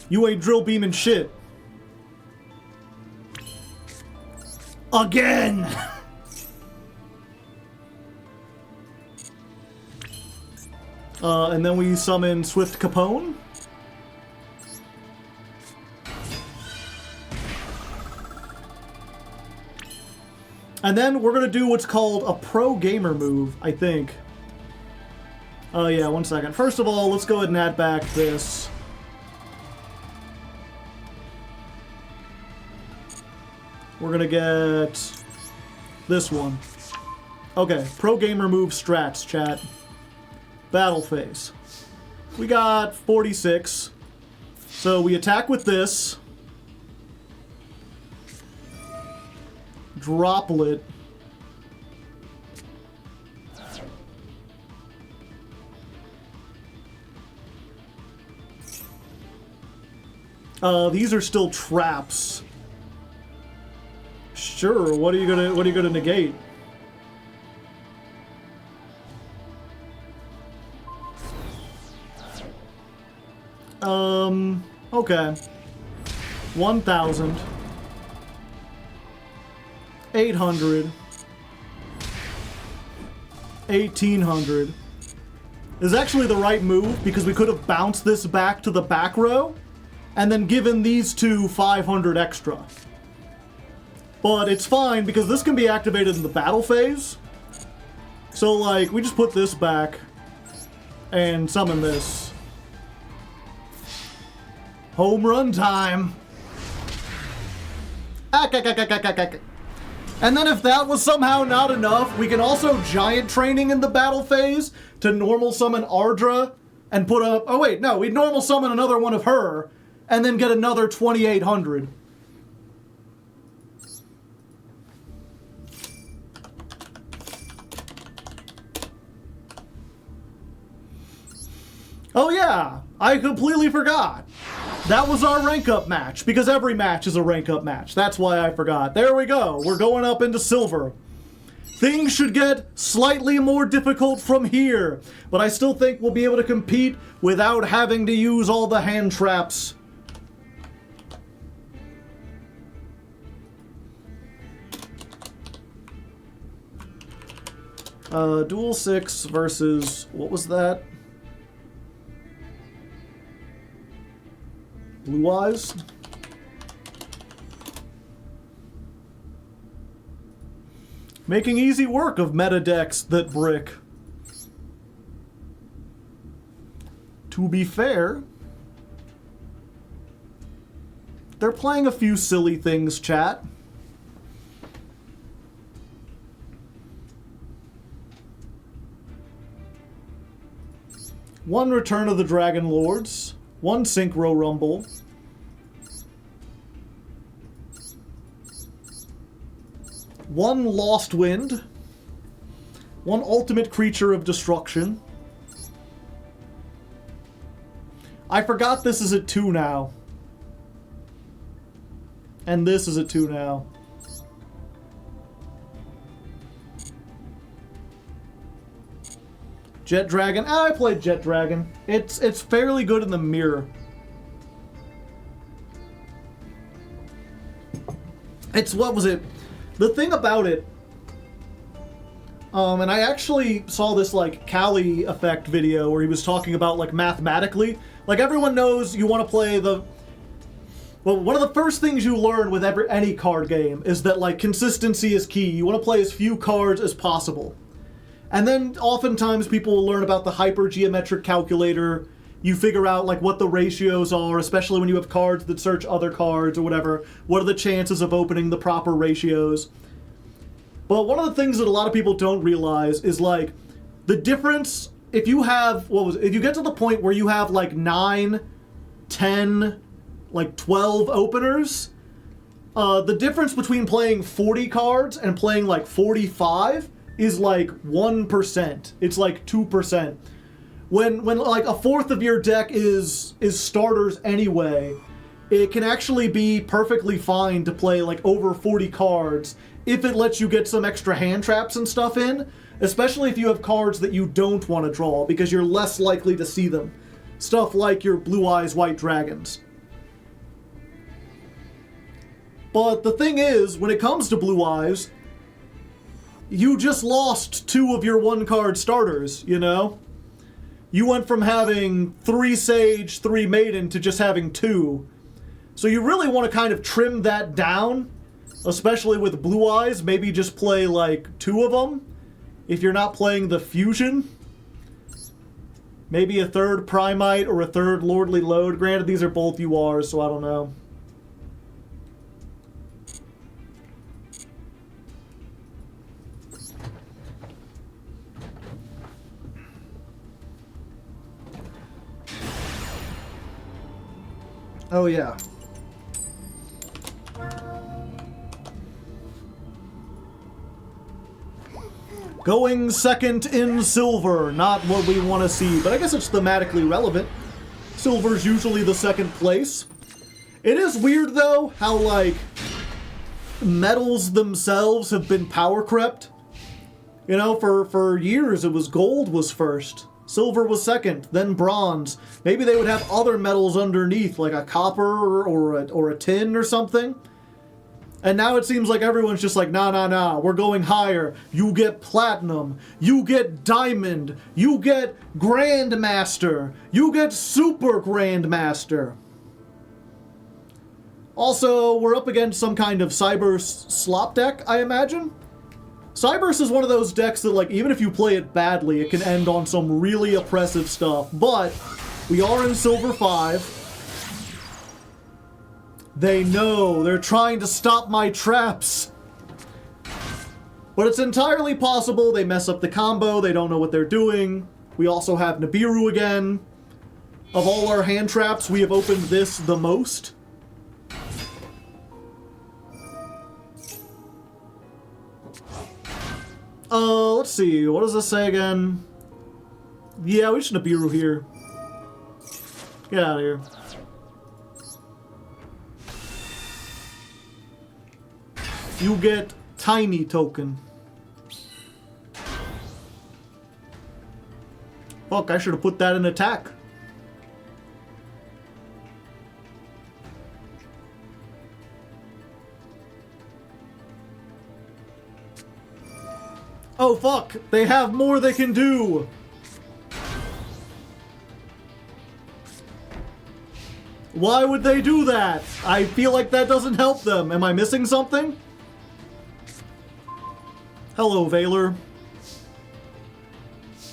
You ain't drill beaming shit. Again! And then we summon Swift Capone. And then we're gonna do what's called a pro gamer move, I think. Oh yeah, 1 second. First of all, let's go ahead and add back this. We're gonna get this one. Okay, pro gamer move strats, chat. Battle phase. We got 46. So we attack with this. Droplet. These are still traps. Sure, what are you gonna negate? Okay. 1,000. 800. 1,800. Is actually the right move because we could have bounced this back to the back row and then given these two 500 extra. But it's fine because this can be activated in the battle phase. So like, we just put this back and summon this. Home run time. And then if that was somehow not enough, we can also giant training in the battle phase to normal summon Ardra and put a... Oh wait, no, we'd normal summon another one of her and then get another 2,800. Oh yeah, I completely forgot. That was our rank up match, because every match is a rank up match. That's why I forgot. There we go. We're going up into silver. Things should get slightly more difficult from here, but I still think we'll be able to compete without having to use all the hand traps. Duel 6 versus... what was that? Blue Eyes? Making easy work of meta decks that brick. To be fair, they're playing a few silly things, chat. One Return of the Dragon Lords. One Synchro Rumble. One Lost Wind. One Ultimate Creature of Destruction. I forgot this is at 2 now. And this is at 2 now. Jet Dragon. I played Jet Dragon. It's fairly good in the mirror. It's, what was it? The thing about it, and I actually saw this like Kali effect video where he was talking about like mathematically, like everyone knows you want to play the, Well, one of the first things you learn with any card game is that, like, consistency is key. You want to play as few cards as possible. And then oftentimes people will learn about the hypergeometric calculator. You figure out, like, what the ratios are, especially when you have cards that search other cards or whatever. What are the chances of opening the proper ratios? But one of the things that a lot of people don't realize is, like, the difference if you have, if you get to the point where you have, like, 9, 10, like 12 openers, the difference between playing 40 cards and playing like 45 is like 1%. It's like 2%. When like a fourth of your deck is starters anyway, it can actually be perfectly fine to play like over 40 cards if it lets you get some extra hand traps and stuff in, especially if you have cards that you don't want to draw because you're less likely to see them. Stuff like your Blue Eyes White Dragons. But the thing is, when it comes to Blue Eyes, you just lost 2 of your 1-card starters, you know? You went from having 3 Sage, 3 Maiden to just having 2. So you really want to kind of trim that down, especially with Blue Eyes. Maybe just play like 2 of them if you're not playing the Fusion. Maybe a 3rd Primite or a 3rd Lordly Load. Granted, these are both URs, so I don't know. Oh, yeah. Going second in silver, not what we want to see, but I guess it's thematically relevant. Silver's usually the second place. It is weird, though, how, like, metals themselves have been power crept. You know, for years it was gold was first. Silver was second, then bronze. Maybe they would have other metals underneath, like a copper or a tin or something. And now it seems like everyone's just like, nah, we're going higher. You get platinum. You get diamond. You get grandmaster. You get super grandmaster. Also, we're up against some kind of Cyberse slop deck, I imagine. Cyberse is one of those decks that, like, even if you play it badly, it can end on some really oppressive stuff. But we are in Silver 5. They know. They're trying to stop my traps. But it's entirely possible they mess up the combo. They don't know what they're doing. We also have Nibiru again. Of all our hand traps, we have opened this the most. Let's see. What does this say again? Yeah, we should Nibiru here. Get out of here. You get tiny token. Fuck, I should have put that in attack. Oh fuck, they have more they can do. Why would they do that? I feel like that doesn't help them. Am I missing something? Hello, Valor.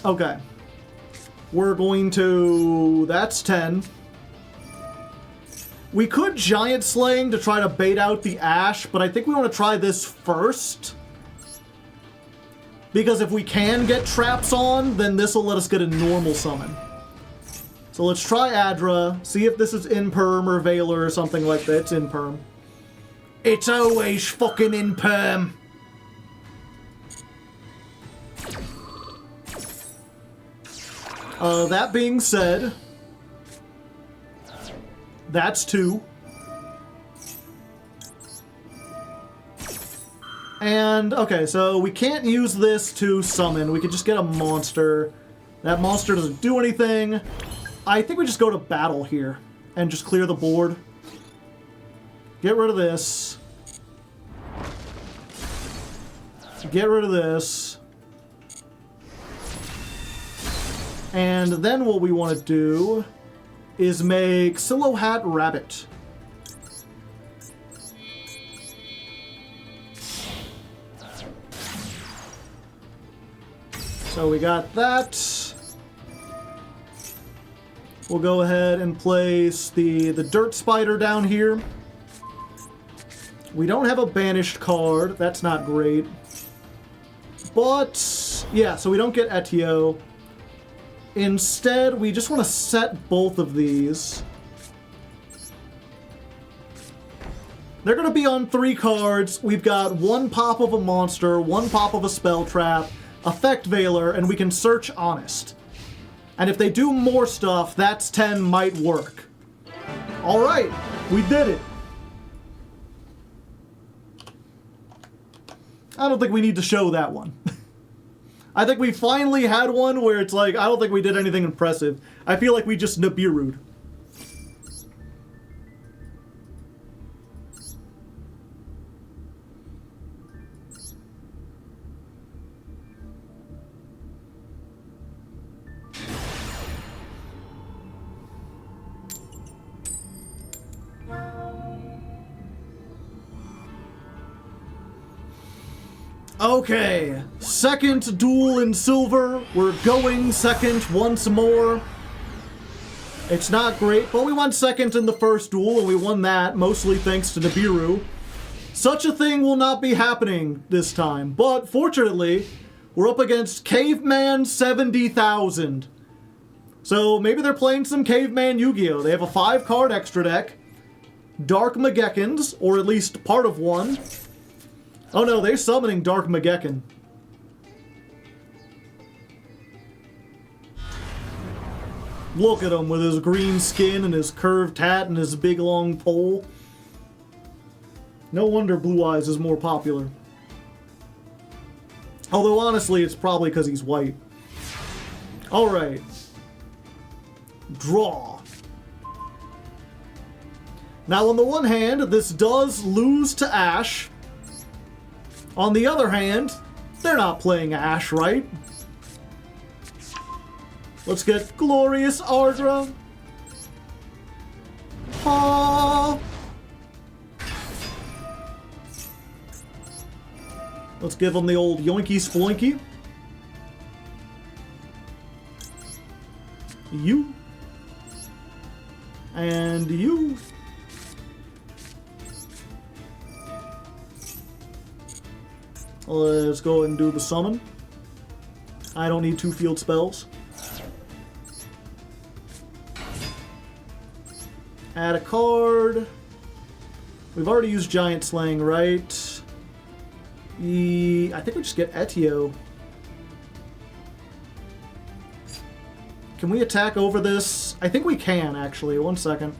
Okay. We're going to... That's 10. We could Giant Slaying to try to bait out the Ash, but I think we want to try this first. Because if we can get traps on, then this will let us get a normal summon. So let's try Adra, see if this is Imperm or Valor or something like that. It's Imperm. It's always fucking Imperm. That being said, that's 2. And, okay, so we can't use this to summon. We could just get a monster. That monster doesn't do anything. I think we just go to battle here and just clear the board. Get rid of this. Get rid of this. And then what we want to do is make Silhouette Rabbit. So we got that. We'll go ahead and place the dirt spider down here. We don't have a banished card. That's not great. But, yeah, so we don't get Etio. Instead, we just want to set both of these. They're going to be on 3 cards. We've got 1 pop of a monster, 1 pop of a spell trap, Effect Veiler, and we can search Honest. And if they do more stuff, that's 10 might work. Alright, we did it. I don't think we need to show that one. I think we finally had one where it's like, I don't think we did anything impressive. I feel like we just Nibiru'd. Okay, second duel in silver. We're going second once more. It's not great, but we won second in the first duel, and we won that, mostly thanks to Nibiru. Such a thing will not be happening this time, but fortunately, we're up against Caveman 70,000. So maybe they're playing some Caveman Yu-Gi-Oh! They have a 5-card extra deck, Dark Magekins, or at least part of one. Oh no, they're summoning Dark Magekkin. Look at him with his green skin and his curved hat and his big long pole. No wonder Blue Eyes is more popular. Although honestly, it's probably because he's white. Alright. Draw. Now on the one hand, this does lose to Ash. On the other hand, they're not playing Ash, right? Let's get Glorious Ardra. Ha! Let's give them the old yoinky sploinky. You. And you. Let's go ahead and do the summon. I don't need 2 field spells. Add a card. We've already used Giant Slaying, right? I think we just get Etio. Can we attack over this? I think we can, actually. 1 second.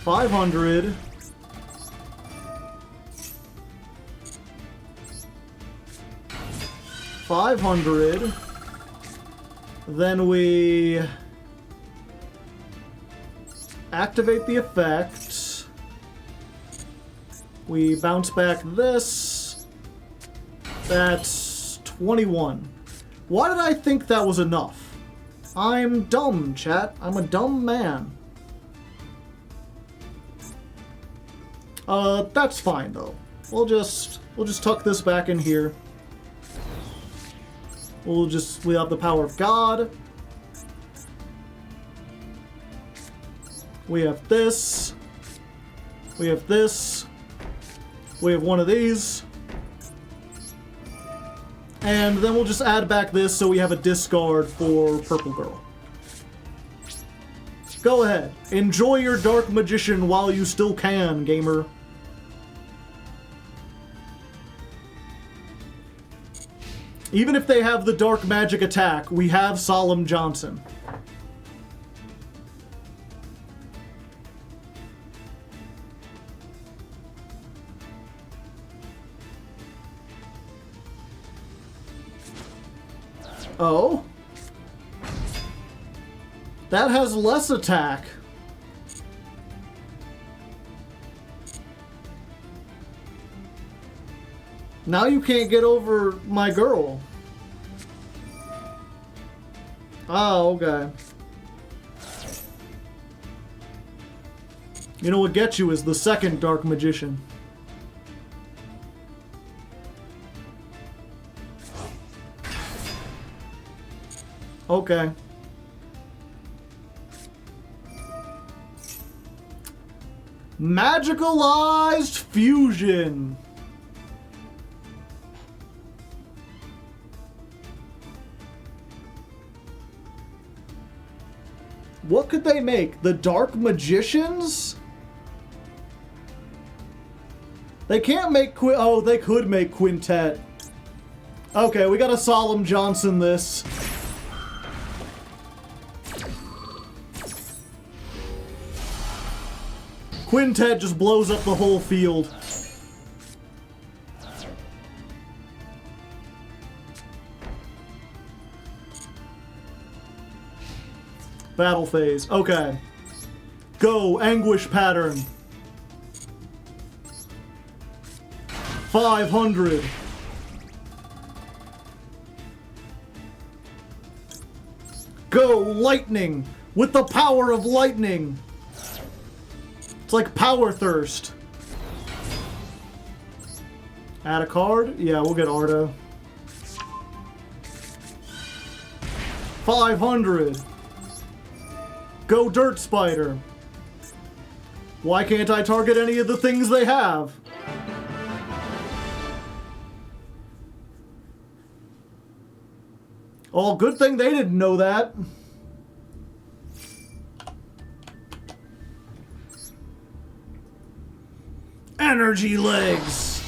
500. $500. Then we activate the effect. We bounce back this. That's 21. Why did I think that was enough? I'm dumb, chat. I'm a dumb man. That's fine though. We'll just tuck this back in here. We have the power of God. We have this. We have this. We have one of these. And then we'll just add back this so we have a discard for Purple Girl. Go ahead. Enjoy your Dark Magician while you still can, gamer. Even if they have the Dark Magic attack, we have Solemn Johnson. Oh? That has less attack. Now you can't get over my girl. Oh, okay. You know what gets you is the second Dark Magician. Okay. Magicalized fusion. What could they make? The Dark Magicians? They can't make oh, they could make Quintet. Okay, we gotta Solemn Johnson this. Quintet just blows up the whole field. Battle phase. Okay. Go, Anguish Pattern. 500. Go, Lightning. With the power of lightning. It's like Power Thirst. Add a card? Yeah, we'll get Ardo. 500. Go Dirt Spider. Why can't I target any of the things they have? Oh, good thing they didn't know that. Energy Legs.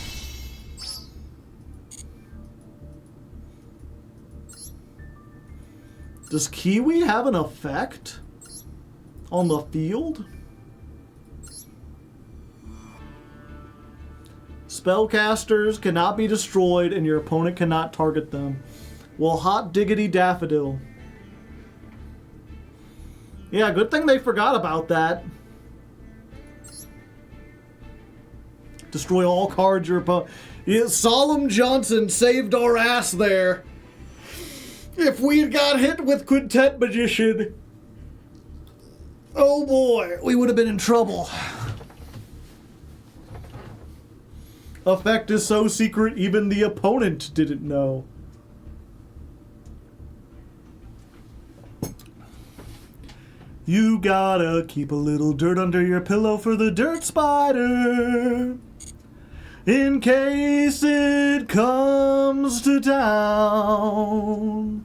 Does Kiwi have an effect on the field? Spellcasters cannot be destroyed and your opponent cannot target them. Well, hot diggity daffodil. Yeah, good thing they forgot about that. Destroy all cards your opponent. Yeah, Solemn Johnson saved our ass there. If we got hit with Quintet Magician, oh boy, we would have been in trouble. Effect is so secret, even the opponent didn't know. You gotta keep a little dirt under your pillow for the Dirt Spider, in case it comes to town.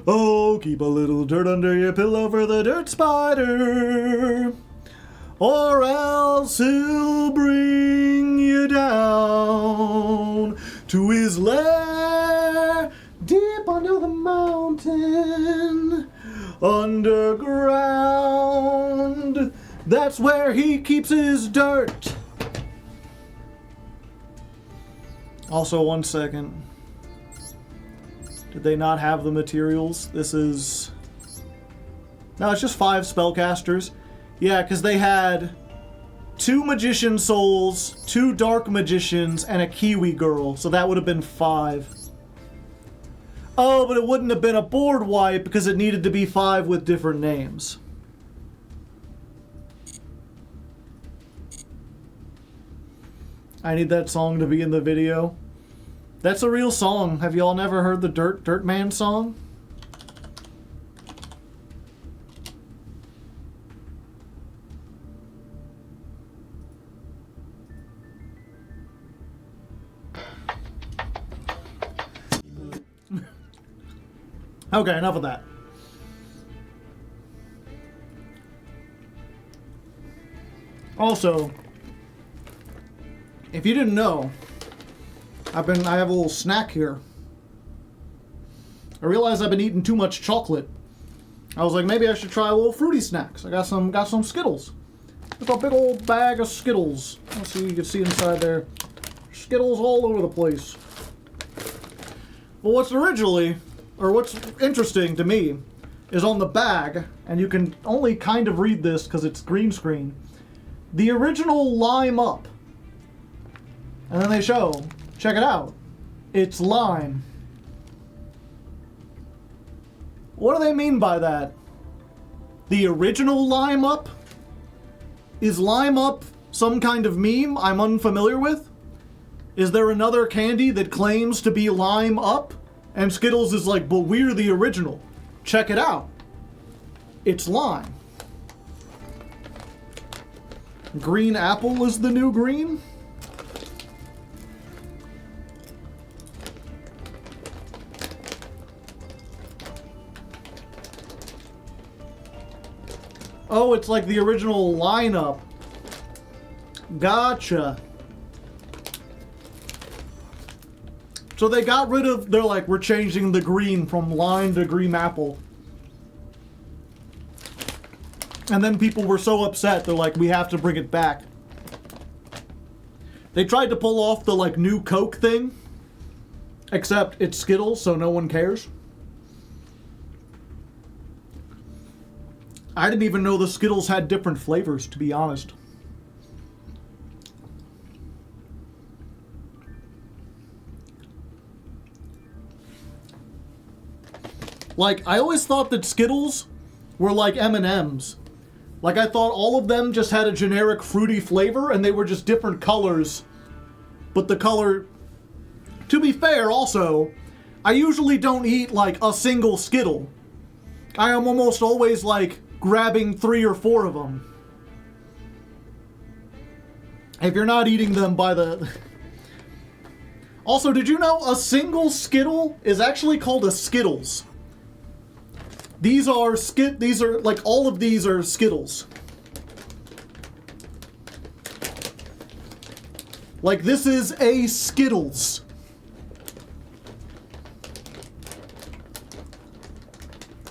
Oh, keep a little dirt under your pillow for the Dirt Spider, or else he'll bring you down to his lair deep under the mountain. Underground, that's where he keeps his dirt. Also, 1 second. Did they not have the materials? This is... No, it's just 5 spellcasters. Yeah, because they had 2 Magician Souls, 2 Dark Magicians, and a Kiwi Girl. So that would have been 5. Oh, but it wouldn't have been a board wipe because it needed to be 5 with different names. I need that song to be in the video. That's a real song. Have y'all never heard the Dirt Man song? Okay, enough of that. Also, if you didn't know, I have a little snack here. I realized I've been eating too much chocolate. I was like, maybe I should try a little fruity snacks. I got some Skittles. Just a big old bag of Skittles. Let's see, you can see inside there. Skittles all over the place. Well, what's interesting to me is on the bag, and you can only kind of read this because it's green screen, the original Lime Up. And then they show, check it out, it's lime. What do they mean by that? The original Lime Up? Is Lime Up some kind of meme I'm unfamiliar with? Is there another candy that claims to be Lime Up? And Skittles is like, but we're the original. check it out. It's lime. Green apple is the new green? Oh, it's like the original lineup. Gotcha. So they got rid of, they're like, we're changing the green from lime to green apple. And then people were so upset, they're like, we have to bring it back. They tried to pull off the, like, new Coke thing. Except it's Skittles, so no one cares. I didn't even know the Skittles had different flavors, to be honest. Like, I always thought that Skittles were like M&Ms. Like, I thought all of them just had a generic fruity flavor, and they were just different colors. But the color... To be fair, also, I usually don't eat, like, a single Skittle. I am almost always, like, grabbing 3 or 4 of them. If you're not eating them by the... Also, did you know a single Skittle is actually called a Skittles? These are like, all of these are Skittles. Like, this is a Skittles.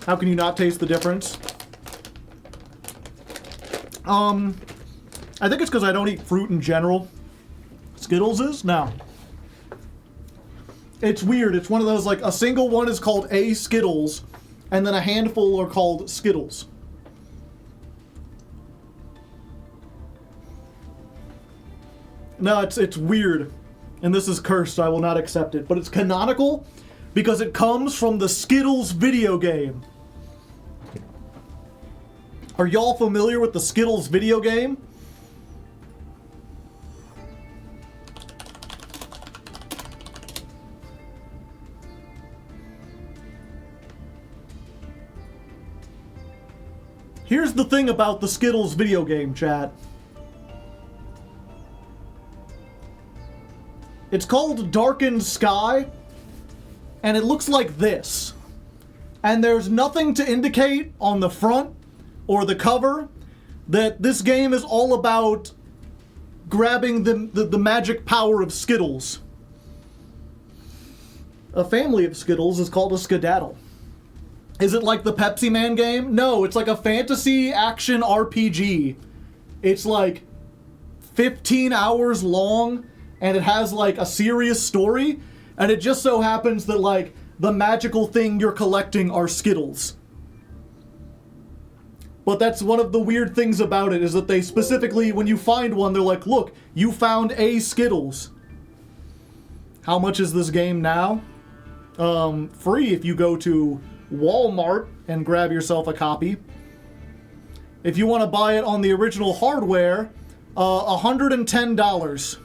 How can you not taste the difference? I think it's because I don't eat fruit in general. Skittles is? No. It's weird. It's one of those, like, a single one is called a Skittles, and then a handful are called Skittles. No, it's weird. And this is cursed, I will not accept it. But it's canonical because it comes from the Skittles video game. Are y'all familiar with the Skittles video game? Here's the thing about the Skittles video game, chat. It's called Darkened Sky, and it looks like this. And there's nothing to indicate on the front or the cover that this game is all about grabbing the magic power of Skittles. A family of Skittles is called a Skedaddle. Is it like the Pepsi Man game? No, it's like a fantasy action RPG. It's like 15 hours long, and it has like a serious story, and it just so happens that like the magical thing you're collecting are Skittles. But that's one of the weird things about it, is that they specifically, when you find one, they're like, look, you found a Skittles. How much is this game now? Free if you go to Walmart and grab yourself a copy. If you want to buy it on the original hardware, $110.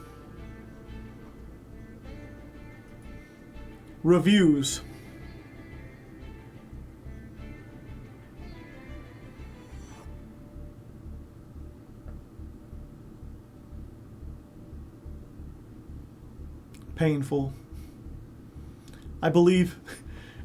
Reviews. Painful. I believe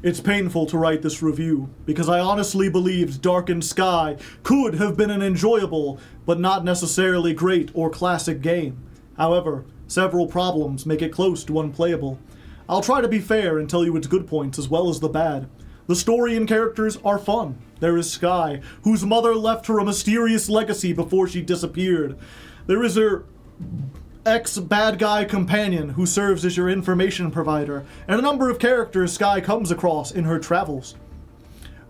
it's painful to write this review, because I honestly believed Darkened Sky could have been an enjoyable, but not necessarily great or classic game. However, several problems make it close to unplayable. I'll try to be fair and tell you its good points as well as the bad. The story and characters are fun. There is Sky, whose mother left her a mysterious legacy before she disappeared. There is her ex-bad guy companion who serves as your information provider, and a number of characters Sky comes across in her travels.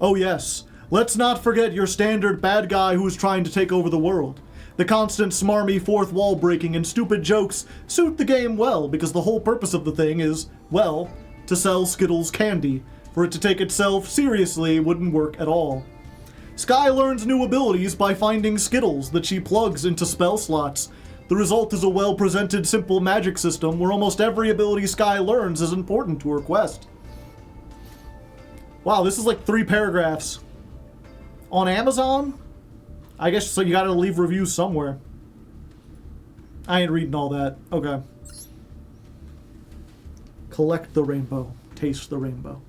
Oh yes, let's not forget your standard bad guy who is trying to take over the world. The constant smarmy fourth wall breaking and stupid jokes suit the game well, because the whole purpose of the thing is, well, to sell Skittles candy. For it to take itself seriously wouldn't work at all. Sky learns new abilities by finding Skittles that she plugs into spell slots. The result is a well-presented, simple magic system where almost every ability Sky learns is important to her quest. Wow, this is like 3 paragraphs. On Amazon? I guess so you gotta leave reviews somewhere. I ain't reading all that. Okay. Collect the rainbow. Taste the rainbow.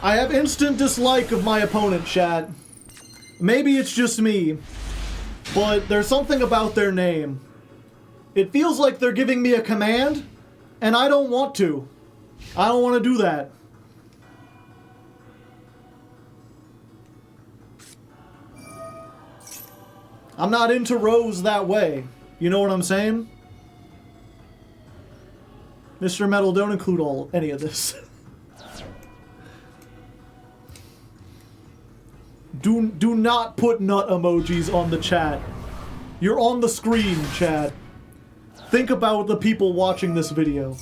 I have instant dislike of my opponent, chat. Maybe it's just me, but there's something about their name. It feels like they're giving me a command, and I don't want to. I don't want to do that. I'm not into Rose that way. You know what I'm saying? Mr. Metal, don't include any of this. Do not put nut emojis on the chat. You're on the screen, chat. Think about the people watching this video.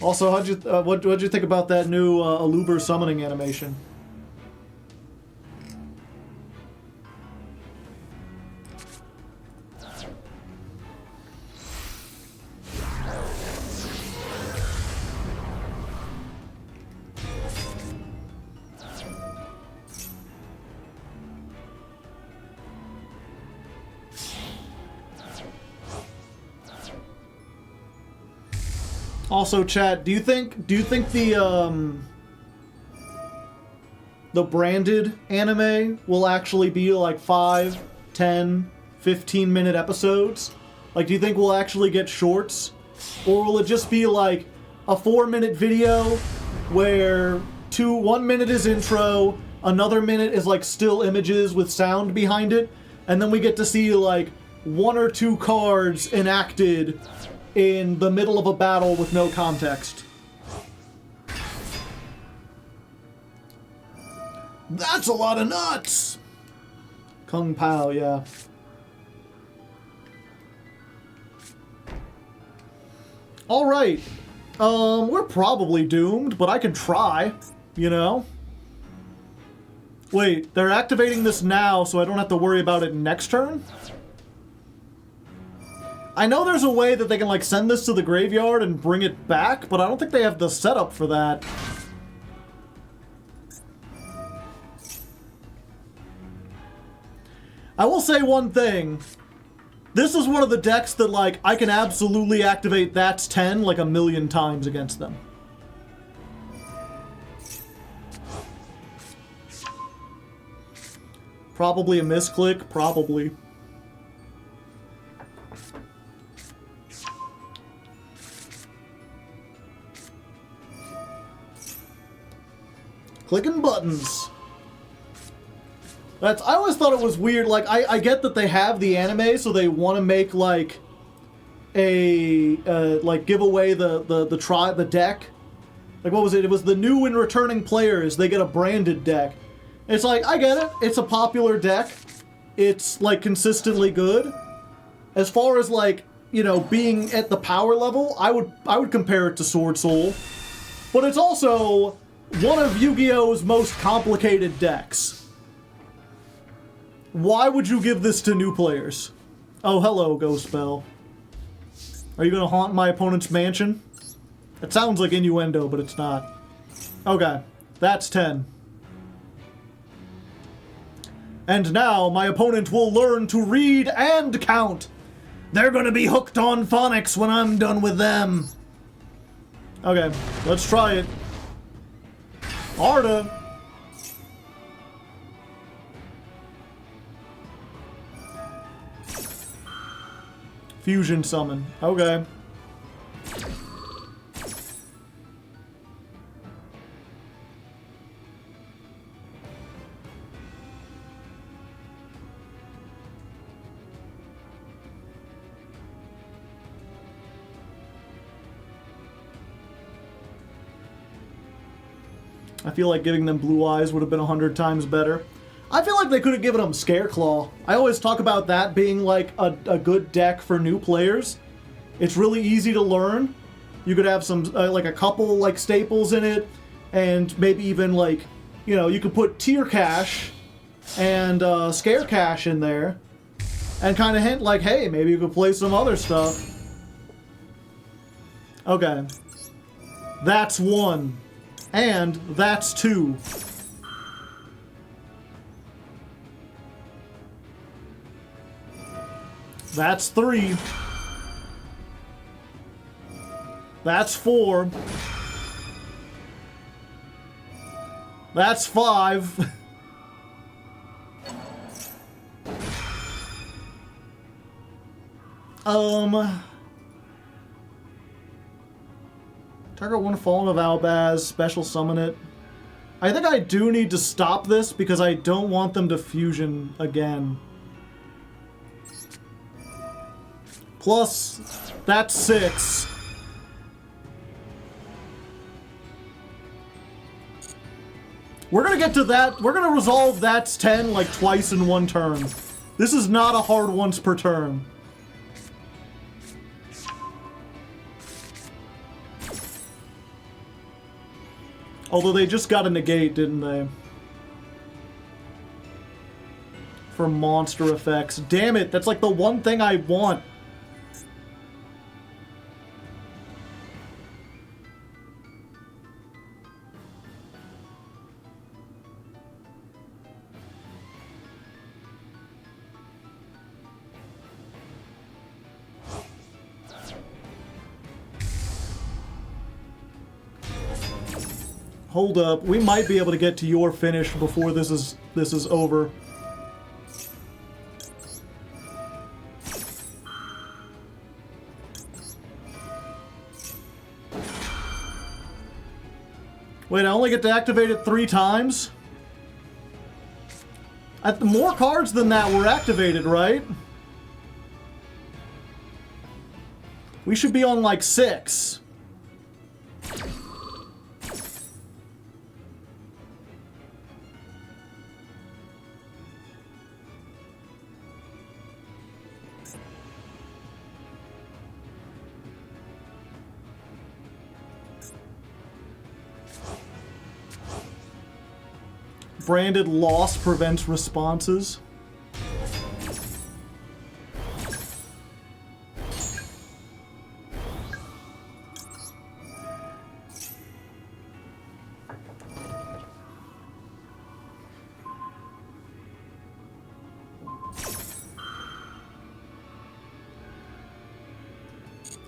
Also, what'd you think about that new Aluber summoning animation? Also, chat, do you think the branded anime will actually be like 5, 10, 15-minute episodes? Like, do you think we'll actually get shorts? Or will it just be like a 4-minute video where 1 minute is intro, another minute is like still images with sound behind it, and then we get to see like 1 or 2 cards enacted in the middle of a battle with no context? That's a lot of nuts! Kung Pao, yeah. Alright. We're probably doomed, but I can try, you know? Wait, they're activating this now, so I don't have to worry about it next turn? I know there's a way that they can, like, send this to the graveyard and bring it back, but I don't think they have the setup for that. I will say one thing. This is one of the decks that, like, I can absolutely activate That's 10 like 1,000,000 times against them. Probably a misclick, probably. Clicking buttons. I always thought it was weird. Like, I get that they have the anime, so they want to make like like give away the deck. Like, what was it? It was the new and returning players. They get a branded deck. It's like, I get it. It's a popular deck. It's like consistently good. As far as like, you know, being at the power level, I would compare it to Sword Soul. But it's also one of Yu-Gi-Oh's most complicated decks. Why would you give this to new players? Oh, hello, Ghost Bell. Are you gonna haunt my opponent's mansion? It sounds like innuendo, but it's not. Okay, that's 10. And now my opponent will learn to read and count. They're gonna be hooked on phonics when I'm done with them. Okay, let's try it. Arda. Fusion summon. Okay. I feel like giving them Blue Eyes would have been 100 times better. I feel like they could have given them Scareclaw. I always talk about that being like a good deck for new players. It's really easy to learn. You could have some, like a couple like staples in it, and maybe even like, you know, you could put tier cash and scare cash in there, and kind of hint like, hey, maybe you could play some other stuff. Okay. That's 1. And that's 2. That's 3. That's 4. That's 5. Target one Fallen of Albaz, special summon it. I think I do need to stop this because I don't want them to fusion again. Plus, that's 6. We're gonna get to that. We're gonna resolve that's 10 like twice in one turn. This is not a hard once per turn. Although they just got a negate, didn't they? For monster effects. Damn it, that's like the one thing I want. Hold up, we might be able to get to your finish before this is over. Wait, I only get to activate it 3 times? More cards than that were activated, right? We should be on like 6. Branded loss prevents responses.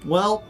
Well...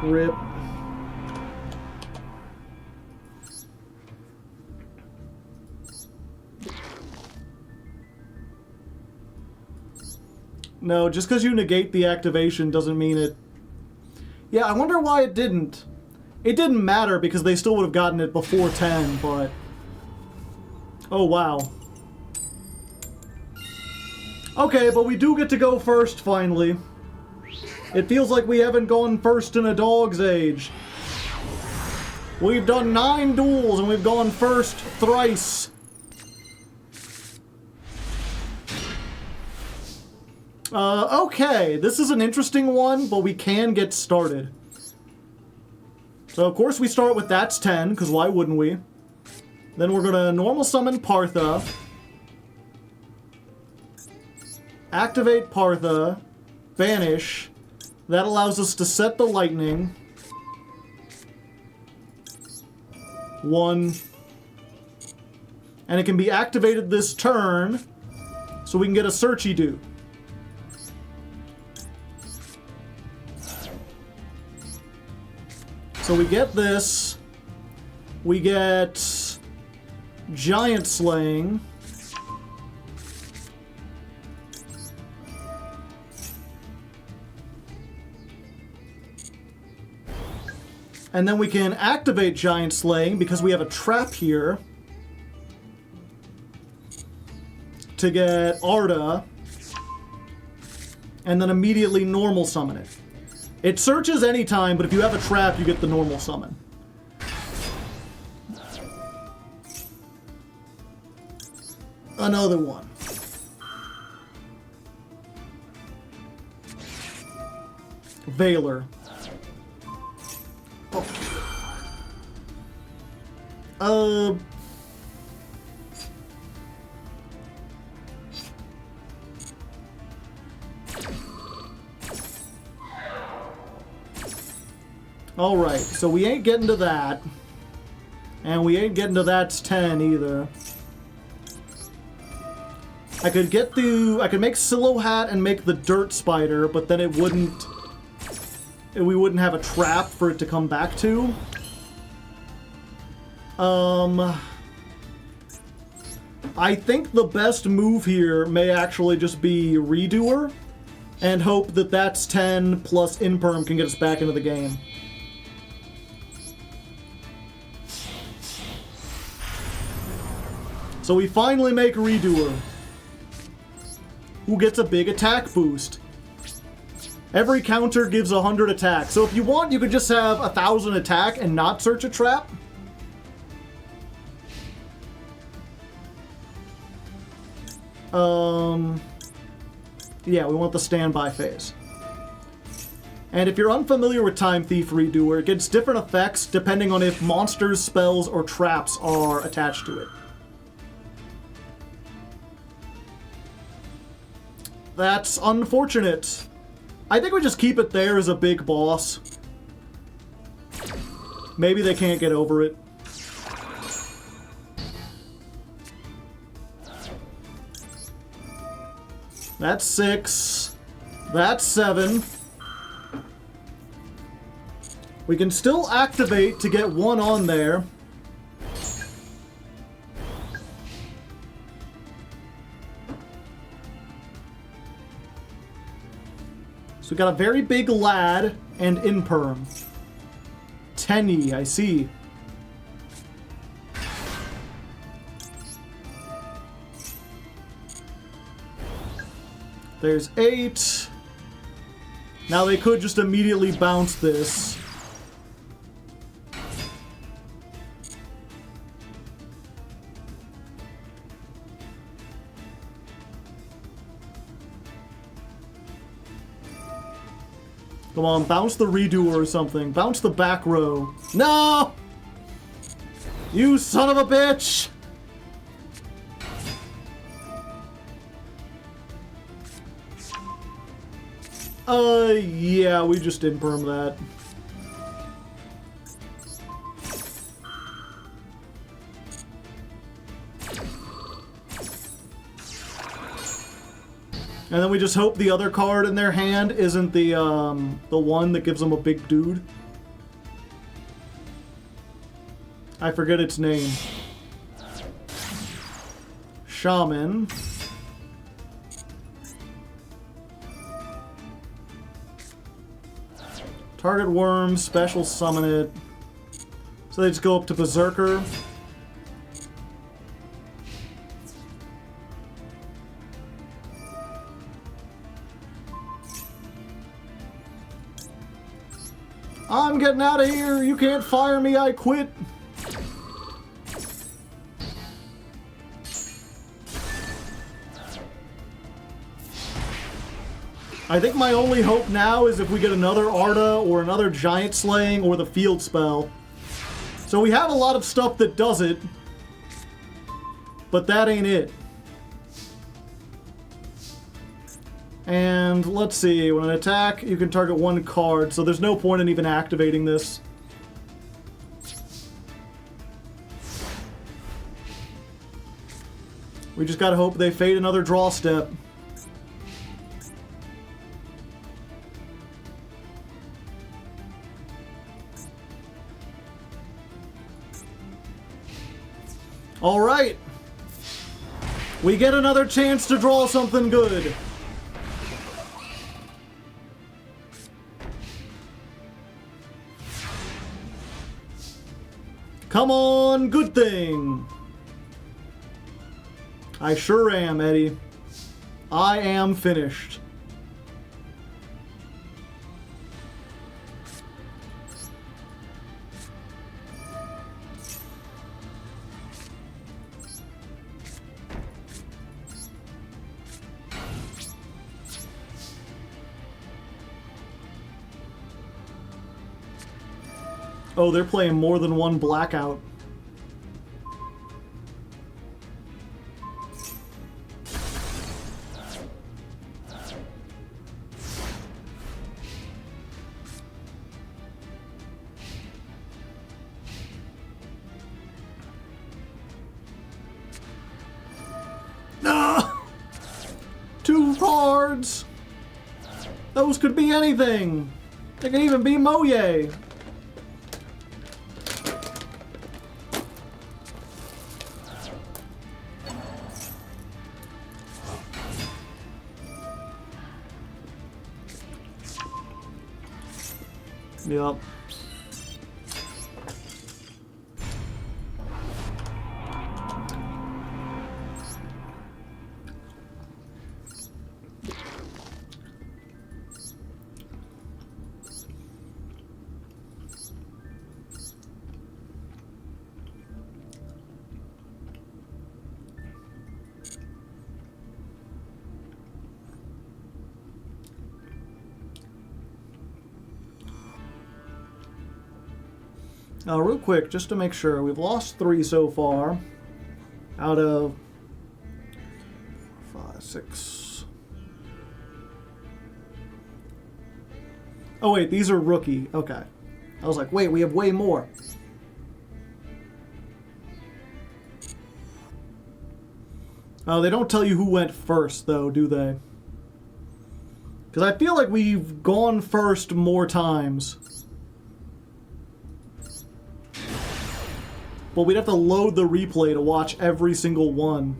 Rip. No, just because you negate the activation doesn't mean it... Yeah, I wonder why it didn't. It didn't matter because they still would have gotten it before 10, but... Oh, wow. Okay, but we do get to go first, finally. It feels like we haven't gone first in a dog's age. We've done 9 duels and we've gone first thrice. Okay, this is an interesting one, but we can get started. So of course we start with that's 10, because why wouldn't we? Then we're gonna normal summon Partha. Activate Partha. Banish. That allows us to set the lightning. 1. And it can be activated this turn. so we can get a searchy do. So we get this. We get giant slaying. And then we can activate giant slaying because we have a trap here to get Arda, and then immediately normal summon it. It searches anytime, but if you have a trap, you get the normal summon. Another one. Valor. Oh. Alright, so we ain't getting to that. And we ain't getting to that's 10 either. I could make Silo Hat and make the Dirt Spider, but then it wouldn't... we wouldn't have a trap for it to come back to. I think the best move here may actually just be Redoer, and hope that that's 10 plus Imperm can get us back into the game. So we finally make Redoer, who gets a big attack boost. Every counter gives 100 attack, so if you want, you could just have 1,000 attack and not search a trap. Yeah, we want the standby phase. And if you're unfamiliar with Time Thief Redoer, it gets different effects depending on if monsters, spells, or traps are attached to it. That's unfortunate. I think we just keep it there as a big boss. Maybe they can't get over it. That's 6. That's 7. We can still activate to get 1 on there. So we got a very big lad and Imperm. Tenny, I see. There's 8. Now they could just immediately bounce this. Come on, bounce the Redoer or something. Bounce the back row. No! You son of a bitch! Yeah, we just Imperm that. And then we just hope the other card in their hand isn't the one that gives them a big dude. I forget its name. Shaman. Target worm, special summon it. So they just go up to Berserker. I'm getting out of here. You can't fire me. I quit. I think my only hope now is if we get another Arda or another Giant Slaying or the Field Spell. So we have a lot of stuff that does it, but that ain't it. And let's see, when an attack, you can target one card, so there's no point in even activating this. We just gotta hope they fade another draw step. All right. We get another chance to draw something good. Come on, good thing. I sure am, Eddie. I am finished. Oh, they're playing more than one blackout. Ah! 2 cards! Those could be anything! They could even be Moye! Yep. Real quick, just to make sure, we've lost 3 so far out of 5, 6. Oh wait, these are rookie. Okay. I was like, wait, we have way more. Oh, they don't tell you who went first, though, do they? Because I feel like we've gone first more times. Well, we'd have to load the replay to watch every single one.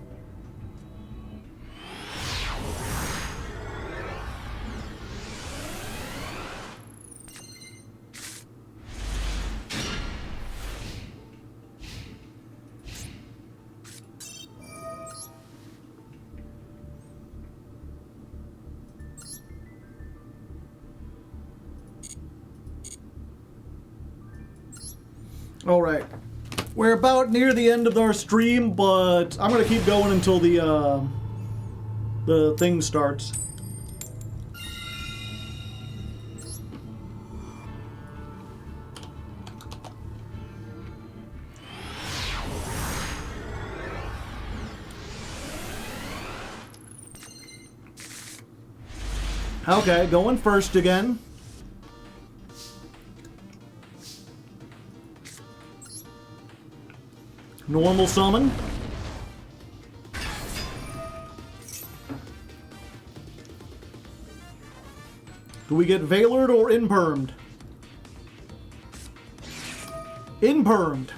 All right. We're about near the end of our stream, but I'm gonna keep going until the thing starts. Okay, going first again. Normal summon. Do we get Veilered or Impermed? Impermed.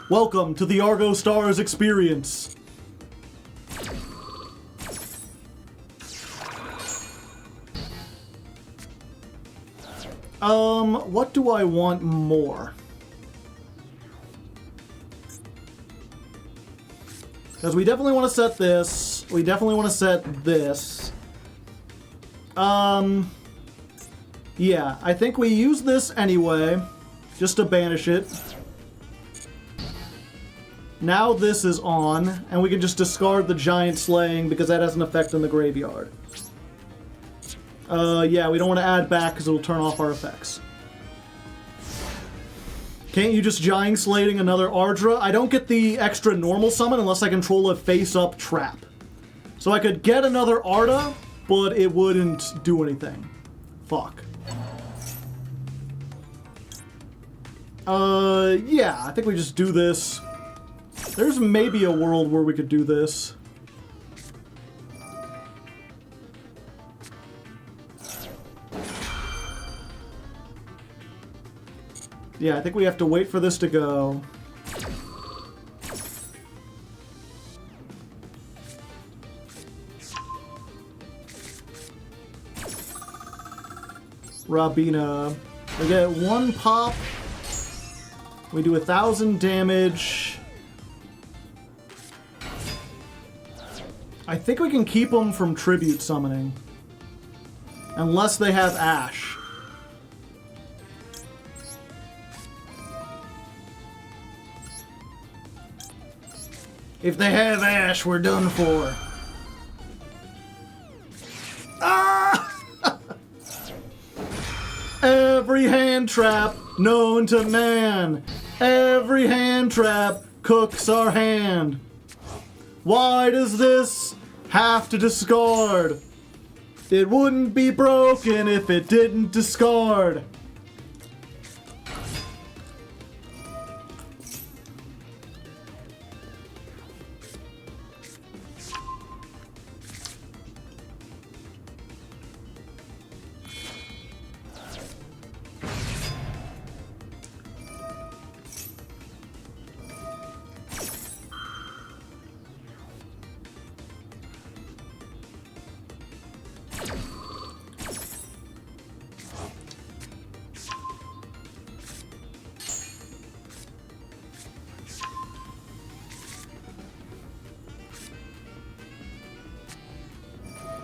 Welcome to the Argostars experience. What do I want more? Because we definitely want to set this. We definitely want to set this. Yeah, I think we use this anyway, just to banish it. Now this is on, and we can just discard the giant slaying because that has an effect in the graveyard. Yeah, we don't want to add back because it'll turn off our effects. Can't you just Giant Slating another Ardra? I don't get the extra normal summon unless I control a face-up trap. So I could get another Arda, but it wouldn't do anything. Fuck. Yeah, I think we just do this. There's maybe a world where we could do this. Yeah, I think we have to wait for this to go. Rabina. We get 1 pop. We do 1,000 damage. I think we can keep them from tribute summoning. Unless they have Ash. If they have Ash, we're done for. Ah! Every hand trap known to man. Every hand trap cooks our hand. Why does this have to discard? It wouldn't be broken if it didn't discard.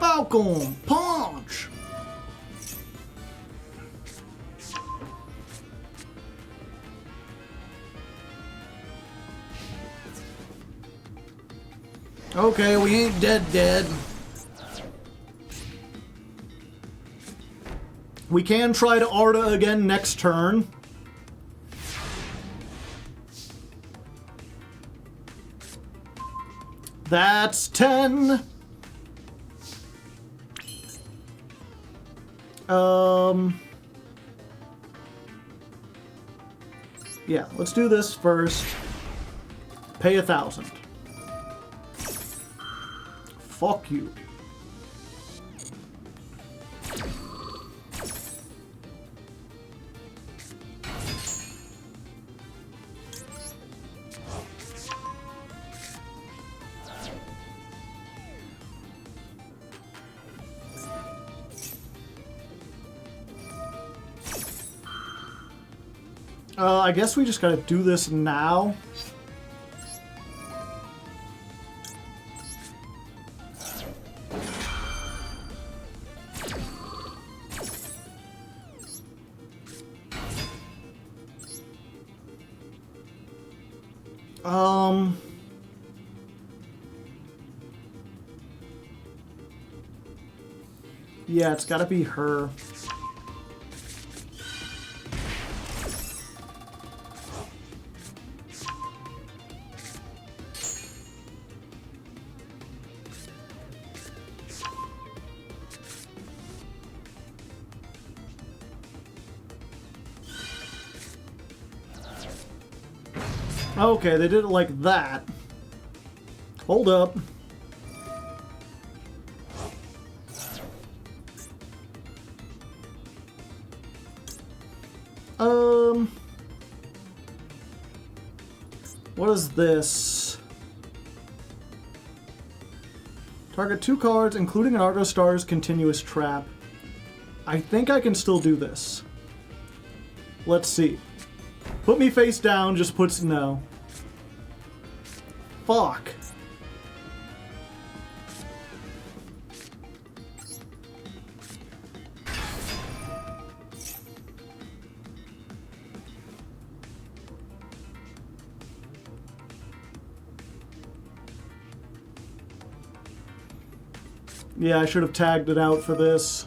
Falcon Punch! Okay, we ain't dead. We can try to Arda again next turn. That's 10. Yeah, let's do this first. Pay 1,000. Fuck you. I guess we just gotta do this now. Yeah, it's gotta be her. Okay, they did it like that. Hold up. What is this? Target 2 cards, including an Argostars continuous trap. I think I can still do this. Let's see. Put me face down just puts no. Fuck. Yeah, I should have tagged it out for this.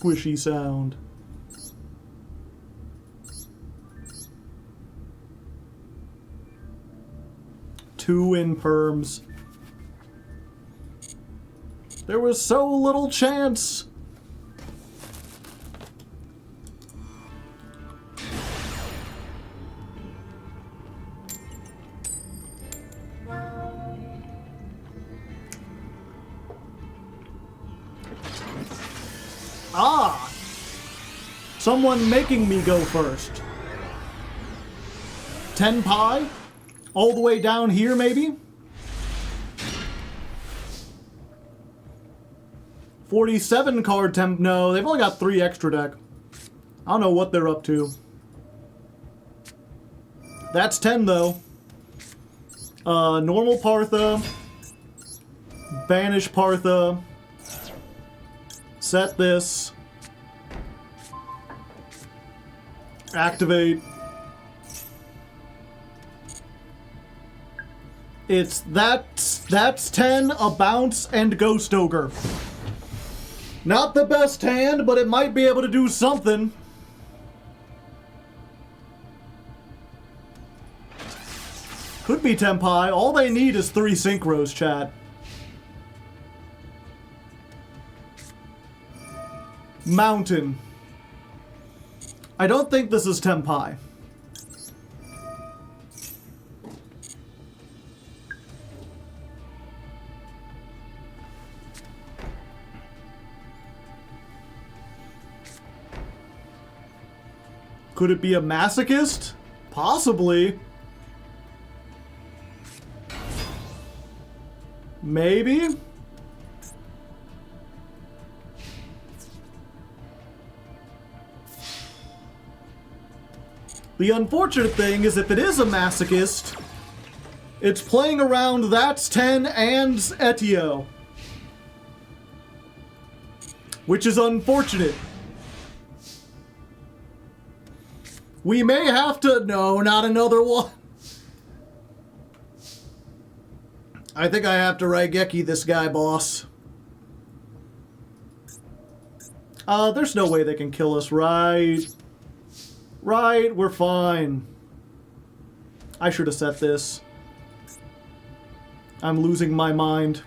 squishy sound. Two in perms. There was so little chance. Ah! Someone making me go first. 10 pie? All the way down here, maybe? 47 card temp. No, they've only got 3 extra deck. I don't know what they're up to. That's 10, though. Normal Partha. Banish Partha. Set this. Activate. That's 10, a bounce, and Ghost Ogre. Not the best hand, but it might be able to do something. Could be Tempai. All they need is 3 synchros, chat. Mountain. I don't think this is Tempai. Could it be a masochist? Possibly. Maybe? The unfortunate thing is if it is a masochist, it's playing around That's 10 and Etio. Which is unfortunate. We may have to... No, not another one. I think I have to Raigeki this guy, boss. There's no way they can kill us, right? Right, we're fine. I should have set this. I'm losing my mind.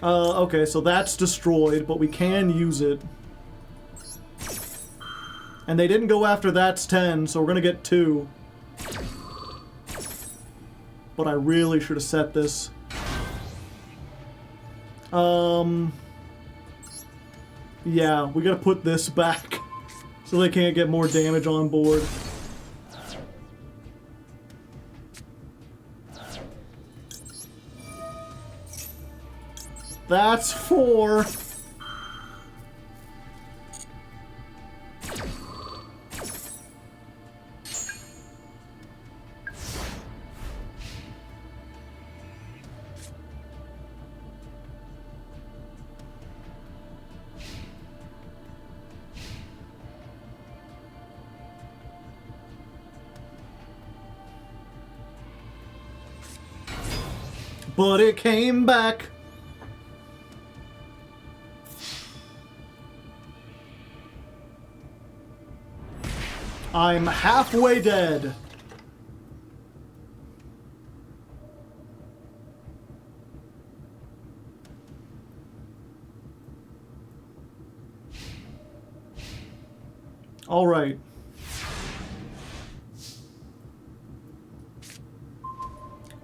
Okay, so that's destroyed, but we can use it. And they didn't go after That's 10, so we're gonna get 2. But I really should have set this. Yeah, we gotta put this back so they can't get more damage on board. That's 4. But it came back. I'm halfway dead. All right.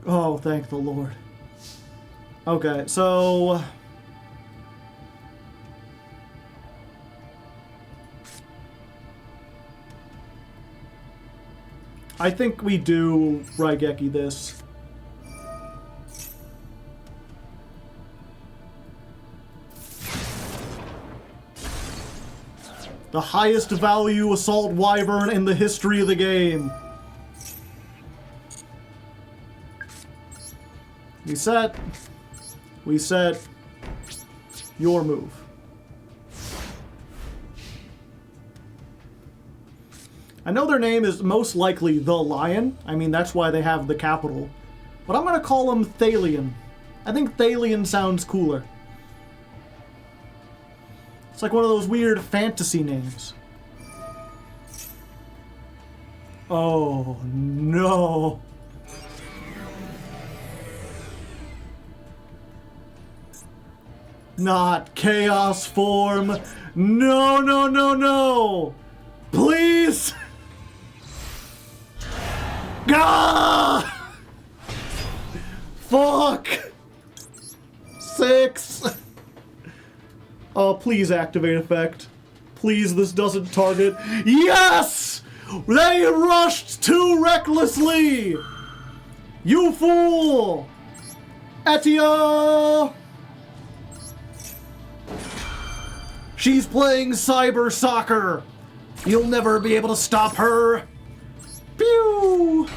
Oh, thank the Lord. Okay, so... I think we do Raigeki this. The highest value Assault Wyvern in the history of the game. We set. We set. Your move. I know their name is most likely the Lion. I mean, that's why they have the capital. But I'm going to call him Thalion. I think Thalion sounds cooler. It's like one of those weird fantasy names. Oh, no. Not chaos form. No, no, no, no. Please. Ah! Fuck. 6. Oh, please activate effect. Please, this doesn't target. Yes! They rushed too recklessly! You fool! Etia! She's playing cyber soccer! You'll never be able to stop her! Pew!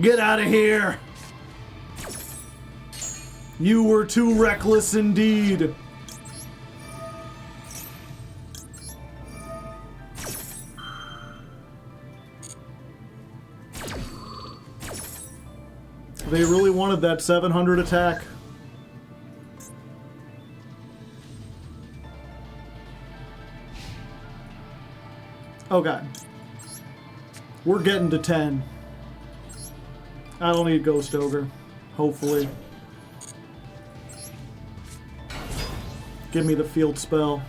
Get out of here! You were too reckless indeed. They really wanted that 700 attack. Okay. We're getting to 10. I don't need Ghost Ogre. Hopefully. Give me the field spell.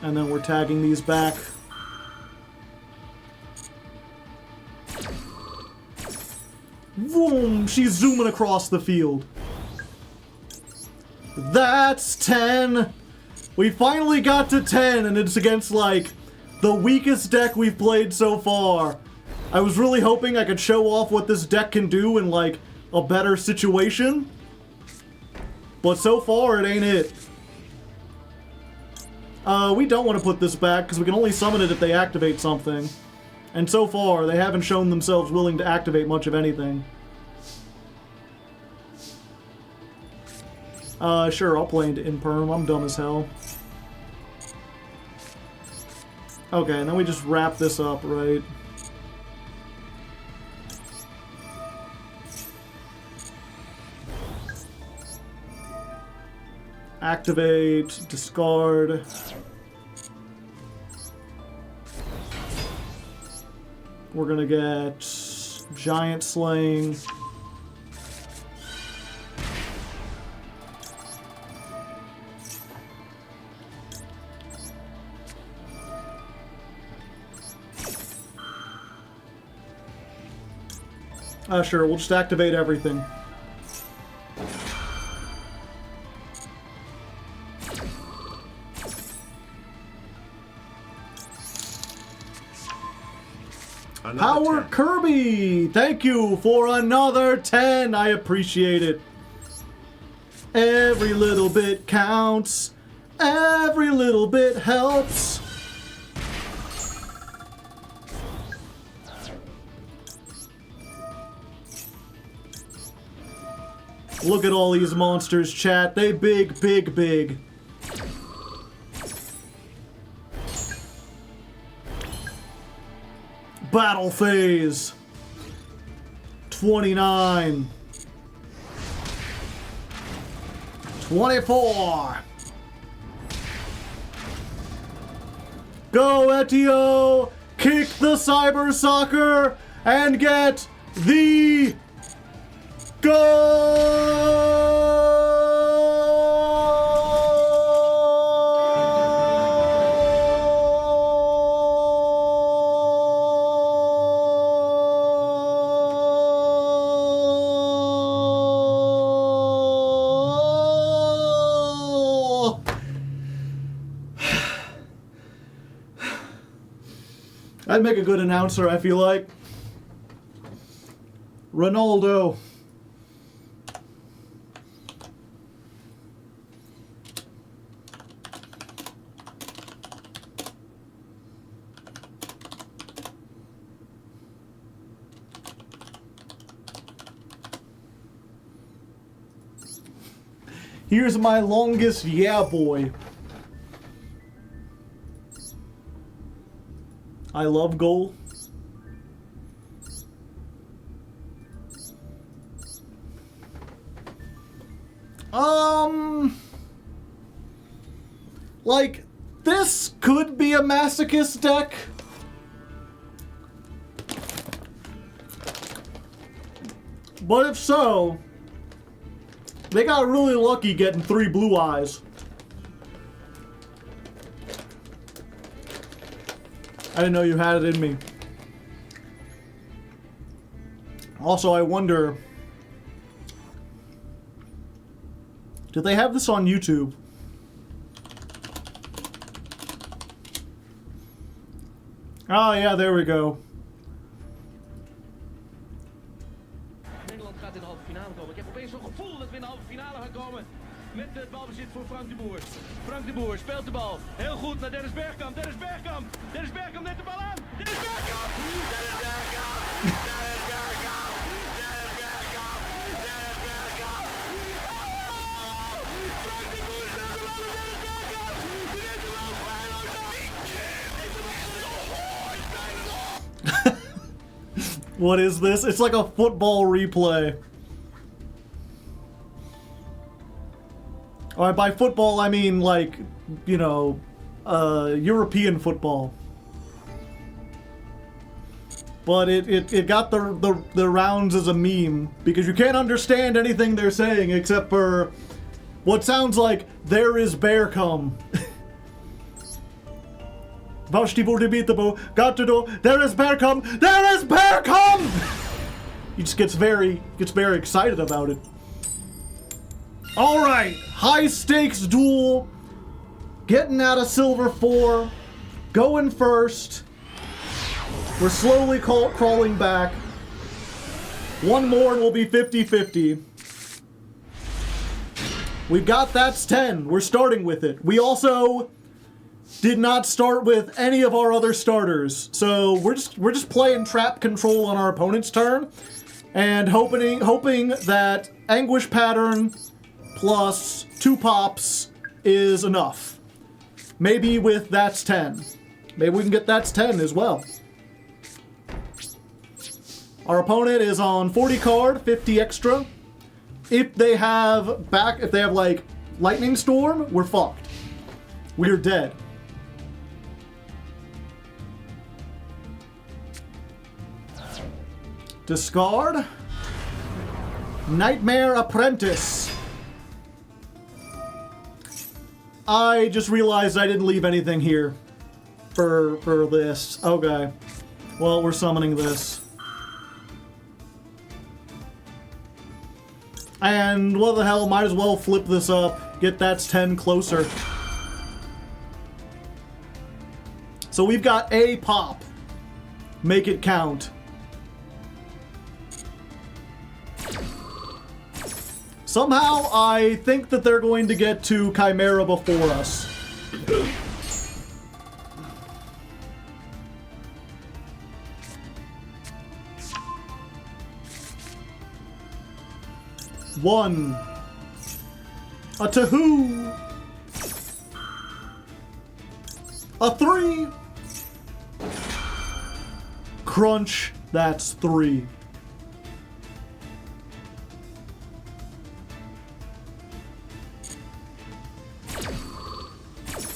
And then we're tagging these back. Boom! She's zooming across the field. That's 10! We finally got to 10, and it's against, like, the weakest deck we've played so far. I was really hoping I could show off what this deck can do in, like, a better situation. But so far, it ain't it. We don't want to put this back, because we can only summon it if they activate something. And so far, they haven't shown themselves willing to activate much of anything. Sure, I'll play into Imperm. I'm dumb as hell. Okay, and then we just wrap this up, right? Activate, discard. We're gonna get Giant Slaying. Sure, we'll just activate everything. Power 10. Kirby! Thank you for another 10! I appreciate it. Every little bit counts. Every little bit helps. Look at all these monsters, chat. They big, big, big. Battle phase. 29. 24. Go, Etio! Kick the cyber soccer and get the goal! I'd make a good announcer, I feel like. Ronaldo. Here's my longest yeah, boy. I love goal. Like, this could be a masochist deck. But if so, they got really lucky getting 3 blue eyes. I didn't know you had it in me. Also, I wonder, do they have this on YouTube? Oh yeah, there we go. Nederland gaat in de halve finale komen. Ik heb opeens zo'n gevoel dat we in de halve finale gaan komen. Met het balbezit voor Frank de Boer. Frank de Boer speelt de bal. Heel goed naar Dennis Bergkamp. Dennis Bergkamp. Dennis Bergkamp neemt de bal aan. Dennis Bergkamp. Dennis Bergkamp. Dennis Bergkamp. Dennis Bergkamp. Dennis Bergkamp. Frank de Boer speelt de bal naar Dennis Bergkamp. Die neemt de bal feilloos aan. What is this? It's like a football replay. Alright, by football I mean like, you know, European football. But it got the rounds as a meme, because you can't understand anything they're saying except for what sounds like, there is bear come. Got to do. There is bear come. There is bear come. He just gets very excited about it. All right, high stakes duel. Getting out of silver 4, going first. We're slowly crawling back. One more and we'll be 50-50. We've got that's 10. We're starting with it. We also did not start with any of our other starters, so we're just playing trap control on our opponent's turn, and hoping that Anguish Pattern plus 2 pops is enough. Maybe with that's 10. Maybe we can get that's 10 as well. Our opponent is on 40 card, 50 extra. If they have like Lightning Storm, we're fucked. We're dead. Discard. Nightmare Apprentice. I just realized I didn't leave anything here for this. Okay. Well, we're summoning this. And what the hell, might as well flip this up. Get that's 10 closer. So we've got a pop. Make it count. Somehow, I think that they're going to get to Chimera before us. One. A 2. A 3. Crunch, that's 3.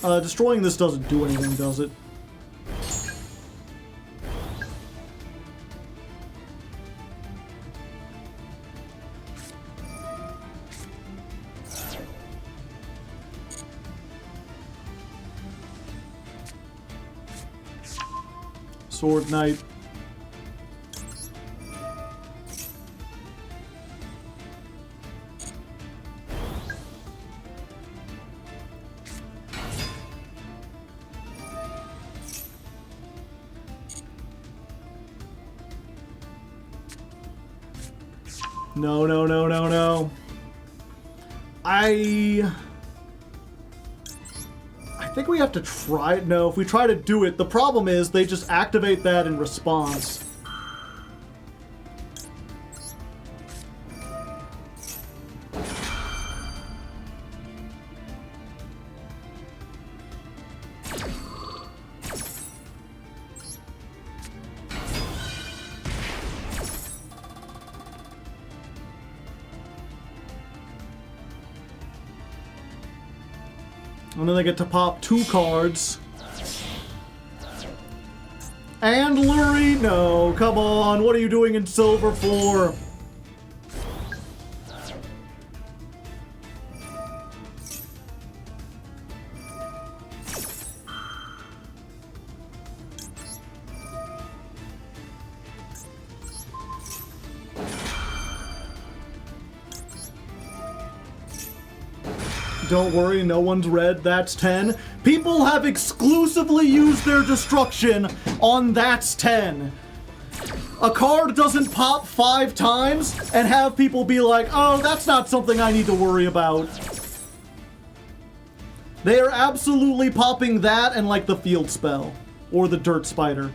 Destroying this doesn't do anything, does it? Sword Knight. No, no, no, no, no. I think we have to try it. No, if we try to do it, the problem is they just activate that in response. And then they get to pop 2 cards. And Lurie, no, come on, what are you doing in silver for? Don't worry, no one's red. That's 10. People have exclusively used their destruction on that's 10. A card doesn't pop 5 times and have people be like, oh, that's not something I need to worry about. They are absolutely popping that and like the field spell or the dirt spider.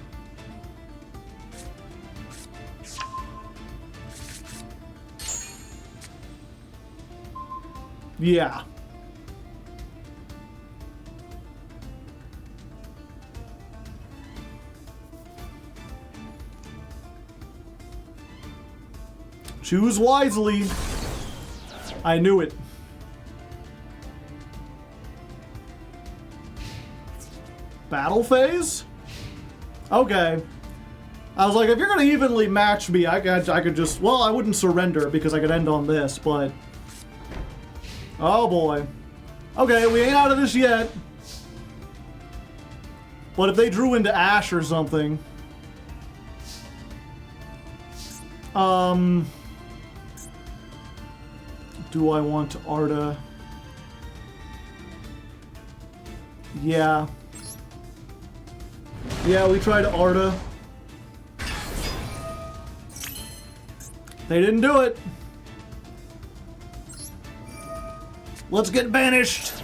Yeah. Choose wisely. I knew it. Battle phase? Okay. I was like, if you're gonna evenly match me, I could just, well, I wouldn't surrender because I could end on this, but oh boy. Okay, we ain't out of this yet. But if they drew into Ash or something, do I want Arda? Yeah. Yeah, we tried Arda. They didn't do it. Let's get banished.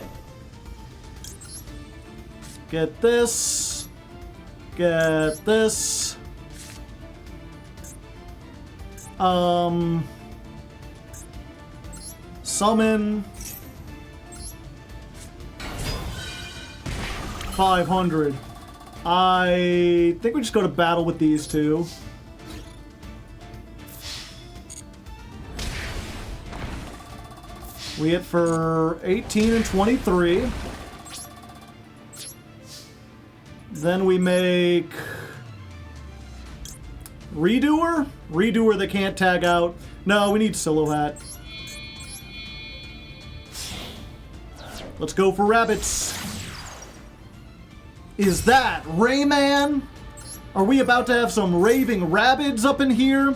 Get this. Get this. Summon 500. I think we just go to battle with these two. We hit for 18 and 23. Then we make Redoer? Redoer they can't tag out. No, we need Silhouette. Let's go for rabbits. Is that Rayman? Are we about to have some raving rabbits up in here?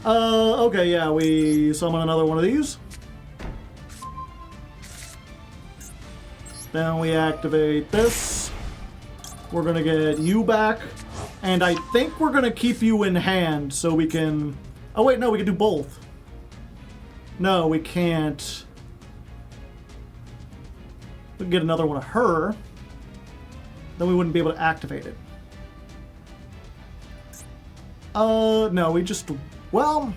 Okay, yeah, we summon another one of these. Then we activate this. We're gonna get you back. And I think we're gonna keep you in hand so we can... Oh wait, no, we can do both. No, we can't. We can get another one of her. Then we wouldn't be able to activate it. No, we just... Well...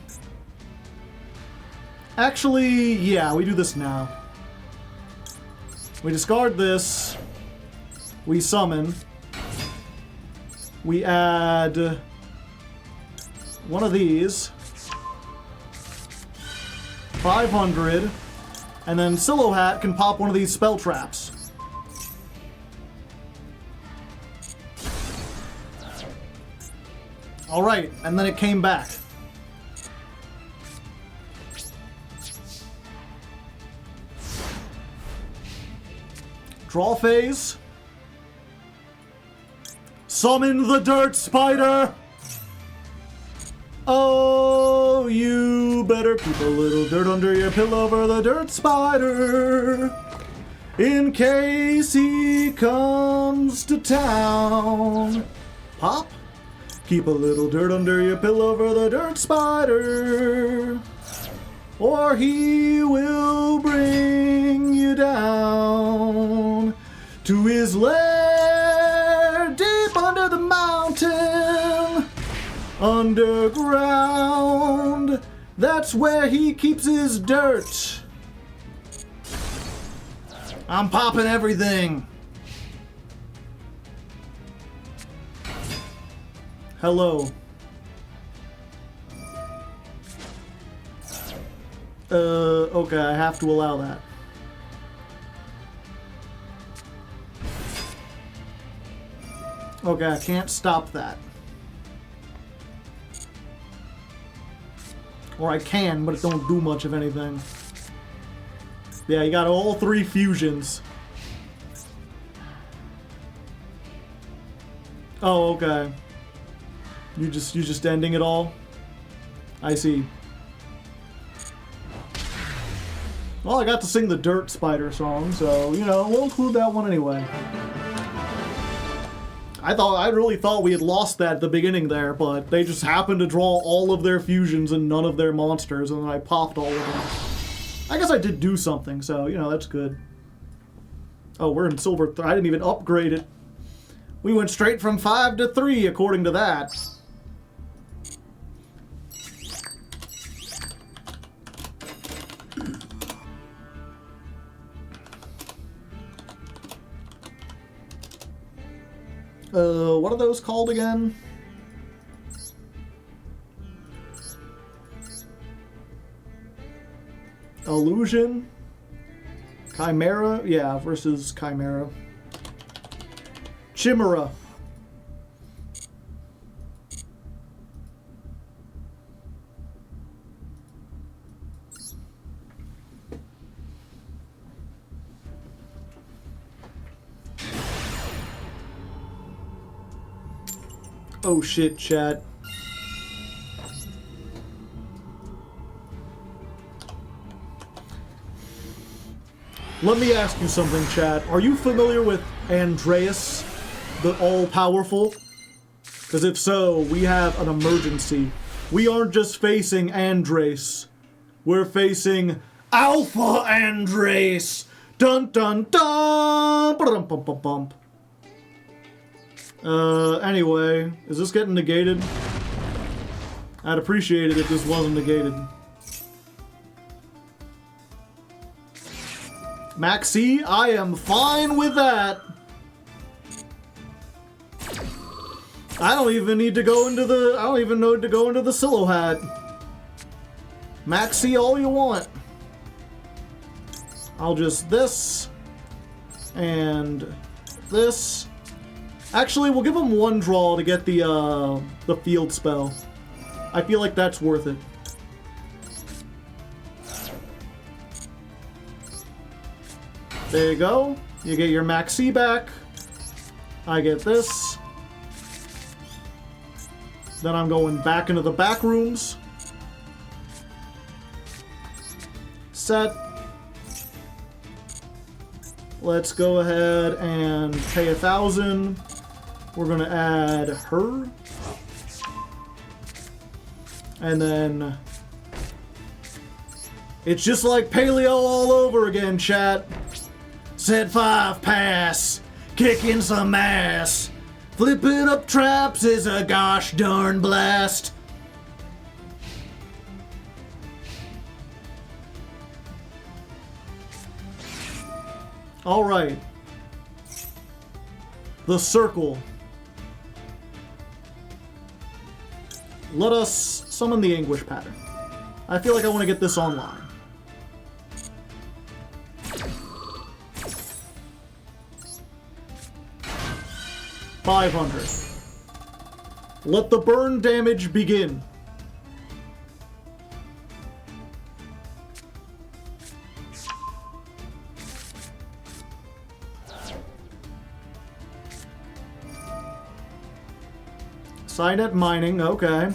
Actually, yeah, we do this now. We discard this. We summon. We add one of these. 500. And then Silhouette can pop one of these spell traps. Alright, and then it came back. Draw phase. Summon the dirt spider! Oh, you better keep a little dirt under your pillow for the dirt spider, in case he comes to town. Pop. Keep a little dirt under your pillow for the dirt spider, or he will bring you down to his lair deep under the mountain, underground. That's where he keeps his dirt. I'm popping everything. Hello. Okay, I have to allow that. Okay, I can't stop that. Or I can, but it don't do much of anything. Yeah, you got all 3 fusions. Oh, okay. You just ending it all? I see. Well, I got to sing the Dirt Spider song, so, you know, we'll include that one anyway. I really thought we had lost that at the beginning there, but they just happened to draw all of their fusions and none of their monsters, and I popped all of them. I guess I did do something, so, you know, that's good. Oh, we're in silver. I didn't even upgrade it. We went straight from 5 to 3, according to that. What are those called again? Illusion? Chimera? Yeah, versus Chimera. Chimera. Oh shit, chat. Let me ask you something, chat. Are you familiar with Andreas, the all-powerful? Because if so, we have an emergency. We aren't just facing Andres. We're facing Alpha Andres! Dun dun dun! Ba-dum bum bum bum. Anyway, is this getting negated? I'd appreciate it if this wasn't negated. Maxi, I am fine with that. I don't even need to go into the, I don't even need to go into the Silo hat. Maxi all you want. I'll just this and this. Actually, we'll give him 1 draw to get the field spell. I feel like that's worth it. There you go. You get your Maxi back. I get this. Then I'm going back into the back rooms. Set. Let's go ahead and pay 1,000. We're gonna add her. And then it's just like Paleo all over again, chat. Set 5 pass, kicking some ass. Flipping up traps is a gosh darn blast. All right. The circle. Let us summon the anguish pattern. I feel like I want to get this online. $500. Let the burn damage begin. Signet mining, okay.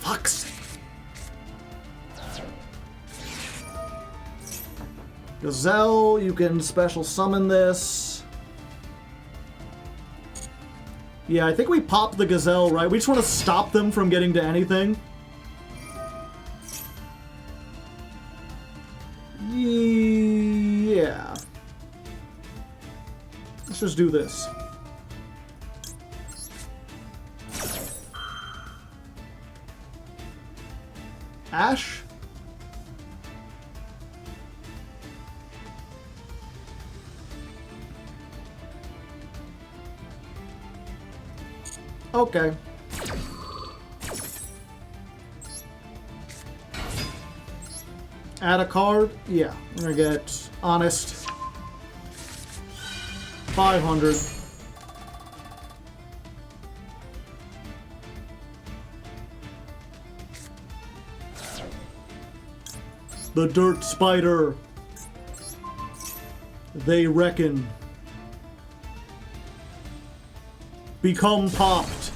Fuck's sake. Gazelle, you can special summon this. Yeah, I think we popped the Gazelle, right? We just want to stop them from getting to anything. Yeah. Let's just do this. Ash? Okay. Add a card? Yeah. We're gonna get Honest. 500. The Dirt Spider. They reckon. Become popped.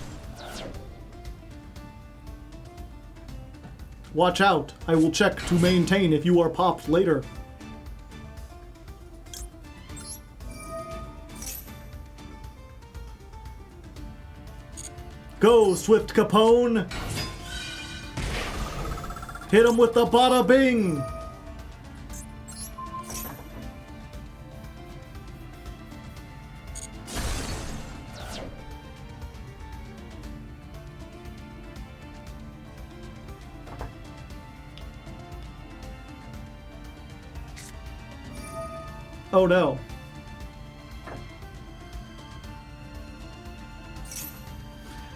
Watch out. I will check to maintain if you are popped later. Go, Swift Capone. Hit him with the bada bing. Oh no.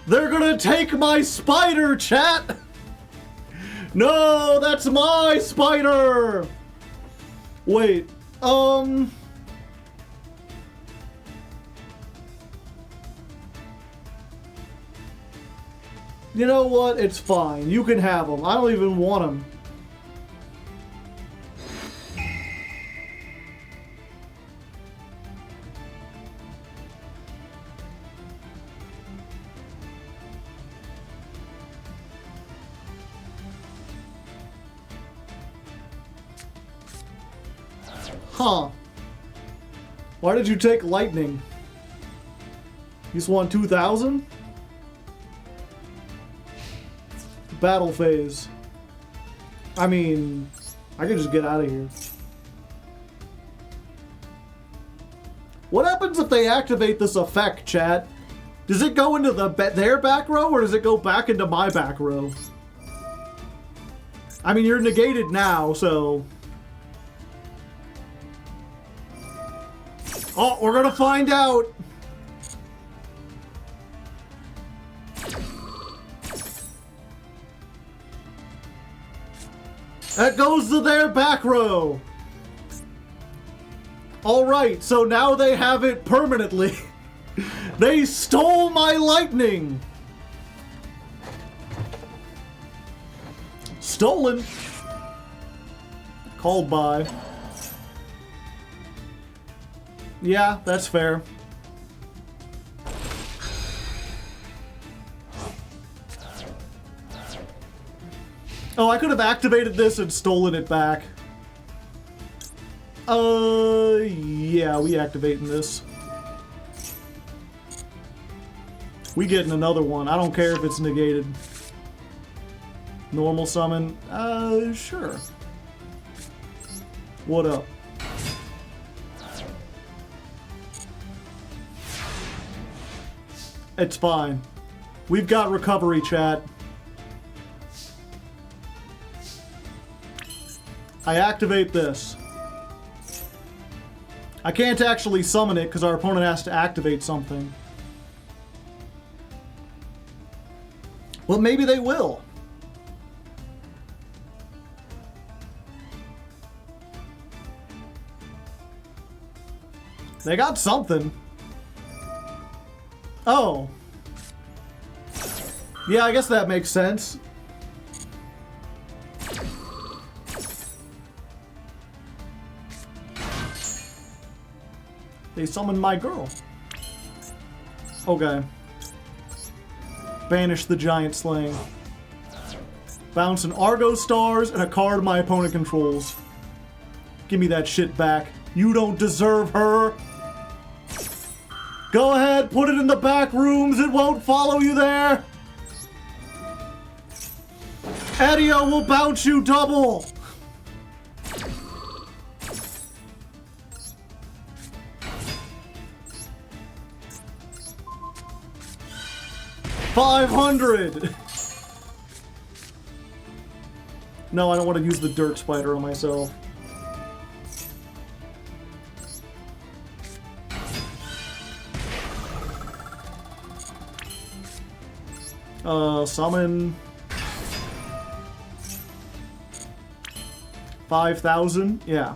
They're gonna take my spider, chat! No, that's my spider! Wait, You know what? It's fine. You can have them. I don't even want them. Huh. Why did you take lightning? You just want 2,000? Battle phase. I mean, I could just get out of here. What happens if they activate this effect, chat? Does it go into their back row, or does it go back into my back row? I mean, you're negated now, so... Oh, we're gonna find out! That goes to their back row! Alright, so now they have it permanently. They stole my lightning! Stolen. Called by. Yeah, that's fair. Oh, I could have activated this and stolen it back. Yeah, we activating this. We getting another one. I don't care if it's negated. Normal summon? Sure. What up? It's fine. We've got recovery, chat. I activate this. I can't actually summon it because our opponent has to activate something. Well, maybe they will. They got something. Oh. Yeah, I guess that makes sense. They summoned my girl. Okay. Banish the giant slaying. Bounce an Argostars and a card my opponent controls. Give me that shit back. You don't deserve her. Go ahead, put it in the back rooms. It won't follow you there. Edio will bounce you double. $500. No, I don't want to use the Dirt Spider on myself. Summon. 5,000? Yeah.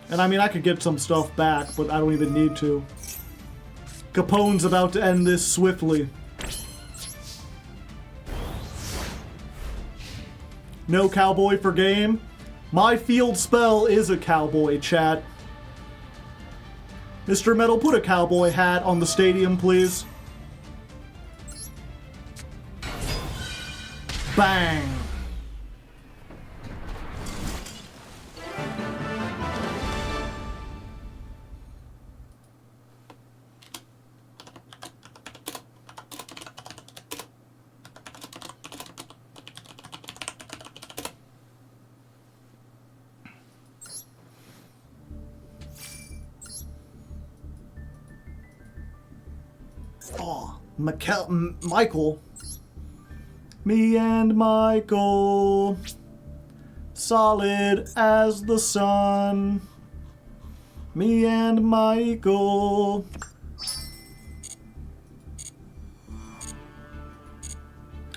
And I mean, I could get some stuff back, but I don't even need to. Capone's about to end this swiftly. No cowboy for game. My field spell is a cowboy, chat. Mr. Metal, put a cowboy hat on the stadium, please. Bang. Oh, Michael. Me and Michael. Solid as the sun. Me and Michael.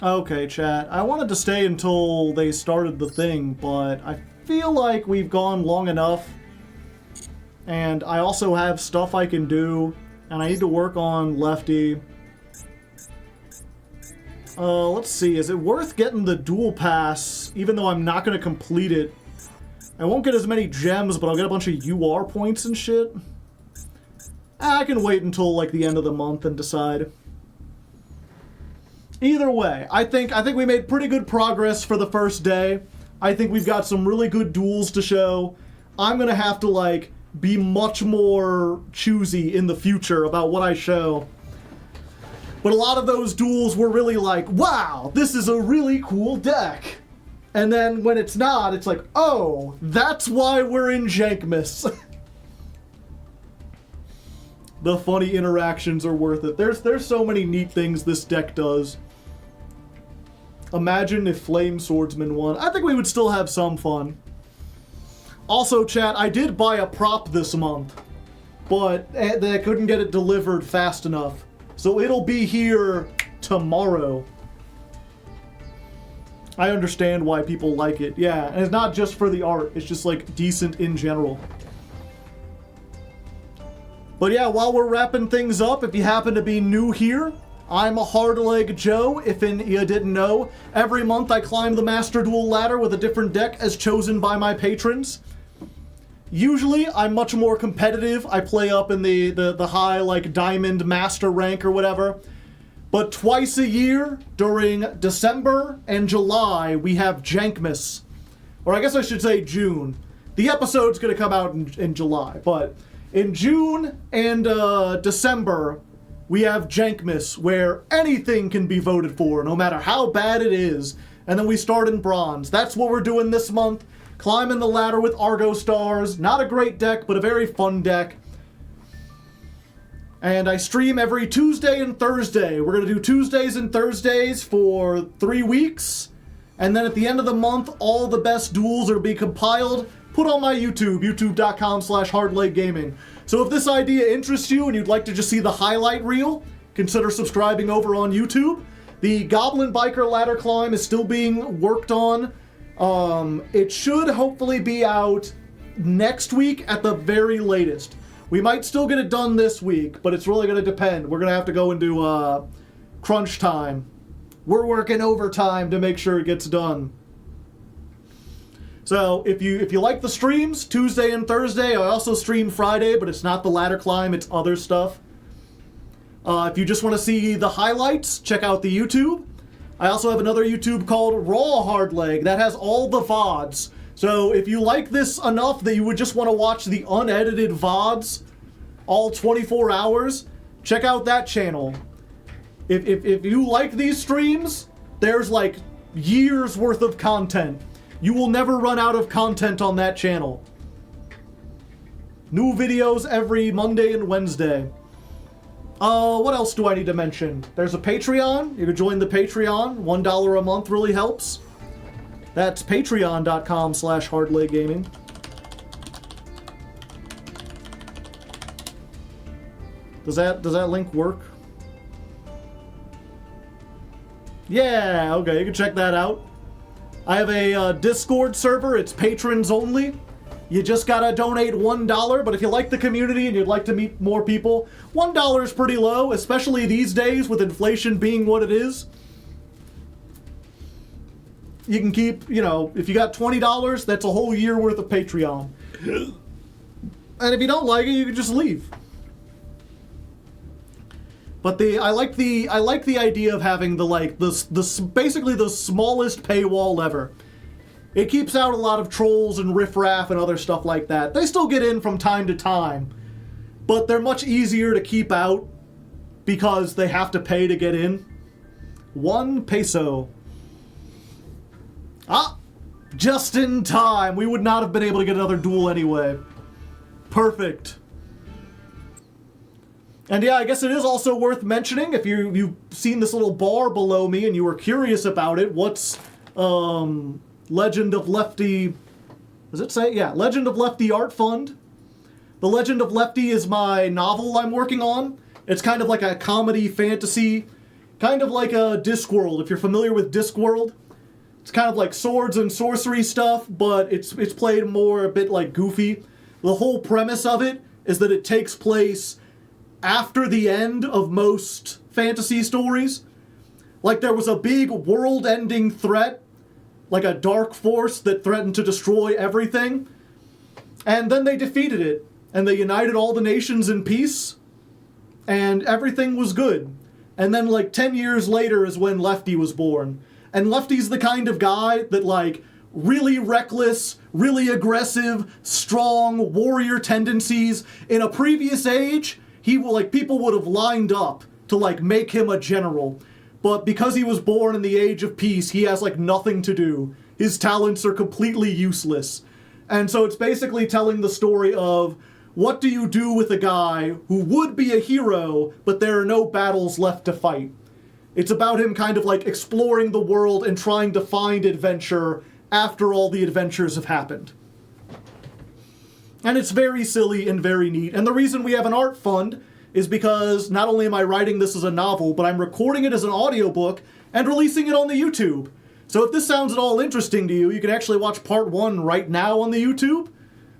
Okay, chat. I wanted to stay until they started the thing, but I feel like we've gone long enough. And I also have stuff I can do. And I need to work on Lefty. Let's see. Is it worth getting the dual pass, even though I'm not going to complete it? I won't get as many gems, but I'll get a bunch of UR points and shit. I can wait until, like, the end of the month and decide. Either way, I think we made pretty good progress for the first day. I think we've got some really good duels to show. I'm going to have to, like, be much more choosy in the future about what I show. But a lot of those duels were really like, wow, this is a really cool deck. And then when it's not, it's like, oh, that's why we're in Jankmas. The funny interactions are worth it. There's so many neat things this deck does. Imagine if Flame Swordsman won. I think we would still have some fun. Also, chat, I did buy a prop this month, but they couldn't get it delivered fast enough. So it'll be here tomorrow. I understand why people like it. Yeah, and it's not just for the art. It's just, like, decent in general. But yeah, while we're wrapping things up, if you happen to be new here, I'm a Hardleg Joe, if you didn't know. Every month I climb the Master Duel ladder with a different deck as chosen by my patrons. Usually, I'm much more competitive. I play up in the high, like, Diamond Master rank or whatever. But twice a year, during December and July, we have Jankmas. Or I guess I should say June. The episode's going to come out in July. But in June and December, we have Jankmas, where anything can be voted for, no matter how bad it is. And then we start in Bronze. That's what we're doing this month. Climbing the ladder with Argostars. Not a great deck, but a very fun deck. And I stream every Tuesday and Thursday. We're going to do Tuesdays and Thursdays for 3 weeks. And then at the end of the month, all the best duels are being compiled, put on my YouTube, youtube.com/hardleggaming. So if this idea interests you and you'd like to just see the highlight reel, consider subscribing over on YouTube. The Goblin Biker ladder climb is still being worked on. It should hopefully be out next week at the very latest. We might still get it done this week, but it's really going to depend. We're going to have to go into crunch time. We're working overtime to make sure it gets done. So if you like the streams, Tuesday and Thursday, I also stream Friday, but it's not the ladder climb, it's other stuff. If you just want to see the highlights, check out the YouTube. I also have another YouTube called Raw Hardleg that has all the VODs. So if you like this enough that you would just want to watch the unedited VODs all 24 hours, check out that channel. If you like these streams, there's like years worth of content. You will never run out of content on that channel. New videos every Monday and Wednesday. What else do I need to mention? There's a Patreon. You can join the Patreon. $1 a month really helps. That's patreon.com/hardleggaming. Does that link work? Yeah, okay, you can check that out. I have a Discord server. It's patrons only. You just gotta donate $1, but if you like the community and you'd like to meet more people, $1 is pretty low, especially these days with inflation being what it is. You can keep, you know, if you got $20, that's a whole year worth of Patreon. And if you don't like it, you can just leave. But I like the idea of having basically the smallest paywall ever. It keeps out a lot of trolls and riffraff and other stuff like that. They still get in from time to time, but they're much easier to keep out because they have to pay to get in. 1 peso. Ah! Just in time. We would not have been able to get another duel anyway. Perfect. And yeah, I guess it is also worth mentioning, if you've seen this little bar below me and you were curious about it, what's Legend of Lefty... Does it say? Yeah, Legend of Lefty Art Fund. The Legend of Lefty is my novel I'm working on. It's kind of like a comedy fantasy, kind of like a Discworld, if you're familiar with Discworld. It's kind of like swords and sorcery stuff, but it's played more a bit like goofy. The whole premise of it is that it takes place after the end of most fantasy stories. Like there was a big world-ending threat, like a dark force that threatened to destroy everything, and then they defeated it, and they united all the nations in peace, and everything was good. And then like 10 years later is when Lefty was born. And Lefty's the kind of guy that like really reckless, really aggressive, strong warrior tendencies. In a previous age, people would have lined up to like make him a general. But because he was born in the age of peace, he has like nothing to do. His talents are completely useless. And so it's basically telling the story of what do you do with a guy who would be a hero, but there are no battles left to fight. It's about him kind of like exploring the world and trying to find adventure after all the adventures have happened. And it's very silly and very neat. And the reason we have an art fund is because not only am I writing this as a novel, but I'm recording it as an audiobook and releasing it on the YouTube. So if this sounds at all interesting to you, you can actually watch part 1 right now on the YouTube.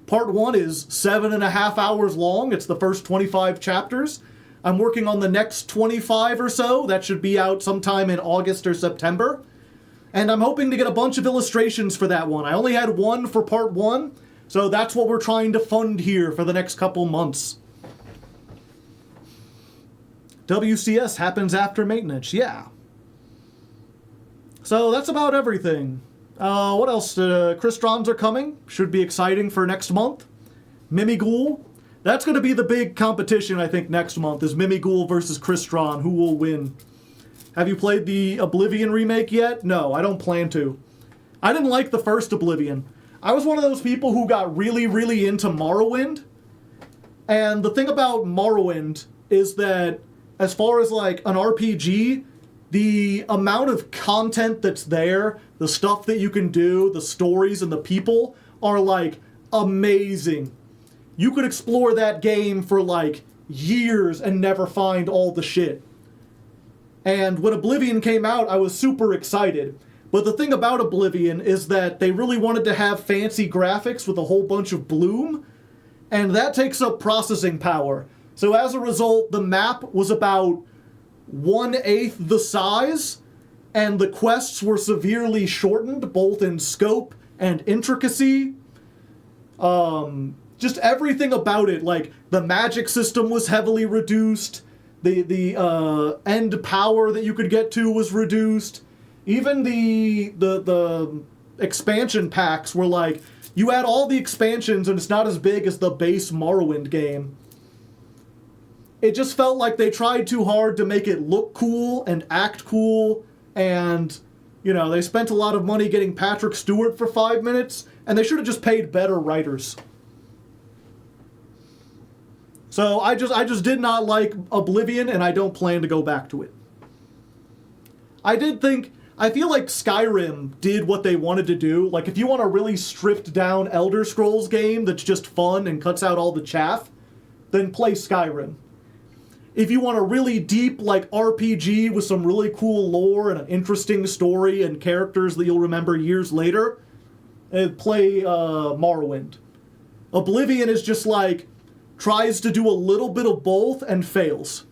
Part 1 is 7.5 hours long. It's the first 25 chapters. I'm working on the next 25 or so. That should be out sometime in August or September. And I'm hoping to get a bunch of illustrations for that one. I only had one for part 1, so that's what we're trying to fund here for the next couple months. WCS happens after maintenance, yeah. So that's about everything. What else? Cristrons are coming. Should be exciting for next month. Mimighoul. That's going to be the big competition, I think, next month, is Mimighoul versus Crystron. Who will win? Have you played the Oblivion remake yet? No, I don't plan to. I didn't like the first Oblivion. I was one of those people who got really, really into Morrowind. And the thing about Morrowind is that as far as like an RPG, the amount of content that's there, the stuff that you can do, the stories and the people are like amazing. You could explore that game for like years and never find all the shit. And when Oblivion came out, I was super excited. But the thing about Oblivion is that they really wanted to have fancy graphics with a whole bunch of bloom, and that takes up processing power. So as a result, the map was about 1/8 the size, and the quests were severely shortened, both in scope and intricacy. Just everything about it, like the magic system was heavily reduced, the end power that you could get to was reduced. Even the expansion packs were like, you add all the expansions and it's not as big as the base Morrowind game. It just felt like they tried too hard to make it look cool and act cool, and, you know, they spent a lot of money getting Patrick Stewart for 5 minutes, and they should have just paid better writers. So I just did not like Oblivion, and I don't plan to go back to it. I feel like Skyrim did what they wanted to do. Like, if you want a really stripped down Elder Scrolls game that's just fun and cuts out all the chaff, then play Skyrim. if you want a really deep, like, RPG with some really cool lore and an interesting story and characters that you'll remember years later, play Morrowind. Oblivion is just like, tries to do a little bit of both and fails.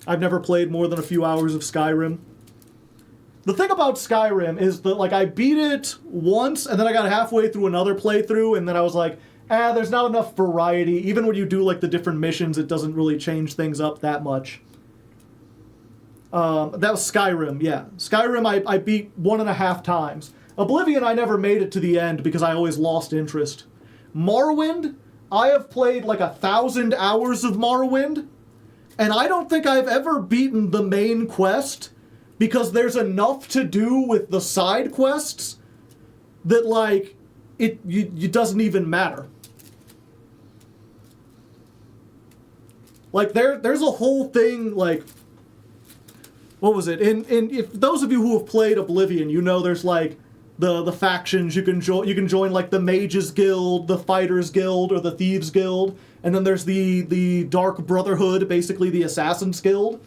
I've never played more than a few hours of Skyrim. The thing about Skyrim is that, like, I beat it once, and then I got halfway through another playthrough, and then I was like, there's not enough variety. Even when you do, like, the different missions, it doesn't really change things up that much. That was Skyrim, yeah. Skyrim I beat 1.5 times. Oblivion I never made it to the end because I always lost interest. Morrowind, I have played like 1,000 hours of Morrowind, and I don't think I've ever beaten the main quest because there's enough to do with the side quests that, like, it doesn't even matter. Like, there's a whole thing, like, what was it? If those of you who have played Oblivion, you know there's, like, the factions you can join. You can join, like, the Mages Guild, the Fighters Guild, or the Thieves Guild. And then there's the Dark Brotherhood, basically the Assassins Guild.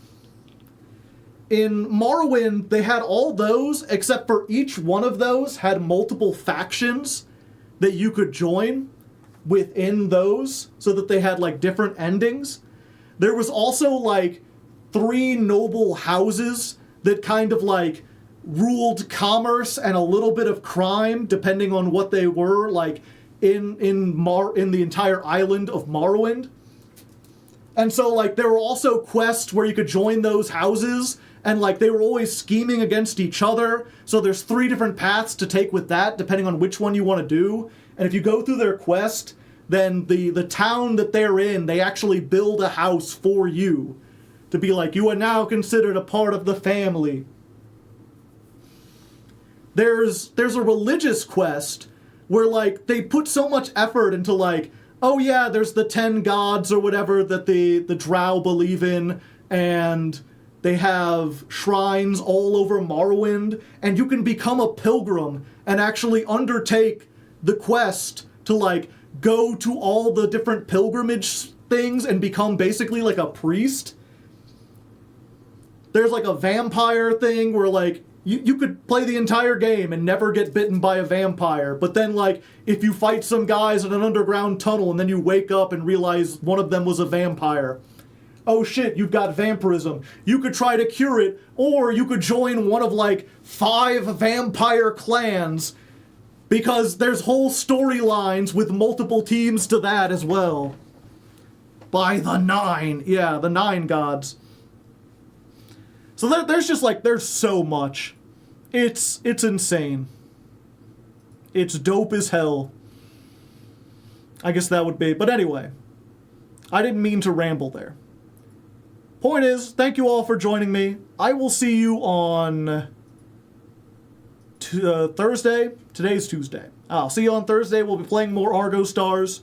In Morrowind, they had all those, except for each one of those had multiple factions that you could join within those, so that they had, like, different endings. There was also, like, 3 noble houses that kind of, like, ruled commerce and a little bit of crime, depending on what they were, like, in the entire island of Morrowind. And so, like, there were also quests where you could join those houses, and, like, they were always scheming against each other. So there's 3 different paths to take with that, depending on which one you want to do. And if you go through their quest, then the town that they're in, they actually build a house for you to be like, you are now considered a part of the family. There's a religious quest where, like, they put so much effort into, like, oh yeah, there's the 10 gods or whatever that the Drow believe in, and they have shrines all over Morrowind, and you can become a pilgrim and actually undertake the quest to, like, go to all the different pilgrimage things and become basically like a priest. There's, like, a vampire thing where, like, you could play the entire game and never get bitten by a vampire, but then, like, if you fight some guys in an underground tunnel and then you wake up and realize one of them was a vampire, oh shit, you've got vampirism. You could try to cure it, or you could join one of, like, 5 vampire clans, because there's whole storylines with multiple teams to that as well. By the 9. Yeah, the 9 gods. So there's just, like, there's so much. It's insane. It's dope as hell. I guess that would be. But anyway, I didn't mean to ramble there. Point is, thank you all for joining me. I will see you on Thursday. Today's Tuesday. I'll see you on Thursday. We'll be playing more Argostars.